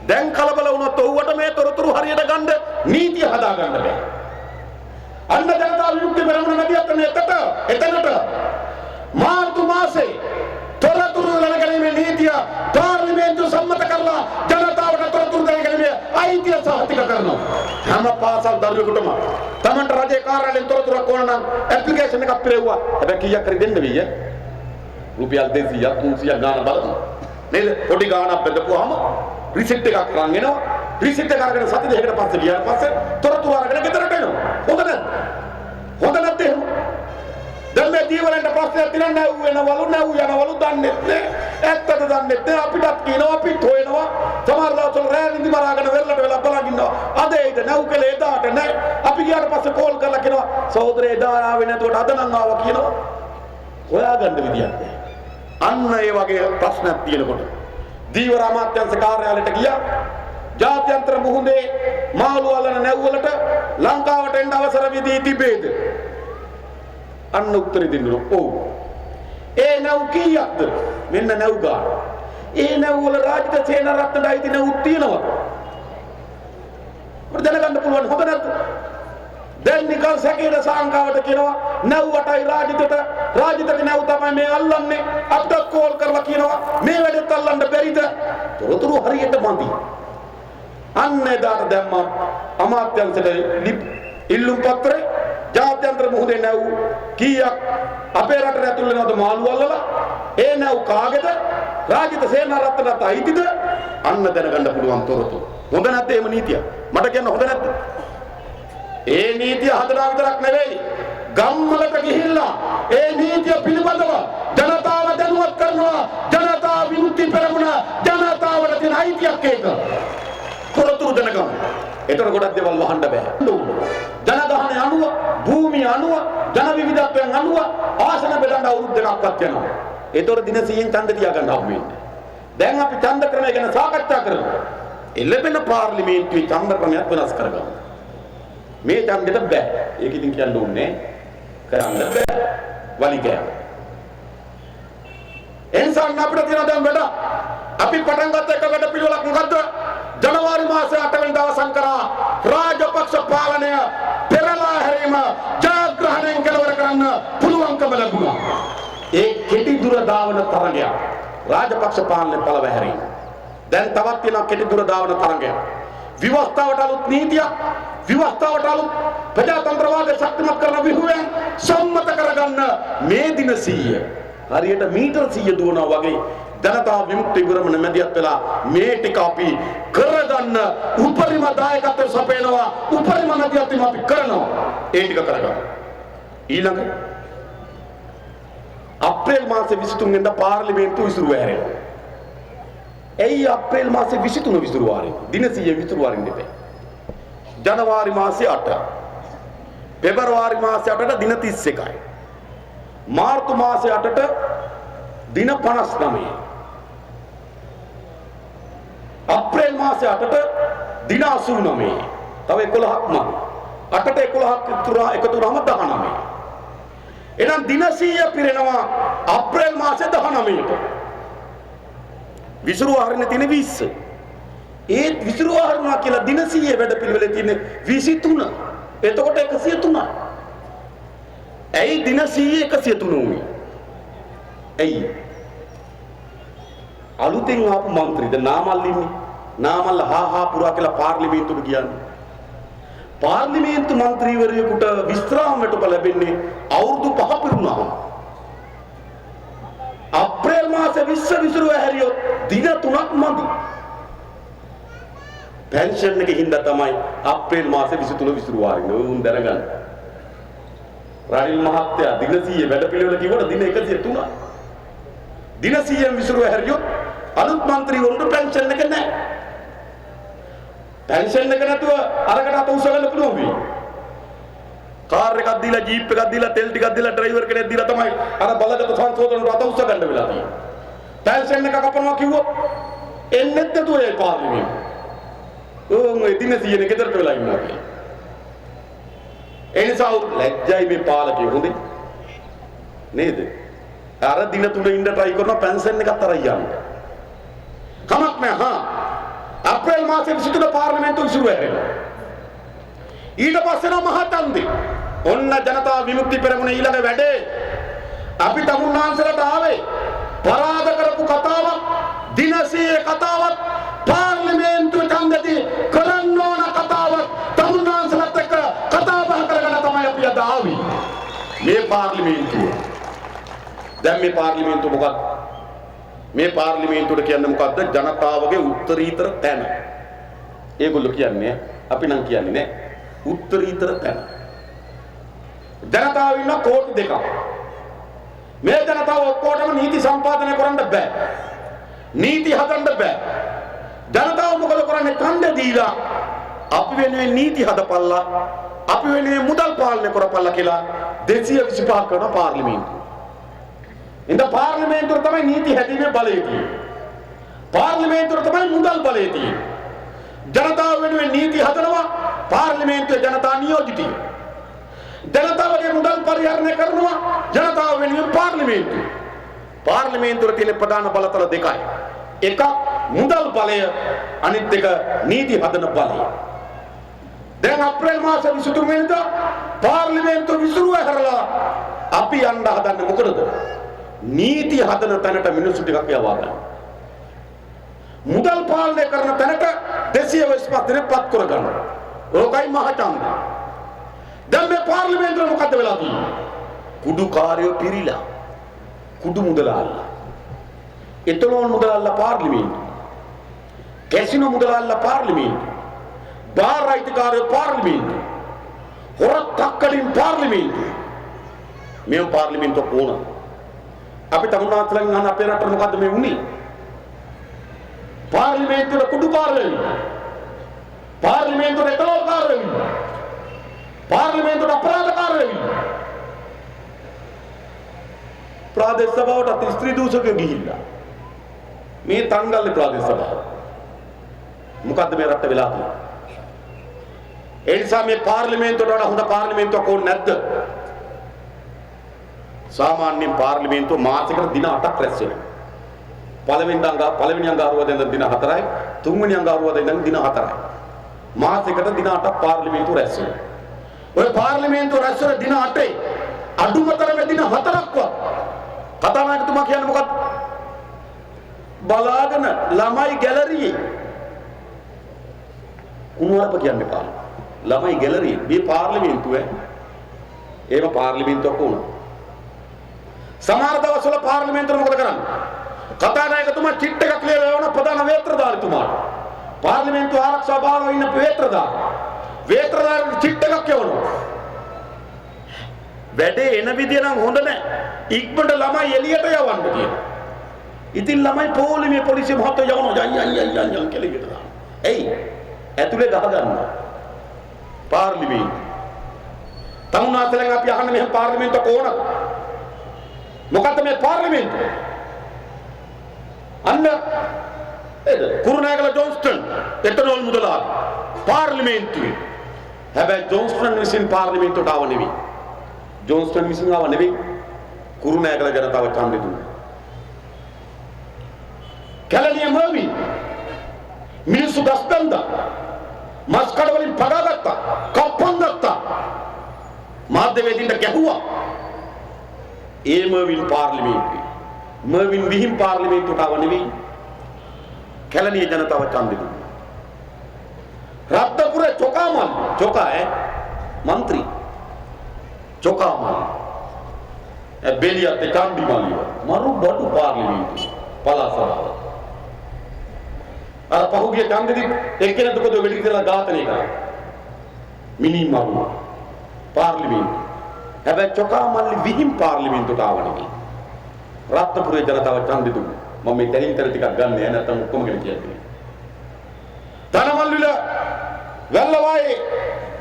දැන් කලබල වුණොත් ඔව්වට මේ තොරතුරු හරියට ගන්න නීතිය හදා ගන්න බෑ. අන්න ජනතා විමුක්ති පෙරමුණ මැදිහත් එතනට මාර්තු මාසේ තොරතුරු දැනගැනීමේ නීතිය පාර්ලිමේන්තුව සම්මත කරලා ජනතාවට තොරතුරු දැනගැනීමේ අයිතිය සහතික කරනවා. හැම පාසල් දරුවෙකුටම තමන්ට රජයේ කාර්යාලයෙන් තොරතුරක් ඕන නම් ඇප්ලිකේෂන් එකක් පිරෙව්වා. හැබැයි කීයක් හරි දෙන්න වෙයි. රුපියල් 200ක් 300ක් ගාන බලමු. නේද? පොඩි ගානක් බෙදපුවාම රිසිට් එකක් අරන් එනවා. රිසිට් එක අරගෙන සති දෙකකට පස්සේ ගියාට පස්සේ තොරතුරු අරගෙන ගෙදරට එනවා. හොඳ නැද්ද? හොඳ නැද්ද එහෙම? දැන් මේ දීවලන්ට ප්‍රශ්නයක් තියෙනවා නැව්වලු යනවලු දන්නේ නැහැ. ඇත්තද දන්නේ නැහැ. අපිටත් කියනවා අපිත් හොයනවා. සමහර දවස්වල රෑ නිදි මරාගෙන වෙරළට වෙලා බලන් ඉන්නවා. අද ඒද නැව් කලේ එදාට නැහැ. අපි ගියාට පස්සේ කෝල් කරලා කියනවා සහෝදරේ එදා ආවේ නැතුවට අද නම් ආවා කියනවා. හොයාගන්න විදියක් නැහැ. අන්න ඒ වගේ ප්‍රශ්නයක් තියෙනකොට දීවර අමාත්‍යාංශ කාර්යාලයට ගියා. ජාත්‍යන්තර මුහුදේ මාළු වලන නැව්වලට ලංකාවට එන්න අවසර විදී තිබේද? අන්න උත්තරේ දෙන්නු. ඔව්. ඒ නැව් කීයක්ද? මෙන්න නැව් ගාන. ඒ නැව් වල රාජිත සේනාරත්නට අයිති නැව් තියෙනවා. අපිට දැනගන්න පුළුවන් හොඳ නැද්ද? දැන් නිකන් සැකේට සාංකාවට කියනවා නැව් වටයි රාජිතට නැව් තමයි මේ අල්ලන්නේ. අපිට කෝල් කරලා කියනවා මේ වැඩෙත් අල්ලන්න බැරිද? තොරතුරු හරියට මදි. අන්න එදාට දැම්මා අමාත්‍යාංශයට ඉල්ලුම් පත්‍රේ ජාත්‍යන්තර මුහුදේ නැව් කීයක් අපේ රටට ඇතුල් වෙනවද මාළු අල්ලලා? ඒ නැව් කාගේද? රාජිත සේනාරත්නට අයිතිද? අන්න දැනගන්න පුළුවන් තොරතුරු. හොඳ නැද්ද එහෙම නීතිය? මට කියන්න හොඳ නැද්ද? ඒ නීතිය හදලා විතරක් නෙවෙයි ගම්වලට ගිහිල්ලා ඒ නීතිය පිළිබඳව ජනතාව දැනුවත් කරනවා. ජනතා විමුක්ති පෙරමුණ ජනතාවට තියෙන අයිතියක් ඒක. තොරතුරු දැනගන්න. ඒතර ගොඩක් දේවල් වහන්න බෑ. ජනගහනය අනුව, භූමිය අනුව, ජන විවිධත්වයන් අනුව ආසන බෙදන්න අවුරුදු දෙකක්වත් යනවා. ඒතර දින 100න් ඡන්ද තියාගන්න හම්බ වෙන්නේ. දැන් අපි ඡන්ද ක්‍රමය ගැන සාකච්ඡා කරනවා. එළබෙන පාර්ලිමේන්තුවේ ඡන්ද ක්‍රමයක් වෙනස් කරගන්න. මේ ඡන්දෙට බෑ. ඒක ඉතින් කියන්න ඕනේ කරන්න බෑ. වලිගය. එන්සන් අපිට තියෙන දැන් වැඩ අපි පටන් ගත්ත එක වැඩ පිළිවෙලක් මොකද්ද? ජනවාරි මාසේ 8 වෙනිදා අවසන් කරා රාජපක්ෂ පාලනය පෙරලා හැරීම ජයග්‍රහණයෙන් කෙලවර කරන්න පුළුවන්කම ලැබුණා. ඒ කෙටි දුර දාවන තරගයක් රාජපක්ෂ පාලනය පළව හැරීම. දැන් තවත් තියෙනවා කෙටි දුර දාවන තරගයක්. විවස්ථාවට අලුත් නීතියක්, විවස්ථාවට අලුත් ප්‍රජාතන්ත්‍රවාදය ශක්තිමත් කරන විහුවෙන් සම්මත කරගන්න මේ දින 100 හරියට මීටර 100 දුවනවා වගේ ජනතා විමුක්ති විරමණ මැදිහත් වෙලා මේ ටික අපි කරගන්න උපරිම දායකත්වය සපයනවා. උපරිම මැදිහත්වීම අපි කරනවා. ඒ ටික කරගන්න. ඊළඟ අප්‍රේල් මාසේ 23 වෙනිදා පාර්ලිමේන්තුව විසිරුව හැරෙනවා. ඇයි අප්‍රේල් මාසේ 23 විසිරුව ආරෙන්නේ? දින 100 විසිරුව ආරෙන්නේ නැහැ. ජනවාරි මාසේ 8, පෙබරවාරි මාසේ 8ට දින 31යි. මාර්තු මාසේ 8ට දින 59යි. අප්‍රේල් මාසේ 8ට දින 89යි. තව 11ක් මදි. 8ට 11ක් එකතු වුණාම 19යි. එහෙනම් දින 100 පිරෙනවා අප්‍රේල් මාසේ 19ට. විසිරුව හරින තියෙන 20. ඒත් විසිරුව හරිනවා කියලා දින 100 වැඩ පිළිවෙලේ තියෙන 23. එතකොට 103යි. ඇයි දින 100 103 වුනේ? ඇයි? අලුතෙන් ආපු മന്ത്രിද නාමල් ඉන්නේ. නාමල් හා පුරා කියලා පාර්ලිමේන්තුවට ගියානේ. පාර්ලිමේන්තු മന്ത്രിවරයෙකුට විස්්‍රාම වැටුප ලැබෙන්නේ අවුරුදු 5 පිරුණාම. අප්‍රේල් මාසේ 20 විසිරුව හැරියොත් දින 3ක් මදි. පෙන්ෂන් එකේ හින්දා තමයි අප්‍රේල් මාසේ 23 විසිරුව ආරින්නේ. උන් දැනගන්න. රනිල් මහත්තයා දින 100 වැඩ පිළිවෙල කිව්වට දින 103යි. දින 100 විසිරුව හැරියොත් අලුත් മന്ത്രിවරුන්ට පෙන්ෂන් එක නැහැ. පෙන්ෂන් එක නැතුව අරකට අත උසගන්න පුළුවන් වෙයි. කාර් එකක් දීලා ජීප් එකක් දීලා තෙල් ටිකක් දීලා ඩ්‍රයිවර් කෙනෙක් දීලා තමයි අර බලගත සංශෝධනට අත උසගන්න වෙලා තියෙන්නේ. පෙන්ෂන් එක කපනවා කිව්වොත් එන්නේ නැතුව ඒ පාර්ලිමේන්තුව. ඔය දින 100 ගෙදරට වෙලා ඉන්නවා කියලා. ඒ නිසා ලැජ්ජයි මේ පාලකයෝ හොඳේ. නේද? අර දින 3 ඉන්න try කරන පෙන්ෂන් එකත් අර යන්නේ. කමක් නෑ හා. අප්‍රේල් මාසේ 23 පාර්ලිමේන්තුව විසිරුව හැරෙනවා. ඊට පස්සේ නම් මහතන්දි. ඔන්න ජනතා විමුක්ති පෙරමුණ ඊළඟ වැඩේ. අපි තමුන්නාන්සලට ආවේ පරාද කරපු කතාවක්, දින 100 කතාවක්, පාර්ලිමේන්තුව ඡන්දදී කරන්න ඕන කතාවක් තමුන්නාන්සලත් එක්ක කතා බහ කරගෙන තමයි අපි අද ආවේ. මේ පාර්ලිමේන්තුව. දැන් මේ පාර්ලිමේන්තුව මොකක්ද? මේ පාර්ලිමේන්තුවට කියන්නේ මොකද්ද? ජනතාවගේ උත්තරීතර තැන. ඒගොල්ලෝ කියන්නේ අපි නම් කියන්නේ නෑ. උත්තරීතර තැන. ජනතාව ඉන්න කෝටි දෙකක්. මේ ජනතාව ඔක්කොටම නීති සම්පාදනය කරන්න බෑ. නීති හදන්න බෑ. ජනතාව මොකද කරන්නේ? ඡන්දය දීලා අපි වෙනුවෙන් නීති හදපල්ලා, අපි වෙනුවෙන් මුදල් පාලනය කරපල්ලා කියලා 225 කරන පාර්ලිමේන්තුව. ඉතින් පාර්ලිමේන්තුව තමයි නීති හැදීමේ බලය තියෙන්නේ. පාර්ලිමේන්තුව තමයි මුදල් බලය තියෙන්නේ. ජනතාව වෙනුවෙන් නීති හදනවා පාර්ලිමේන්තුවේ ජනතා නියෝජිතයි. ජනතාවගේ මුදල් පරිහරණය කරනවා ජනතාව වෙනුවෙන් පාර්ලිමේන්තුව. පාර්ලිමේන්තුවේ තියෙන ප්‍රධාන බලතල දෙකයි. එකක් මුදල් බලය, අනිත් එක නීති හදන බලය. දැන් අප්‍රේල් මාසේ 23 වෙනිදා පාර්ලිමේන්තුව විසිරුව හැරලා අපි යන්න හදන්නේ මොකටද? නීති හදන තැනට මිනිස්සු ටිකක් යවා ගන්න. මුදල් පාලනය කරන තැනට 225 දෙනෙක් පත් කර ගන්නවා. ඕකයි මහචන්ද. දැන් මේ පාර්ලිමේන්තුවේ මොකද වෙලා තියෙන්නේ? කුඩු කාර්යෝ පිරීලා. කුඩු මුදලාල්ලා. එතනෝල් මුදලාල්ලා පාර්ලිමේන්තුව. කැසිනෝ මුදලාල්ලා පාර්ලිමේන්තුව. බාර් අයිතිකාරයෝ පාර්ලිමේන්තුව. හොරක් තක්කලින් පාර්ලිමේන්තුව. මේ පාර්ලිමේන්තුව කොහොමද? අපි තමුන්නාන්සලෙන් අහන අපේ රටට මොකද්ද මේ වුනේ? පාර්ලිමේන්තුවේ කුඩුකාරයෝ, පාර්ලිමේන්තුවේ එතනෝල්කාරයෝ, පාර්ලිමේන්තුවේ අපරාධකාරයෝ, ප්‍රාදේශ සභාවට ස්ත්‍රී දූෂකයෝ ගිහිල්ලා මේ තංගල්ලේ ප්‍රාදේශ සභාව. මොකද්ද මේ රට වෙලා තියෙන්නේ? ඒ නිසා මේ පාර්ලිමේන්තුවට වඩා හොඳ පාර්ලිමේන්තුවක් ඕනේ නැද්ද? සාමාන්‍යයෙන් පාර්ලිමේන්තුව මාසෙකට දින 8ක් රැස් වෙනවා. පළවෙනි අඟහරුවාදා ඉඳන් දින 4යි, තුන්වෙනි අඟහරුවාදා ඉඳන් දින 4යි. මාසෙකට දින 8ක් පාර්ලිමේන්තුව රැස් වෙනවා. ඔය පාර්ලිමේන්තුව රැස් වෙන දින 8යි අඩුම තරමේ දින 4ක්වත් කතානායකතුමා කියන්නේ මොකක්ද? බලාගෙන ළමයි ගැලරියේ කුණුවරප කියන්නේ පාන. ළමයි ගැලරියේ මේ පාර්ලිමේන්තුවේ ඒව පාර්ලිමේන්තුවක් වුණා. සමහර දවස්වල පාර්ලිමේන්තුව මොකද කරන්නේ? කතානායකතුමා චිට් එකක් ලියලා යවන ප්‍රධාන වේත්‍රධාරීතුමාට. පාර්ලිමේන්තුව ආරක්ෂා භාරව ඉන්න වේත්‍රධාරී චිට් එකක් යවනවා. වැඩේ එන විදිය නම් හොඳ නැහැ. ඉක්මනට ළමයි එළියට යවන්න කියනවා. ඉතින් ළමයි පොලිමේ පොලිසිය මහත්තයෝ යවනවා යන් කියලා ඉකට දානවා. එයි ඇතුලේ ගහ ගන්නවා. පාර්ලිමේන්තුව. තමුන්නාසලෙන් අපි අහන්නේ මෙහෙම පාර්ලිමේන්තුව කොහොමද? මොකද්ද මේ පාර්ලිමේන්තුව? අන්න කුරුණෑගල ජොන්ස්ටන් එතනෝල් මුදලාලි පාර්ලිමේන්තුවේ. හැබැයි ජොන්ස්ටන් විසින් පාර්ලිමේන්තුවට ආව නෙවෙයි. ජොන්ස්ටන් විසින් ආව නෙවෙයි. කුරුණෑගල ජනතාව ඡන්දෙ දුන්නා. කැලණිය මර්වින් මිනිස්සු ගස්බන්දා මස් කඩ වලින් පගාගත්තා, කප්පන් ගත්තා, මාධ්‍යවේදීන්ට ගැහුවා. ඒ මර්වින් පාර්ලිමේන්තුවේ මර්වින් විහිම් පාර්ලිමේන්තුවට ආව නෙවෙයි. කැලණිය ජනතාව ඡන්දෙ දුන්නා. රත්නපුර චොකා මන්ත්‍රී චොකාමල් බෙලියත් චන්දිමල්ලිය මරු බඩු පාර්ලිමේන්තුව පලාසරාව අර පහුගිය ඡන්දෙදි එක්කෙනෙක් දුකද වෙඩි කියලා ඝාතනය කරා මිනි මරු පාර්ලිමේන්තුව. හැබැයි චොකාමල්ලි විහිම් පාර්ලිමේන්තුවට ආව නෙවෙයි. රත්නපුරේ ජනතාව ඡන්දෙ දුන්නා. මම මේ තැනින් තැන ටිකක් ගන්න නෑ නැත්නම් ඔක්කොම ගෙන කියන්නේ. තනමල්විල වැල්ලවායේ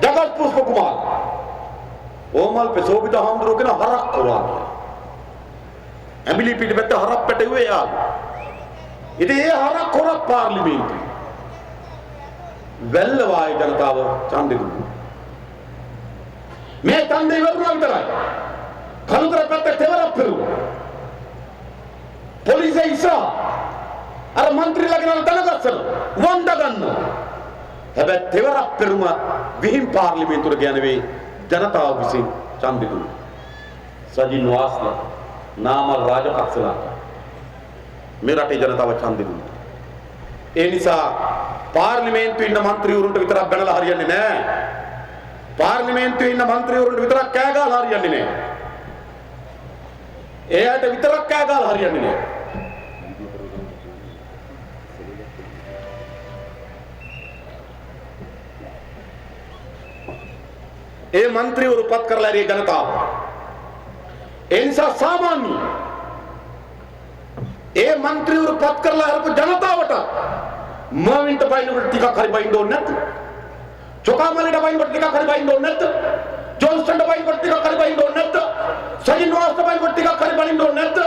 ජගත් පුෂ්ප කුමාර ඕමල් පෙසෝබිත හාමුදුරුවෝ කියන හරක් කොරා කියලා. ඇඹිලි පිටිපැත්ත හරක් පැටුවේ යාළුවා. ඉතින් ඒ හරක් කොර පාර්ලිමේන්තුවේ වැල්ලවායේ ජනතාව ඡන්දෙ දුන්නා. මේ ඡන්දේ ඉවරුණා විතරයි. කලුතර පැත්තේ තෙවරක් පෙරුවා. පොලිසිය ඉස්සරහ අර മന്ത്രിලාගෙන දනගස්සන වන්ද ගන්නවා. හැබැයි තෙවරක් පෙරුම විහිම් පාර්ලිමේන්තුවට ගියනේ ජනතාව විසින් ඡන්දෙ දුන්නා. සජින් වාස්ලා නාමල් රාජපක්ෂලා මේ රටේ ජනතාව ඡන්දෙ දුන්නා. ඒ නිසා පාර්ලිමේන්තුවේ ඉන්න മന്ത്രിවරුන්ට විතරක් බැනලා හරියන්නේ නැහැ. පාර්ලිමේන්තුවේ ඉන්න മന്ത്രിවරුන්ට විතරක් කෑ ගහලා හරියන්නේ නැහැ. එයාට විතරක් කෑ ගහලා හරියන්නේ නැහැ. ඒ മന്ത്രിවරු පත් කරලා ඉරිය ජනතාව. ඒ නිසා සාමාන්‍ය ඒ മന്ത്രിවරු පත් කරලා හරපු ජනතාවට මවින්ට බයිනකොට ටිකක් හරි බයින්න ඕනේ නැද්ද? චොකාමලට බයිනකොට ටිකක් හරි බයින්න ඕනේ නැද්ද? ජොන්ස්ටන්ට බයිනකොට ටිකක් හරි බයින්න ඕනේ නැද්ද? සජින් වාස්ත බයිනකොට ටිකක් හරි බයින්න ඕනේ නැද්ද?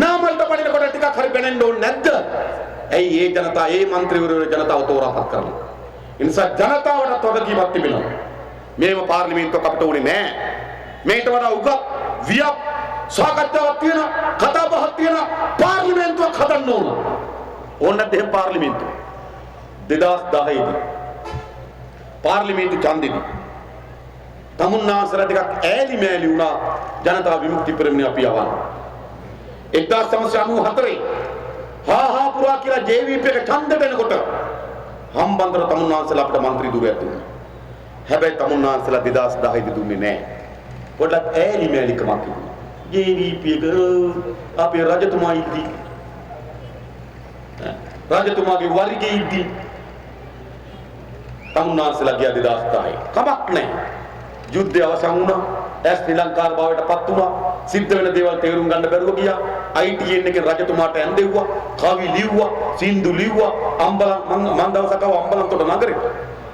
නාමල්ට බයිනකොට ටිකක් හරි බෙනෙන්න ඕනේ නැද්ද? ඇයි ඒ ජනතාව ඒ മന്ത്രിවරු ජනතාව තෝරාපත් කරන්නේ? ඒ නිසා ජනතාවට වගකීමක් තිබෙනවා. මේව පාර්ලිමේන්තුවක් අපිට උනේ නෑ. මේකට වඩා උගත් වියක් සාකච්ඡාවක් තියෙන කතා බහක් තියෙන පාර්ලිමේන්තුවක් හදන්න ඕන. ඕන නැත්නම් එහෙම පාර්ලිමේන්තුව 2010 දී පාර්ලිමේන්තු ඡන්දෙදී තමුන්නාසර ටිකක් ඈලි මෑලි වුණා ජනතා විමුක්ති පෙරමුණ අපි යවන්න. 1994 හා පුරා කියලා ජේ.වී.පී එක ඡන්ද දෙනකොට හම්බන්තොට තමුන්නාසලා අපිට മന്ത്രി දුරයක් දුන්නා. හැබැයි තමුන්නාන්සලා 2010 දී දුන්නේ නැහැ. පොඩ්ඩක් ඈලි මෑලිකමක් තිබුණා. ජේ.වී.පී එක අපේ රජතුමා ඉද්දී රජතුමාගේ වරිගේ ඉද්දී තමුන්නාන්සලා ගියා 2010. කමක් නැහැ. යුද්ධය අවසන් වුණා. ශ්‍රී ලංකාව බවට පත් වුණා. සිද්ධ වෙන දේවල් තේරුම් ගන්න බැරුව ගියා. ITN එකේ රජතුමාට ඇඳෙව්වා, කවි ලිව්වා, සින්දු ලිව්වා. මන් දවසක අම්බලන්තොට නගරේ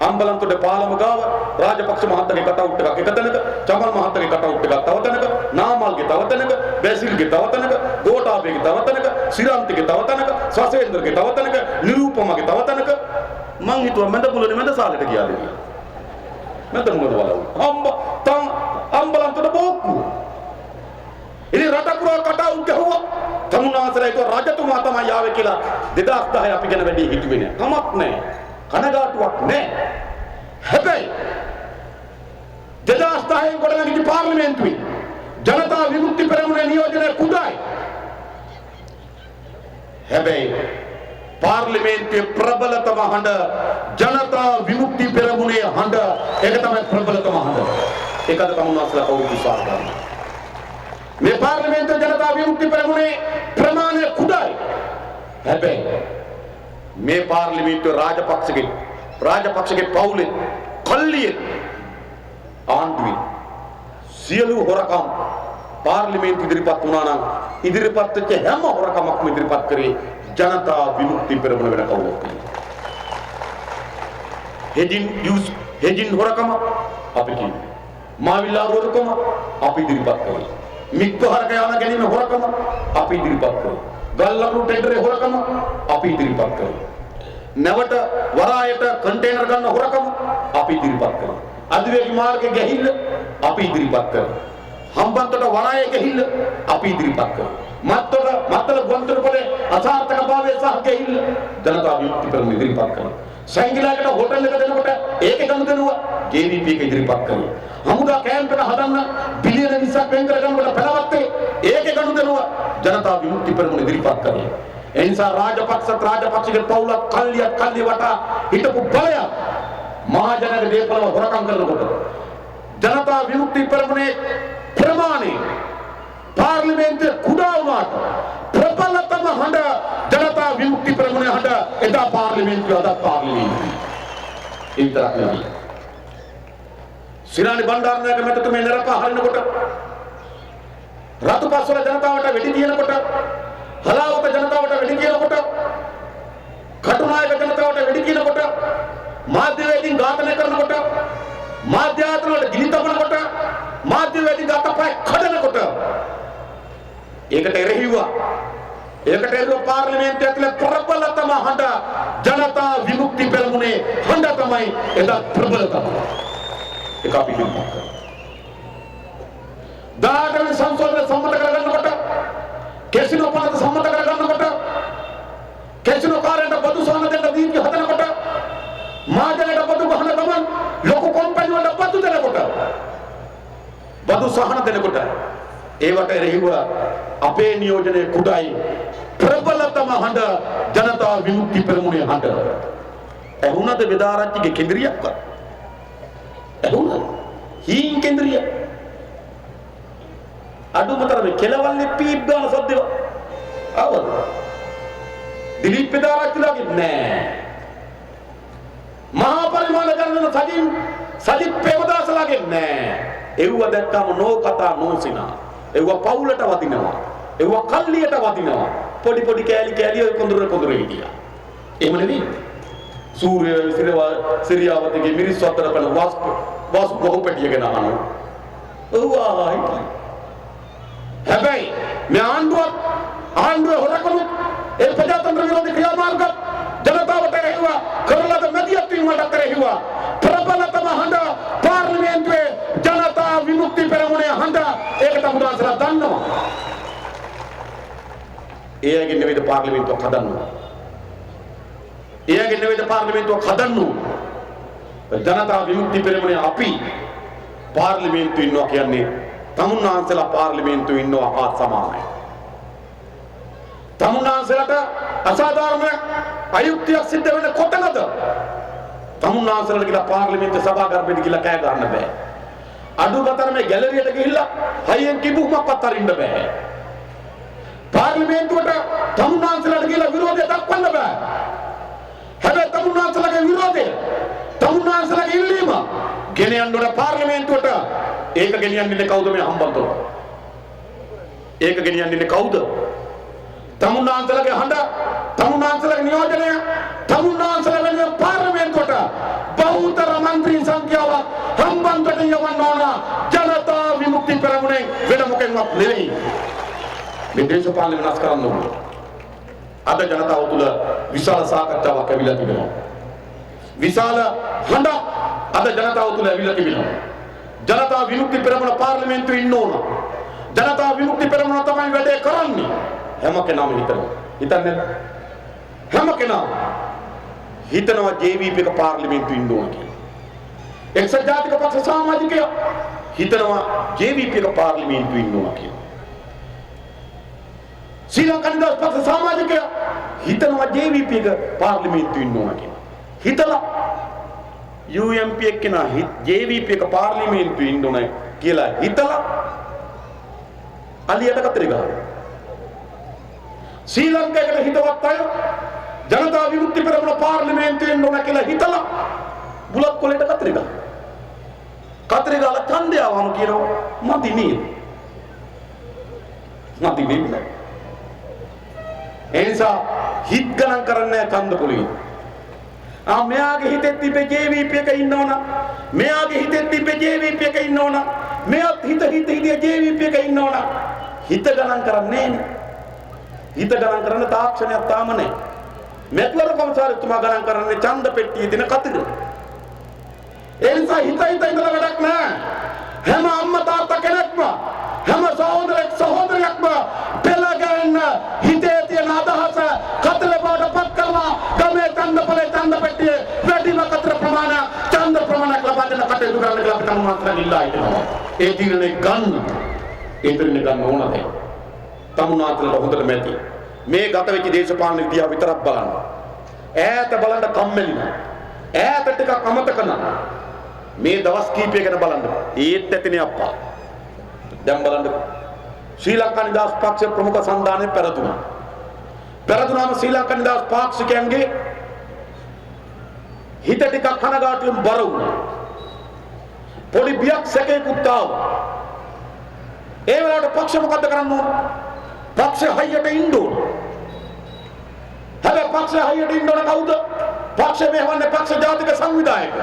අම්බලන්තොට පාලම ගාව රාජපක්ෂ මහත්තයාගේ කටවුට් එකක් එක තැනක, චමල් මහත්තයාගේ කටවුට් එකක් තව තැනක, නාමල්ගේ තව තැනක, බැසිල්ගේ තව තැනක, ගෝඨාභයගේ තව තැනක, සිරාන්තිගේ තව තැනක, සසේන්ද්‍රගේ තව තැනක, නිරූපමගේ තව තැනක. මං හිතුවා මැද පුලනේ මැද සාලෙට ගියාද කියලා. මැද මොකද බලව. අම්බලන්තොට බෝක්කු. ඉතින් රට පුරා කටවුම් ගැහුවා. තමුන්නාන්සලා ඒක රජතුමා තමයි ආවේ කියලා 2010 අපි ගැන වැඩි හිතුවේ නෑ. කමක් නෑ. කනගාටුවක් නෑ. හැබැයි 2010 ගොඩනැගිලි පාර්ලිමේන්තුවේ ජනතා විමුක්ති පෙරමුණේ නියෝජනය කුඩායි. හැබැයි පාර්ලිමේන්තුවේ ප්‍රබලතම හඬ ජනතා විමුක්ති පෙරමුණේ හඬ. ඒක තමයි ප්‍රබලතම හඬ. ඒකද තමුන්නාන්සලා කවුරු විශ්වාස කරන්නේ? මේ පාර්ලිමේන්තුවේ ජනතා විමුක්ති පෙරමුණේ ප්‍රමාණය කුඩායි. හැබැයි මේ පාර්ලිමේන්තුවේ රාජපක්ෂගේ පවුලේ කල්ලියේ ආණ්ඩුවේ සියලු හොරකම් පාර්ලිමේන්තු ඉදිරිපත් වුණා නම් ඉදිරිපත් වෙච්ච හැම හොරකමක්ම ඉදිරිපත් කරේ ජනතා විමුක්ති පෙරමුණ වෙන කවුරුත්. හෙජින් හොරකම අපි කියන්නේ. මාවිල්ලා හොරකම අපි ඉදිරිපත් කරේ. මික්කහරක යන ගැනීම හොරකම අපි ඉදිරිපත් කරේ. ගල්ලකුණු ටෙන්ඩරේ හොරකම අපි ඉදිරිපත් කරේ. නැවට වරායට කන්ටේනර් ගන්න හොරකම අපි ඉදිරිපත් කරේ. අධිවේගී මාර්ගයේ ගැහිල්ල අපි ඉදිරිපත් කරා. හම්බන්තොට වරායේ ගැහිල්ල අපි ඉදිරිපත් කරා. මත්තල ගොන්තොටුපොලේ අසාර්ථකභාවය සහ ගැහිල්ල ජනතා විමුක්ති පෙරමුණ ඉදිරිපත් කරා. සංගීලාකට හොටල් එක දෙනකොට ඒකේ ගනුදෙනුව JVP එක ඉදිරිපත් කරා. හමුදා කැම්ප් එක හදන්න බිලියන 20ක් වෙන් කර ගන්නකොට බලවත්තේ ඒකේ ගනුදෙනුව ජනතා විමුක්ති පෙරමුණ ඉදිරිපත් කරා. ඒ නිසා රාජපක්ෂගේ පවුලක් කල්ලිය වටා හිටපු බලය මහජනක දේපලව හොරකම් කරනකොට ජනතා විමුක්ති පෙරමුණේ ප්‍රමාණය පාර්ලිමේන්තුවේ කුඩා වුණාට ප්‍රබලතම හඬ ජනතා විමුක්ති පෙරමුණේ හඬ එදා පාර්ලිමේන්තුවේ අද පාර්ලිමේන්තුවේ ඒ විතරක් නෙවෙයි. සිරානි බණ්ඩාරනායක මැතිතුමේ නරපා හරිනකොට රතුපස්වල ජනතාවට වෙඩි තියනකොට හලාවත ජනතාවට වෙඩි තියනකොට කටුනායක ජනතාවට වෙඩි තියනකොට මාධ්‍යවේදීන් ඝාතනය කරනකොට මාධ්‍ය ආයතන වල ගිනි තබනකොට මාධ්‍යවේදීන් අතපය කඩනකොට ඒකට එරෙහිව පාර්ලිමේන්තුවේ ඇතුළේ ප්‍රබලතම හඬ ජනතා විමුක්ති පෙරමුණේ හඬ තමයි එදා ප්‍රබලතම. ඒක අපි කියනවා. දායකයන් සංසෝධන සම්මත කරගන්නකොට කැසිනෝ පනත සම්මත කරගන්නකොට කැසිනෝ කාර්යයට බදු සහන දෙන්න දීර්ඝ හදනකොට මාජනට බදු ගහන ගමන් ලොකු කම්පැනි වලට බදු දෙනකොට බදු සහන දෙනකොට ඒවට එරෙහිව අපේ නියෝජනයේ කුඩායි ප්‍රබලතම හඬ ජනතා විමුක්ති පෙරමුණේ හඬ. ඇහුණද වෙදාරච්චිගේ කේන්ද්‍රියක්වත්? ඇහුණද? හීන් කේන්ද්‍රිය අඩුමතරමේ කෙලවල්ලේ පීප් ගන්න සද්දව ආවද? දිලීප් වෙදාරච්චිලාගේ නෑ. මහා පරිමාණ ගණන සජිත් ප්‍රේමදාසලාගේ නෑ. එව්ව දැක්කම නෝ කතා නෝසිනා. එව්ව පවුලට වදිනවා. එව්ව කල්ලියට වදිනවා. පොඩි කෑලි ඔය කොඳුර හිටියා. එහෙම නෙවෙයි. සූර්ය සිරියාවතගේ මිරිස් අතර පැන වස් බොහෝපැටිය ගැන අහනවා. ඔව්වා හිටියා. හැබැයි මේ ආණ්ඩුව හොරකමුත් ඒ ප්‍රජාතන්ත්‍ර විරෝධී ක්‍රියාමාර්ග ජනතාවට එරෙහිව කරලද මැදිහත් වීමකට එරෙහිව ප්‍රබලතම හඬ පාර්ලිමේන්තුවේ ජනතා විමුක්ති පෙරමුණේ හඬ. ඒක තමුදාසලා දන්නවා. එයාගේ නෙවෙයිද පාර්ලිමේන්තුවක් හදන්න. ජනතා විමුක්ති පෙරමුණේ අපි පාර්ලිමේන්තුවේ ඉන්නවා කියන්නේ තමුන්නාන්සලා පාර්ලිමේන්තුවේ ඉන්නවා හා සමානයි. තමුන්නාන්සලට අසාධාරණ අයුක්තියක් සිද්ධ වෙන කොතනද? තමුන්නාන්සලට කියලා පාර්ලිමේන්තු සභාගර්භයට කියලා කෑ ගන්න බෑ. අඩුගතර මේ ගැලරියට ගිහිල්ලා හයියෙන් කිඹුමක්වත් අරින්න බෑ. පාර්ලිමේන්තුවට තමුන්නාන්සලට කියලා විරෝධය දක්වන්න බෑ. හැබැයි තමුන්නාන්සලගේ විරෝධය තමුන්නාන්සලගේ ඉල්ලීම ගෙනියන්න ඕන පාර්ලිමේන්තුවට. ඒක ගෙනියන්නේ කවුද? මේ හම්බන්තොට. ඒක ගෙනියන්නේ කවුද? තමුන්නාන්සලගේ හඬ, තමුන්නාන්සලගේ නියෝජනය, තමුන්නාන්සල වෙන පාර්ලිමේන්තුවට බහුතර මන්ත්‍රී සංඛ්‍යාවක් හම්බන්තොට යවන්න ඕන ජනතා විමුක්ති පෙරමුණේ වෙන මොකෙන්වත් නෙවෙයි. මේ දේශපාලන වෙනස් කරන්න ඕන. අද ජනතාව තුළ විශාල සාකච්ඡාවක් ඇවිල්ලා තිබෙනවා. විශාල හඬ අද ජනතාව තුළ ඇවිල්ලා තිබෙනවා. ජනතා විමුක්ති පෙරමුණ පාර්ලිමේන්තුවේ ඉන්න ඕන. ජනතා විමුක්ති පෙරමුණ තමයි වැඩේ කරන්නේ. හැම කෙනාම හිතනවා. හිතන්නේ හැම කෙනාම හිතනවා JVP එක පාර්ලිමේන්තුවේ ඉන්න ඕන කියලා. එක්සත් ජාතික පක්ෂ සමාජිකයෝ හිතනවා JVP එක පාර්ලිමේන්තුවේ ඉන්න ඕන කියලා. ශ්‍රී ලංකා නිදහස් පක්ෂ සමාජිකයෝ හිතනවා JVP එක පාර්ලිමේන්තුවේ ඉන්න ඕන කියලා. හිතලා UMP එක්කෙනා JVP එක පාර්ලිමේන්තුවේ ඉන්න ඕන කියලා හිතලා අලියට කතරේ ගහනවා. ශ්‍රී ලංකාවේ හිතවත් අය ජනතා විමුක්ති පෙරමුණ පාර්ලිමේන්තුවේ ඉන්න ඕන කියලා හිතලා බුලත් කොලේට කතරේ ගහනවා. කතරේ ගහලා ඡන්දය ආවම කියනවා මදි නේද? මදි නේද? එනිසා හිත ගණන් කරන්නේ ඡන්ද පොලේ. මෙයාගේ හිතෙත් තිබේ JVP එක ඉන්න ඕන. මෙයාගේ හිතෙත් තිබේ JVP එක ඉන්න ඕන. මෙයාත් හිත JVP එක ඉන්න ඕන. හිත ගණන් කරන්නේ නෑ. හිත ගණන් කරන්න තාක්ෂණයක් තාම නෑ. මෙත්වර කොමසාරිතුමා ගණන් කරන්නේ ඡන්ද පෙට්ටියේ තියෙන කතර. ඒ නිසා හිත ඉඳලා වැඩක් නෑ. හැම අම්මා තාත්තා කෙනෙක්ම හැම සහෝදරයෙක්ම පෙළ ගන්න හිතේ තියෙන අදහස කතර බවට පත් කරලා ගමේ ඡන්ද පෙට්ටියේ වැඩිම කතර ප්‍රමාණය ඡන්ද ප්‍රමාණයක් ලබා දෙන කටයුතු කරන්න කියලා අපි තමුන්වන්තලා ඉල්ලා හිටිනවා. ඒ තීරණය ගන්න. ඒ තීරණය ගන්න ඕනද? තමුන්වන්තලා හොඳට මැති. මේ ගත වෙච්ච දේශපාලන විද්‍යාව විතරක් බලන්න. ඈත බලන්න කම්මැලි නෑ. ඈත ටිකක් අමතක නෑ. මේ දවස් කීපය ගැන බලන්න. ඒත් ඇතිනේ අප්පා. දැන් බලන්න ශ්‍රී ලංකා නිදහස් පක්ෂ ප්‍රමුඛ සංධානයේ පෙරදුනා. පෙරදුනාම ශ්‍රී ලංකා නිදහස් පාක්ෂිකයන්ගේ හිත ටිකක් කනගාටුවෙන් බර වුණා. පොඩි බියක් සැකේකුත් ආවා. ඒ වෙලාවට පක්ෂ මොකද්ද කරන්න ඕන? පක්ෂ හයියට ඉන්න ඕන. හැබැයි පක්ෂ හයියට ඉන්න ඕන කවුද? පක්ෂ මෙහෙවන්නේ පක්ෂ ජාතික සංවිධායක.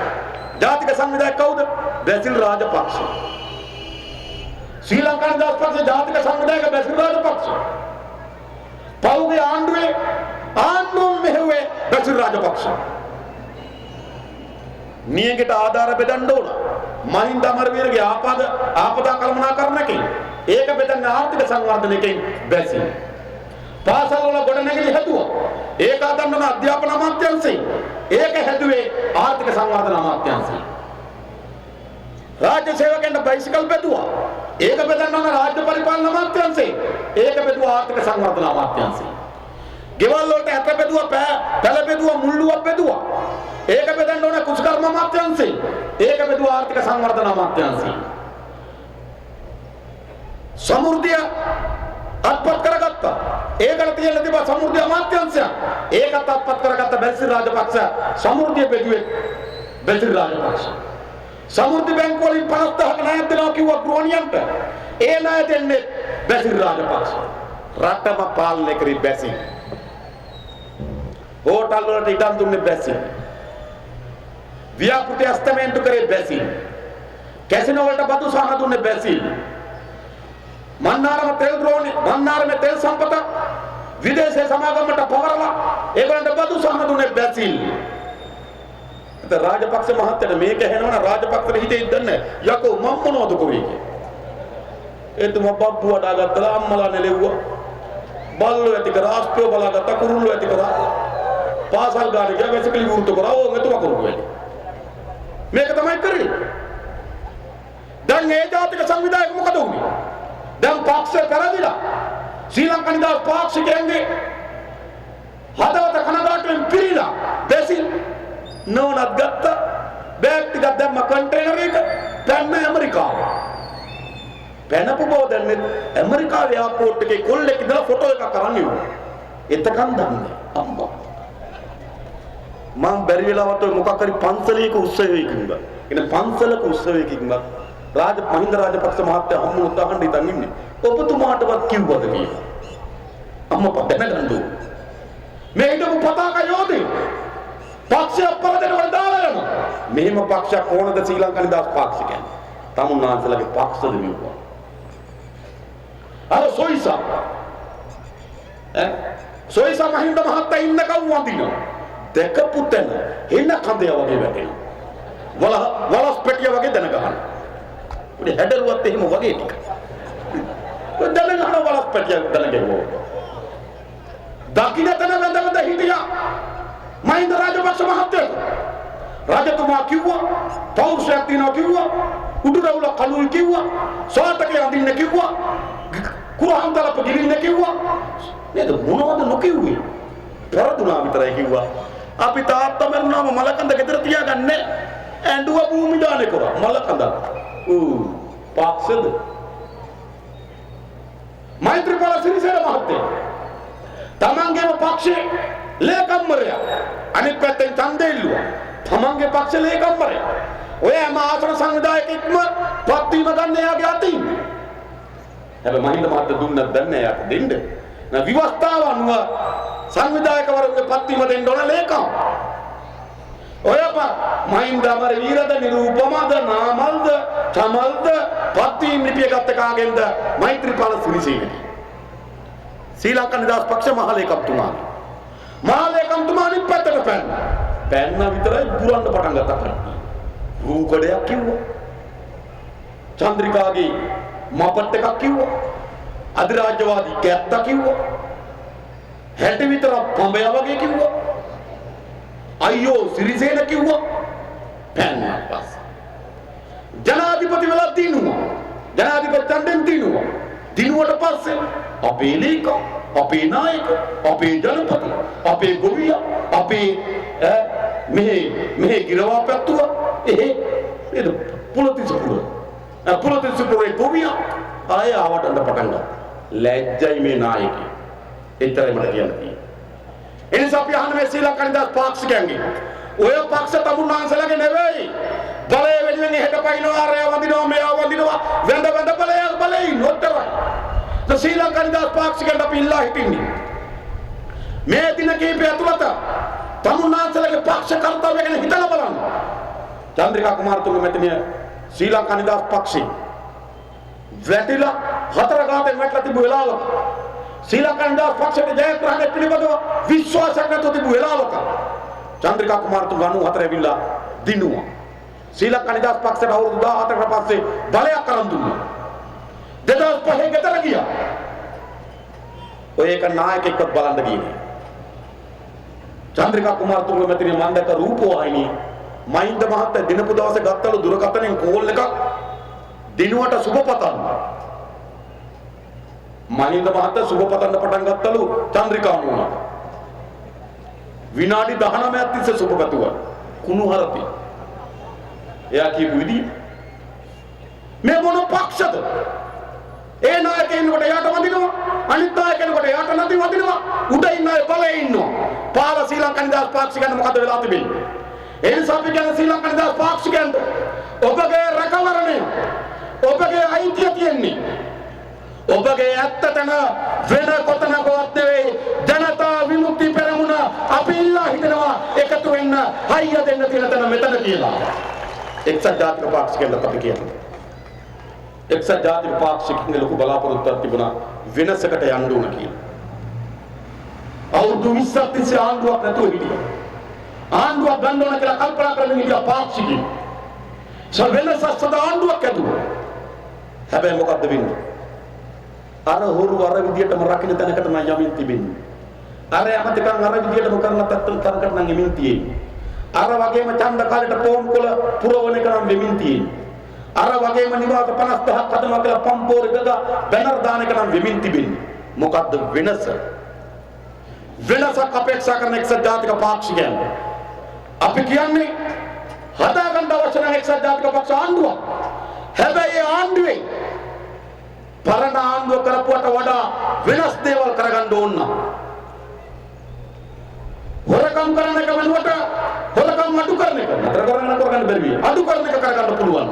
ජාතික සංවිධායක කවුද? බැසිල් රාජපක්ෂ. ශ්‍රී ලංකා නිදහස් පක්ෂ ජාතික සංවිධායක බැසිල් රාජපක්ෂ. පෞගේ ආණ්ඩුව මෙහෙව්වේ බැසිල් රාජපක්ෂ. නියඟට ආධාර බෙදන්න ඕන. මහින්ද අමරවීරගේ ආපදා කළමනාකරණකෙන් ඒක බෙදන්න ආර්ථික සංවර්ධනයකින් බැසිල්. පාසල් වල ගොඩනැගිලි හැදුවා. ඒක අදන්නන අධ්‍යාපන අමාත්‍යාංශය. ඒක හැදුවේ ආර්ථික සංවර්ධන අමාත්‍යාංශය. රාජ්‍ය සේවකයන්ට බයිසිකල් බෙදුවා. ඒක බෙදන්න රාජ්‍ය පරිපාලන අමාත්‍යාංශය. ඒක බෙදුවා ආර්ථික සංවර්ධන අමාත්‍යාංශය. ගෙවල් වලට ඇට බෙදුවා, පැල බෙදුවා, මුල්ලුවක් බෙදුවා. ඒක බෙදන්න ඕන කුෂ්කර්ම අමාත්‍යාංශය. ඒක බෙදුවා ආර්ථික සංවර්ධන අමාත්‍යාංශය. සමෘද්ධිය අත්පත් කරගත්තා. ඒකට තියෙන තිබා සමෘද්ධිය අමාත්‍යාංශය. ඒකත් අත්පත් කරගත්ත බැසිල් රාජපක්ෂ. සමෘද්ධිය බෙදුවේ බැසිල් රාජපක්ෂ. සමෘද්ධි බැංකුව වලින් 50000ක ණයක් දෙනවා කිව්වා ගෘහණියන්ට. ඒ ණය දෙන්නේ බැසිල් රාජපක්ෂ. රටම පාලනය කරේ බැසිල්. හෝටල් වලට ඉඩම් දුන්නේ බැසිල්. ව්‍යාපෘති අස්තමේන්තු කරේ බැසිල්. කැසිනෝ වලට බදු සහන දුන්නේ බැසිල්. මන්නාරම තෙල් සම්පත විදේශේ සමාගමට පවරලා ඒගොල්ලන්ට බදු සහන දුන්නේ බැසිල්. ඒත් රාජපක්ෂ මහත්තයා මේක ඇහෙනවනම් රාජපක්ෂට හිතේ ඉඳන්නේ යකෝ මම මොනවද කරේ කියලා. එතුමා බබ්බු වඩාගත්තලා අම්මලා නෙලෙව්වා. බල්ලෝ ඇති කරා ආස්පිය බලාගත්තා කුරුල්ලෝ ඇති කරා. පාසල් ගාන ගියා වැසිකිලි වුරුතු කරා ඕ මෙතුමා කරුවා. මේක තමයි කරේ. දැන් ඒ ජාතික සංවිධායක මොකද වුනේ? දැන් පක්ෂ කරදිලා ශ්‍රී ලංකා නිදහස් පාක්ෂිකයන්ගේ හදවත කනගාටුවෙන් පිරීලා බැසිල් නෝනත් ගත්ත බෑග් ටිකක් දැම්ම කන්ටේනර් එක පැන්න ඇමරිකාව. පැනපු බව දැන්නේ ඇමරිකාවේ එයාපෝට් එකේ කොල්ලෙක් ඉඳලා ෆොටෝ එකක් අරන් ඉවුවා. එතකන් දන්නේ අම්මා. මම බැරි වෙලාවට මොකක් හරි පන්සලයක උත්සවයකින්ද එන පන්සලක උත්සවයකින්ද මහින්ද රාජපක්ෂ මහත්තයා හම්බුනොත් අහන්න ඉතින් ඉන්නේ. ඔබතුමාටවත් කිව්වද කියලා. අම්මා දැනගන්න ඕන. මේ හිටපු පතාක යෝධේ පක්ෂය පරදෙනවට දාලා යනවා. මෙහෙම පක්ෂයක් ඕනද ශ්‍රී ලංකා නිදහස් පාක්ෂිකයන්? තමුන්නාන්සලගේ පක්ෂද මෙව්වා. අර සොයිසා මහින්ද මහත්තයා ඉන්නකම් වඳිනවා. දැකපු තැන එන්න කඳේ වගේ වැටෙනවා. වලස් පෙට්ටිය වගේ දැන ගන්නවා. උඩ හැඩරුවත් එහෙම වගේ ටික. දැනගෙන බලස් පැටියක් දැනගෙවෝ. දකින්න තැන වැඳ හිටියා. මහින්ද රාජපක්ෂ මහත්තයා. රාජතුමා කිව්වා පෞරුෂයක් තියනවා කිව්වා. උඩුරවුල කලුල් කිව්වා. සෝතකේ අඳින්න කිව්වා. කුරහන් දලප ගිරින්න කිව්වා. නේද මොනවද නොකිව්වේ? පෙරදුනා විතරයි කිව්වා. අපි තාත්තා මරනම මලකඳ ගෙදර තියාගන්නේ. ඇඬුව භූමි දානේ කරා මලකඳ. පාක්ෂද මෛත්‍රීපාල සිරිසේන මහත්තයා තමන්ගේම පක්ෂේ ලේකම්වරයා අනිත් පැත්තෙන් ඡන්දෙ ඉල්ලුවා. තමන්ගේ පක්ෂේ ලේකම්වරයා ඔය හැම ආසන සංවිධායකෙක්ම පත්වීම ගන්න එයාගේ අතින්. හැබැයි මහින්ද මහත්තයා දුන්නත් දන්නේ එයාට දෙන්න. නා විවස්ථාව අනුව සංවිධායකවරුන්ගේ පත්වීම දෙන්න ඕන ලේකම්. ඔය මහින්ද අමර වීරද නිරූපමද නාමල්ද චමල්ද පත්වීම ලිපිය ගත්ත කාගෙන්ද? මෛත්‍රීපාල සිරිසේන. ශ්‍රී ලංකා නිදහස් පක්ෂ මහලේකම්තුමා. මහලේකම්තුමා අනිත් පැත්තට පැන්න විතරයි බුරන්න පටන් ගත්තා. රූකඩයක් කිව්වා. චන්ද්‍රිකාගේ මපට් එකක් කිව්වා. අධිරාජ්‍යවාදී කැත්ත කිව්වා. හැටි විතර පඹය වගේ කිව්වා. අයියෝ සිරිසේන කිව්වා. පැන්නා පස්සේ ජනාධිපති වෙලා දිනුවා. ජනාධිපති ඡන්දෙන් දිනුවා. දිනුවට පස්සේ අපේ ලේකම්, අපේ නායක, අපේ ජනපති, අපේ ගොවියා, අපේ මෙහි ගිරවා පැත්තුවා. නේද පුලතිසුපුරේ ගොවියා ආය ආවටන්න පටන් ගත්තා. ලැජ්ජයි මේ නායකයා. එතරම් මට කියන්න තියෙනවා. එනිසා අපි අහන්නේ ශ්‍රී ලංකා නිදහස් පාක්ෂිකයන්ගේ ඔය පක්ෂ තමුන්නාන්සලගේ නෙවෙයි. බලය වෙනුවෙන් එහෙට පයින්නවා, අරය වඳිනවා, මෙයා වඳිනවා, වැඳ බලයි නොතරයි. ශ්‍රී ලංකා නිදහස් පාක්ෂිකයන්ට අපි ඉල්ලා හිටින්නේ මේ දින කිහිපය ඇතුළත තමුන්නාන්සලගේ පක්ෂ කර්තව්‍ය ගැන හිතලා බලන්න. චන්ද්‍රිකා කුමාරතුංග මැතිණිය ශ්‍රී ලංකා නිදහස් පක්ෂේ වැටිලා හතර ගාතෙන් වැටලා තිබු වෙලාවක ශ්‍රී ලංකා නිදහස් පක්ෂයේ ජයග්‍රහණය පිළිබඳව විශ්වාසයක් නැතුව තිබු වෙලාවක චන්ද්‍රිකා කුමාරතුංග 94 ඇවිල්ලා දිනුවා. ශ්‍රී ලංකා නිදහස් පක්ෂයට අවුරුදු 14කට පස්සේ බලයක් අරන් දුන්නා. 2005 ගෙදර ගියා. ඔය එක නායකයෙක්වත් බලන්න ගියේ. චන්ද්‍රිකා කුමාරතුංග මැතිණිය මණ්ඩක රූපවාහිනිය මහින්ද මහත්තයා දිනපු දවසේ ගත්තලු දුරකථනයෙන් කෝල් එකක් දිනුවට සුබ පතන්න. මහින්ද මහත්තයා සුබ පතන්න පටන් ගත්තලු චන්ද්‍රිකා මුණට. විනාඩි 19ක් තිස්සේ සුබ පැතුවා. කුණු හරපේ. එයා කියපු විදිහ මේ මොන පක්ෂද? ඒ නායකයන්ට යට වදිනවා, අනිත් නායකයන්ට යට නැති වදිනවා, උඩ ඉන්න අය බලේ ඉන්නවා. පාර ශ්‍රී ලංකා නිදහස් පාක්ෂිකයන්ට මොකද වෙලා තිබෙන්නේ? ඒ නිසා අපි කියන ශ්‍රී ලංකා නිදහස් පාක්ෂිකයන්ට ඔබගේ රැකවරණය, ඔබගේ අයිතිය තියෙන්නේ ඔබගේ ඇත්තටම වෙන කොතනකවත් නෙවෙයි. ජනතා විමුක්ති පෙරමුණ අපි ඉල්ලා හිටනවා එකතු වෙන්න, හයිය දෙන්න තියෙන තැන මෙතන කියලා. එක්සත් ජාතික පාක්ෂිකයන්ට අපි කියන්නේ. එක්සත් ජාතික පාක්ෂිකයන්ගේ ලොකු බලාපොරොත්තුවක් තිබුණා වෙනසකට යන්න ඕන කියලා. අවුරුදු 20ක් තිස්සේ ආණ්ඩුවක් නැතුව හිටියා. ආණ්ඩුවක් ගන්න ඕන කියලා කල්පනා කරමින් හිටියා පාක්ෂිකයෝ. වෙනසක් සදා ආණ්ඩුවක් ඇදුවා. හැබැයි මොකද්ද වෙන්නේ? අර හොරු අර විදියටම රකින්න තැනකට නම් යමින් තිබෙන්නේ. අර යමතිකන් අර විදියටම කරන තැනකට නම් යමින් තියෙන්නේ. අර වගේම ඡන්ද කාලේට පොම් කොළ පුරවන එක නම් වෙමින් තියෙන්නේ. අර වගේම නිවාස 50ක් හදනවා කියලා පම්පෝර ගගා බැනර් දාන එක නම් වෙමින් තිබෙන්නේ. මොකද්ද වෙනස? වෙනසක් අපේක්ෂා කරන එක්සත් ජාතික පාක්ෂිකයන් අපි කියන්නේ හදාගන්න අවශ්‍ය නැහැ එක්සත් ජාතික පක්ෂ ආණ්ඩුවක්. හැබැයි ඒ ආණ්ඩුවේ පරණ ආණ්ඩුව කරපුවට වඩා වෙනස් දේවල් කරගන්න ඕන නම් හොරකම් කරන එක වෙනුවට හොරකම් අඩු කරන එක නතර කරගන්න බැරි අඩු කරන එක කරගන්න පුළුවන්.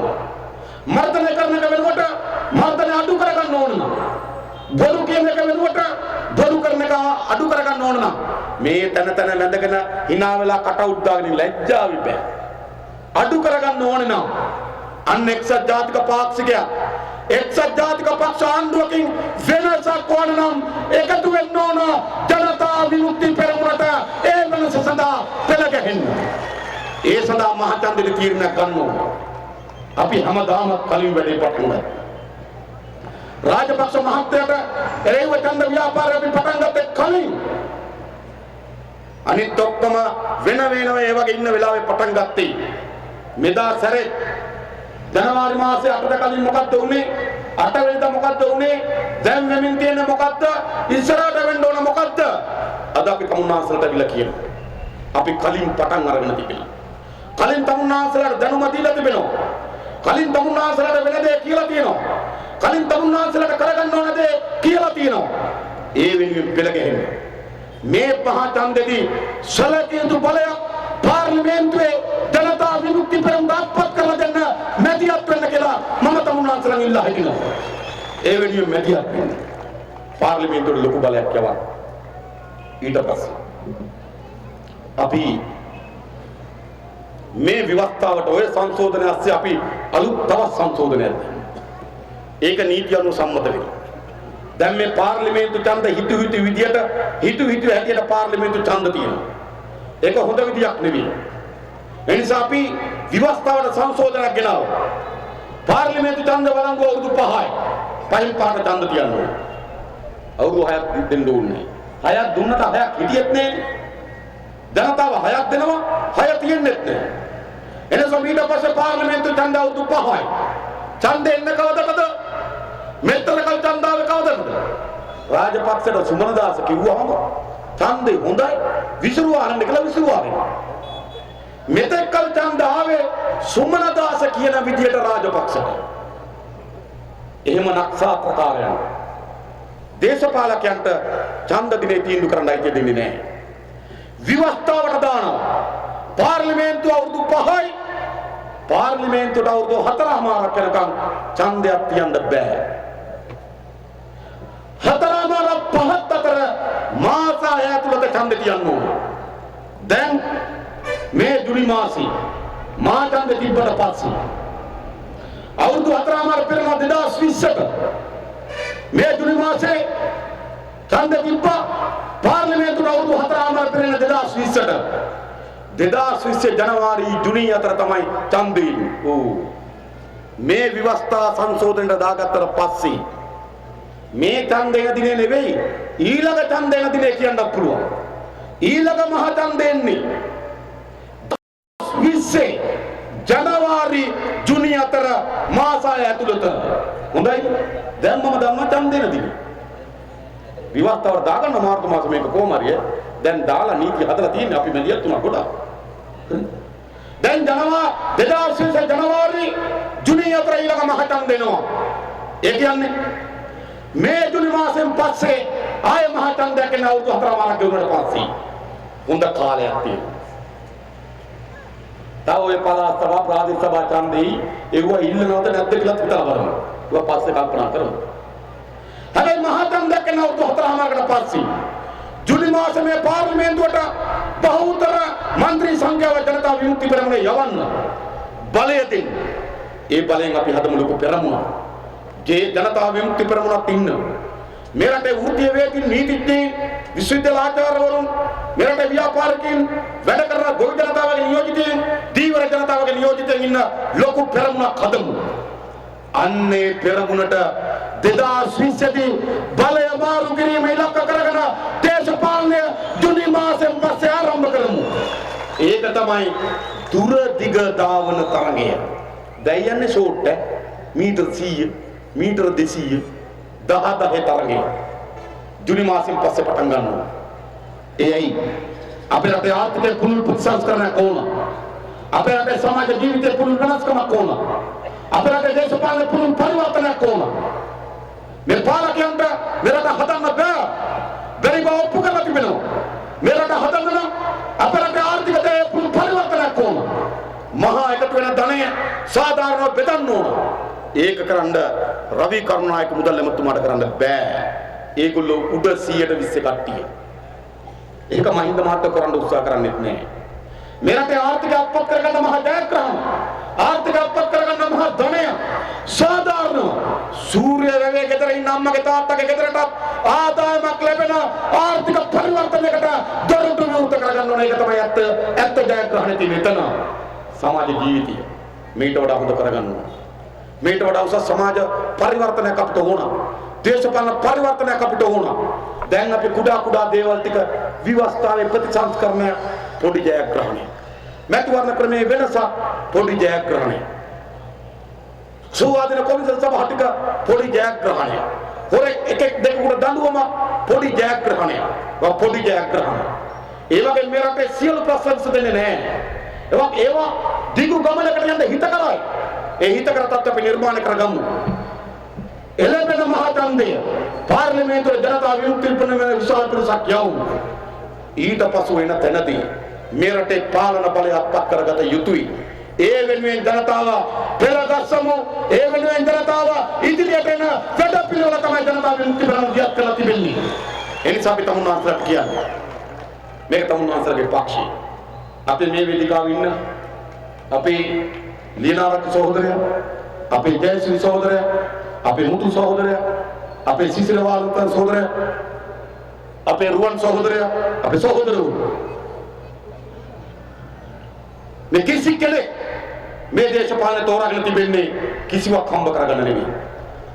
මර්ධනය කරන එක වෙනුවට මර්ධනය අඩු කරගන්න ඕන නම් බොරු කියන එක වෙනුවට බොරු කරන එක අඩු කරගන්න ඕන නම් මේ තන වැඳගෙන hina වෙලා කටවුට් දාගෙන ලැජ්ජාව විපෑ අඩු කරගන්න ඕන නම් අන්න එක්සත් ජාතික පාක්ෂිකයා එක්සත් ජාතික පක්ෂ ආණ්ඩුවකින් වෙනසක් ඕන නම් එකතු වෙන්න ඕන ජනතා විමුක්ති පෙරමුණට. ඒ වෙනස සඳහා පෙළ ගැහෙන්න. ඒ සඳහා මහචන්දලි තීරණයක් ගන්න ඕන. අපි හැමදාම කලින් වැඩේ පටන් ගන්නවා. රාජපක්ෂ මහත්තයාට එරෙහිව ඡන්ද ව්‍යාපාරය අපි පටන් ගත්තේ කලින්. අනිත් ඔක්කොම වෙන වෙනම ඒ වගේ ඉන්න වෙලාවේ පටන් ගත්තේ. මෙදා සැරේ ජනවාරි මාසේ 8ට කලින් මොකද්ද උනේ? 8 වෙනිදා මොකද්ද උනේ? දැන් වෙමින් තියෙන මොකද්ද? ඉස්සරහට වෙන්න ඕන මොකද්ද? අද අපි තමුන්නාන්සලට අවිලා කියනවා. අපි කලින් පටන් අරගෙන තිබෙනවා. කලින් තමුන්නාන්සලට දැනුම දීලා තිබෙනවා. කලින් තමුන්නාන්සලට වෙන දේ කියලා තියෙනවා. කලින් තමුන්නාන්සලට කරගන්න ඕන දේ කියලා තියෙනවා. ඒ වෙනුවෙන් පෙළ ගැහෙන්නේ. මේ පහ ඡන්දෙදී සැලකිය යුතු බලයක් පාර්ලිමේන්තුවේ ජනතා විමුක්ති පෙරමුණ අත්පත් කරලා දෙන්න මැදිහත් වෙන්න කියලා මම තමුන්නාන්සලන් ඉල්ලා හිටිනවා. ඒ වෙනුවෙන් මැදිහත් වෙන්න. පාර්ලිමේන්තුවේ ලොකු බලයක් යවන්න. ඊට පස්සේ අපි මේ විවස්ථාවට ඔය සංශෝධනය ඇස්සේ අපි අලුත් තවත් සංශෝධනයක් දෙනවා. ඒක නීති අනුව සම්මත වෙනවා. දැන් මේ පාර්ලිමේන්තු ඡන්ද හිතු විදියට හැටියට පාර්ලිමේන්තු ඡන්ද තියෙනවා. ඒක හොඳ විදියක් නෙවෙයි. ඒ නිසා අපි විවස්ථාවට සංශෝධනයක් ගෙනාවා. පාර්ලිමේන්තු ඡන්ද වළංගු අවුරුදු 5යි. පහින් පාට ඡන්ද තියන්න ඕනේ. අවුරුදු 6ක් දෙන්න ඕනේ. 6ක් දුන්නට 6ක් හිටියෙත් නෑ. ජනතාව 6ක් දෙනවා 6 තියෙන්නෙත් නෑ. එනිසා ඊට පස්සේ පාර්ලිමේන්තු ඡන්ද අවුරුදු 5යි. ඡන්දෙ එන්න කවදද? මෙතන කල් ඡන්දාවේ කවදද? රාජපක්ෂට සුමනදාස කිව්වම ඡන්දේ හොඳයි විසිරුවා අරන්න කියලා විසිරුවා වෙනවා. මෙතෙක් කල් ඡන්ද ආවේ සුමනදාස කියන විදියට රාජපක්ෂට. එහෙම නක්ෂා ප්‍රකාරයන් දේශපාලකයන්ට ඡන්ද දිනේ තීන්දුව කරන්න අයිතිය දෙන්නේ නැහැ. විවස්ථාවට දානවා. පාර්ලිමේන්තුව අවුරුදු 5යි. පාර්ලිමේන්තුවට අවුරුදු 4මාරක් යනකම් ඡන්දයක් තියන්න බෑ. 4මාරක් 5ත් අතර මාස 6 ඇතුළත ඡන්ද තියන්න ඕනේ. දැන් මේ ජුලි මාසේ මා ඡන්ද තිබ්බට පස්සේ අවුරුදු 4මාර පෙරම 2020ට මේ ජුලි මාසේ ඡන්ද තිබ්බා. පාර්ලිමේන්තුවට අවුරුදු 4මාර පෙරන 2020ට 2020 ජනවාරි ජුනි අතර තමයි ඡන්දේ. මේ විවස්ථා සංශෝධනයට දාගත්තට පස්සේ මේ ඡන්දේ දිනේ නෙවෙයි ඊළඟ ඡන්දේ දිනේ කියන්නත් පුළුවන්. ඊළඟ මහ ඡන්දේ එන්නේ 20 ජනවාරි ජුනි අතර මාසය ඇතුළත. හොඳයි. දැන් මම දන්නවා ඡන්දේ දිනේ. විවස්ථාවට දාගන්න මාර්තු මාස මේක කොහොමරිය දැන් දාලා නීති හදලා තියෙන්නේ අපි මෙලියත් තුනක් ගොඩක්. දැන් ජනවාරි 2020 ජනවාරි ජුනි අතර ඊළඟ මහ ඡන්ද දෙනවා. ඒ කියන්නේ මේ ජුනි මාසෙන් පස්සේ ආය මහ ඡන්දයක් එන අවුරුදු 4මාරක් ගෙවුනට පස්සේ හොඳ කාලයක් තියෙනවා. තව ඔය පළාත් සභා ප්‍රාදේශ සභා ඡන්දෙයි ඒව ඉල්ලනවද නැද්ද කියලා හිතලා බලමු. ඒක පස්සේ කල්පනා කරමු. හැබැයි මහ ඡන්දයක් එන අවුරුදු 4මාරකට පස්සේ ජුලි මාසේ මේ පාර්ලිමේන්තුවට බහුතර മന്ത്രി සංඛ්‍යාව ජනතා විමුක්ති පෙරමුණේ යවන්න බලය දෙන්න. ඒ බලයෙන් අපි හදමු ලොකු පෙරමුණක්. ජනතා විමුක්ති පෙරමුණක් ඉන්න. මේ රටේ වෘත්තීය වේදික නීතිඥයින් විශ්වවිද්‍යාල ආචාර්යවරුන් මේ රටේ ව්‍යාපාරිකයින් වැඩ කරන ගොවි ජනතාවගේ නියෝජිතයින් දීවර ජනතාවගේ නියෝජිතයින් ඉන්න ලොකු පෙරමුණක් හදමු. අන්නේ පෙරමුණට 2020 දී බලය මාරු කිරීම ඉලක්ක කරගෙන දේශපාලනය ජුනි මාසෙන් පස්සේ ආරම්භ කරමු. ඒක තමයි දුර දිග දාවන තරගය. දැන් යන්නේ ෂෝට් මීටර් 100 මීටර් 200 10 තරගය. ජුනි මාසෙන් පස්සේ පටන් ගන්නවා. එයි අපේ රටේ ආර්ථිකය පුනරුත් ප්‍රතිසංස්කරණයක් ඕන. අපේ රටේ සමාජ ජීවිතේ පුනරුත් වෙනස්කමක් ඕන. අපේ රටේ දේශපාලන පුනරුත් පරිවර්තනයක් ඕන. මේ පාලකයන්ට මෙරට හදන්න බෑ. බැරි බව ඔප්පු කරලා තිබෙනවා. මෙරට හදන්න නම් අපේ රටේ ආර්ථිකයේ පුනරුත් පරිවර්තනයක් ඕන. මහා එකතු වෙන ධනය සාධාරණව බෙදන්න ඕන. ඒක කරන්න රවි කරුණානායක මුදල් ඇමතුමාට කරන්න බෑ. ඒගොල්ලෝ උඩ 120 කට්ටිය. ඒක මහින්ද මහත්තයා කරන්න උත්සාහ කරන්නේත් නෑ. මේ රටේ ආර්ථික අත්පත් කරගන්න මහා ජයග්‍රහණ. ආර්ථික අත්පත් කරගන්න මහා ධනය සාධාරණ සූර්ය වැවේ ගෙදර ඉන්න අම්මගේ තාත්තගේ ගෙදරට ආදායමක් ලැබෙන ආර්ථික පරිවර්තනයකට දොරටු විවෘත කරගන්න ඕන. ඒක තමයි ඇත්ත ජයග්‍රහණය තියෙන එතන. සමාජ ජීවිතය මේට වඩා හොඳ කරගන්න ඕන. මේට වඩා උසස් සමාජ පරිවර්තනයක් අපිට ඕන. දේශපාලන පරිවර්තනයක් අපිට ඕන. දැන් අපි කුඩා දේවල් ටික විවස්ථාවේ ප්‍රතිසංස්කරණය පොඩි ජයග්‍රහණයක්. මැතිවරණ ක්‍රමයේ වෙනසක් පොඩි ජයග්‍රහණයක්. සුවාදින කොමිසම් සභා ටික පොඩි ජයග්‍රහණයක්. හොරෙක් එකෙක් දෙකකට දඬුවම පොඩි ජයග්‍රහණයක්. පොඩි ජයග්‍රහණයක්. ඒ වගේ මේ රටේ සියලු ප්‍රශ්න විසඳෙන්නේ නැහැ. ඒවා දිගු ගමනකට යන්න හිත කරයි. ඒ හිත කර තත්ත්ව අපි නිර්මාණය කරගමු. එළඹෙන මහජනදය පාර්ලිමේන්තුවේ ජනතා විමුක්ති පෙරමුණේ විශාල පිරිසක් යවමු. ඊට පසු වෙන තැනදී මේ රටේ පාලන බලය අත්පත් කරගත යුතුයි. ඒ වෙනුවෙන් ජනතාව පෙරගස්සමු. ඒ වෙනුවෙන් ජනතාව ඉදිරියට එන වැඩපිළිවෙල තමයි ජනතා විමුක්ති පෙරමුණ දියත් කරලා තිබෙන්නේ. ඒ නිසා අපි තමුන්වහන්සේලාට කියන්නේ මේක තමුන්වහන්සේලාගේ පක්ෂය. අපි මේ වේදිකාවේ ඉන්න අපේ ලියනාරච්චි සහෝදරයා, අපේ ජයශ්‍රී සහෝදරයා, අපේ මුතු සහෝදරයා, අපේ සිසිලවාලුකන් සහෝදරයා, අපේ රුවන් සහෝදරයා, අපේ සහෝදරවරු මේ කිසි කෙනෙක් මේ දේශපාලන තෝරාගෙන තිබෙන්නේ කිසිවක් හම්බ කරගන්න නෙවෙයි.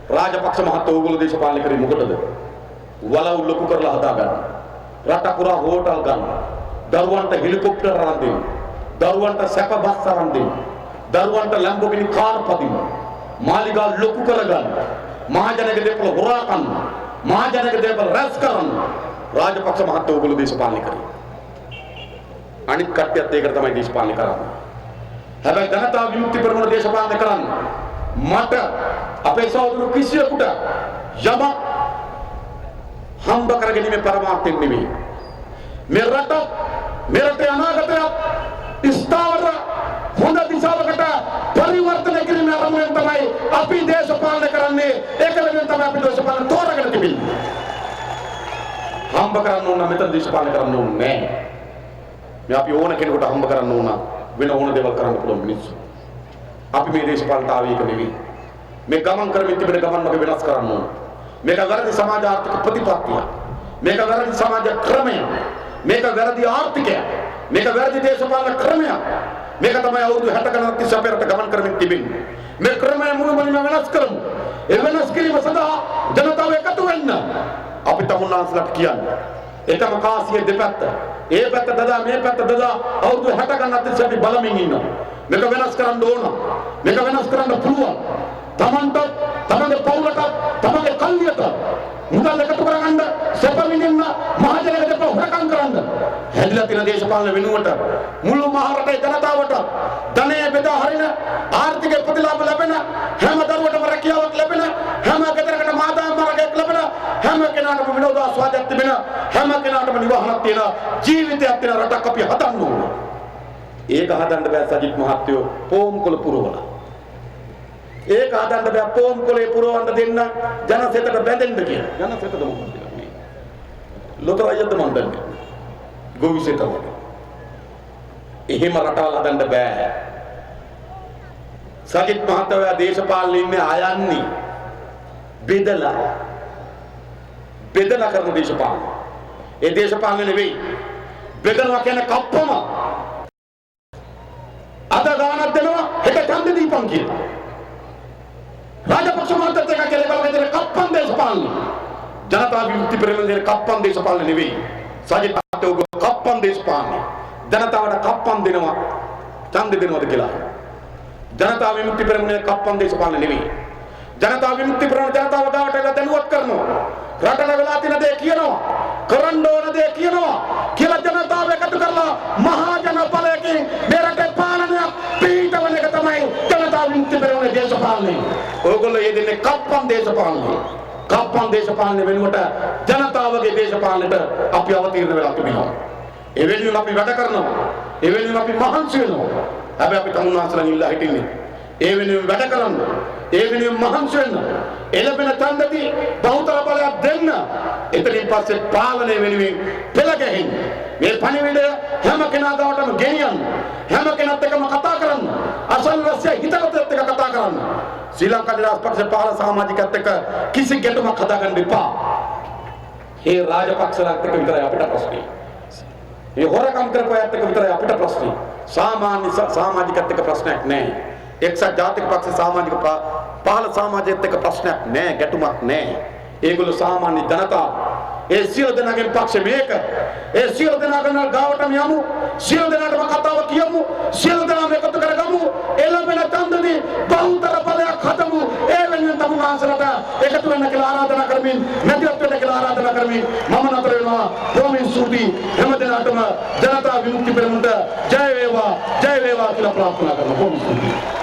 රාජපක්ෂ මහත්තයෝ ඕගොල්ලෝ දේශපාලනය කරේ මොකටද? වලව් ලොකු කරලා හදා ගන්න. රට පුරා හෝටල් ගන්න. දරුවන්ට හෙලිකොප්ටර් අරන් දෙන්න. දරුවන්ට සැප බස් අරන් දෙන්න. දරුවන්ට ලැම්බෝගිනි කාර් පදින්න. මාලිගා ලොකු කරගන්න. මහජනක දේපල හොරා ගන්න. මහජනක දේපල රැස් කරන්න. රාජපක්ෂ මහත්තයෝ ඕගොල්ලෝ දේශපාලනය කරේ. අනිත් කට්ටියත් ඒකට තමයි දේශපාලනය කරන්නේ. හැබැයි ජනතා විමුක්ති පෙරමුණ දේශපාලනය කරන්න මට අපේ සහෝදරු කිසියෙකුට යමක් හම්බ කරගැනීමේ පරමාර්ථයෙන් නෙමෙයි. මේ රටේ අනාගතය ස්ථාවර හොඳ දිශාවකට පරිවර්තනය කිරීමේ අරමුණෙන් තමයි අපි දේශපාලනය කරන්නේ. ඒකලෙන් තමයි අපි දේශපාලන තෝරාගෙන තිබෙන්නේ. හම්බ කරන්න ඕන මෙතන දේශපාලනය කරන්න ඕනේ නැහැ. මේ අපි ඕන කෙනෙකුට හම්බ කරන්න ඕන වෙන ඕන දේවල් කරන්න පුළුවන් මිනිස්සු. අපි මේ දේශපාලනට ආවේ ඒක නෙවෙයි. මේ ගමන් කරමින් තිබෙන ගමන් අපි වෙනස් කරන්න ඕන. මේක වැරදි සමාජ ආර්ථික ප්‍රතිපත්තිය. මේක වැරදි සමාජ ක්‍රමය. මේක වැරදි ආර්ථිකය. මේක වැරදි දේශපාලන ක්‍රමය. මේක තමයි අවුරුදු 60 ගණනක් තිස්සේ අපේ රට ගමන් කරමින් තිබෙන්නේ. මේ ක්‍රමය මුළුමනින්ම වෙනස් කරමු. ඒ වෙනස් කිරීම සඳහා ජනතාව එකතු වෙන්න. අපි තමුන්නාන්සලාට කියන්නේ එකම කාසිය දෙපැත්ත. ඒ පැත්ත දදා මේ පැත්ත දදා අවුරුදු 60 ගණනක් තිස්සේ අපි බලමින් ඉන්නවා. මේක වෙනස් කරන්න ඕන. මේක වෙනස් කරන්න පුළුවන්. තමන්ට, තමන්ගේ පවුලට, තමන්ගේ කල්ලියට මුදල් එකතු කරගන්න, සැප විඳින්න, මහජනක දෙපළ හොරකම් කරන්න. හැදිලා තියෙන දේශපාලන වෙනුවට මුළු මහ රටේ ජනතාවට ධනය බෙදා හරින, ආර්ථික ප්‍රතිලාභ ලැබෙන, හැම දරුවටම රැකියාවක් ලැබෙන, හැම ගෙදරකට මාදාම් මාර්ගයක් ලැබෙන, හැම කෙනාටම විනෝදාස්වාදයක් තිබෙන, හැම කෙනාටම නිවහනක් තියෙන, ජීවිතයක් තියෙන රටක් අපි හදන්න ඕන. ඒක හදන්න බෑ සජිත් මහත්තයෝ පොම්කොළ පුරවලා. ඒක හදන්න බෑ පොම්කොළේ පුරවන්න දෙන්න ජනසෙතට බැඳෙන්න කියලා. ජනසෙතද මොකද කියන්නේ? ලොතරයද මණ්ඩලය. ගොවිසෙත වගේ. එහෙම රටවල් හදන්න බෑ. සජිත් මහත්තයා දේශපාලනේ ඉන්නේ අයන්නේ බෙදලා කරන දේශපාලන. ඒ දේශපාලන නෙවෙයි. බෙදනවා කියන්නේ කප්පම. අද ගානක් දෙනවා හෙට ඡන්දෙ දීපන් කියලා. රාජපක්ෂ මහත්තයත් එක කියලා බලගෙන කප්පන් දේශපාලන. ජනතා විමුක්ති පෙරමුණේ කප්පන් දේශපාලන නෙවෙයි. සජිත් මහත්තයෝ කප්පන් දේශපාලන. ජනතාවට කප්පන් දෙනවා ඡන්දෙ දෙනවද කියලා. ජනතා විමුක්ති පෙරමුණේ කප්පන් දේශපාලන නෙවෙයි. ජනතා විමුක්ති පෙරමුණ ජනතාව ගාවට දැනුවත් කරනවා. රටට වෙලා තියෙන දේ කියනවා. කරන්න ඕන දේ කියනවා. කියලා ජනතාව එකතු කරලා මහා ජන බලයෙන් මේ රටේ පාලනය පිටවන එක තමයි ජනතා විමුක්ති පෙරමුණේ දේශපාලනය. ඕගොල්ලෝ යෙදෙන්නේ කප්පන් දේශපාලනේ. කප්පන් දේශපාලනේ වෙනුවට ජනතාවගේ දේශපාලනයට අපි අවතීර්ණ වෙලා තිබෙනවා. ඒ වෙනුවෙන් අපි වැඩ කරනවා. ඒ වෙනුවෙන් අපි මහන්සි වෙනවා. හැබැයි අපි තමුන්වහන්සේලා ඉල්ලා හිටින්නේ ඒ වෙනුවෙන් වැඩ කරන්න. ඒ වෙනුවෙන් මහන්සි වෙන්න. එළබෙන ඡන්දදී බහුතර බලයක් දෙන්න. එතනින් පස්සේ පාලනය වෙනුවෙන් පෙළ ගැහෙන්න. මේ පණිවිඩය හැම කෙනා ගාවටම ගෙනියන්න. හැම කෙනත් එක්කම කතා කරන්න. අසල්වැසිය හිතකට එක්ක කතා කරන්න. ශ්‍රී ලංකා නිදහස් පක්ෂ සමාජිකත් එක්ක කිසි ගැටුමක් හදාගන්න එපා. ඒ රාජපක්ෂලාත් එක්ක විතරයි අපිට ප්‍රශ්නේ. මේ හොරකම් කරපුවාත් එක්ක විතරයි අපිට ප්‍රශ්නේ. සාමාන්‍ය සමාජිකත් එක්ක ප්‍රශ්නයක් නැහැ. එක්සත් ජාතික පක්ෂ සමාජික පහළ සමාජයේත් එක්ක ප්‍රශ්නයක් නැහැ, ගැටුමක් නැහැ. ඒගොල්ලෝ සාමාන්‍ය ජනතාව. ඒ සියලු දෙනාගේ පක්ෂ මේක. ඒ සියලු දෙනාගෙන ගාවටම යමු. සියලු දෙනාටම කතාව කියමු. සියලු දෙනාම එකතු කරගමු. එළඹෙන තන්දදී බහුතර පදයක් හදමු. ඒ වෙනුවෙන් තමුන්වහන්සේලාට එකතු වෙන්න කියලා ආරාධනා කරමින්, නැතිවත් වෙන්න කියලා ආරාධනා කරමින් මම නතර වෙනවා. බොහොමින් ස්තුතියි. හැම දිනකටම ජනතා විමුක්ති පෙරමුණට ජය වේවා කියලා ප්‍රාර්ථනා කරනවා. බොහොම ස්තුතියි.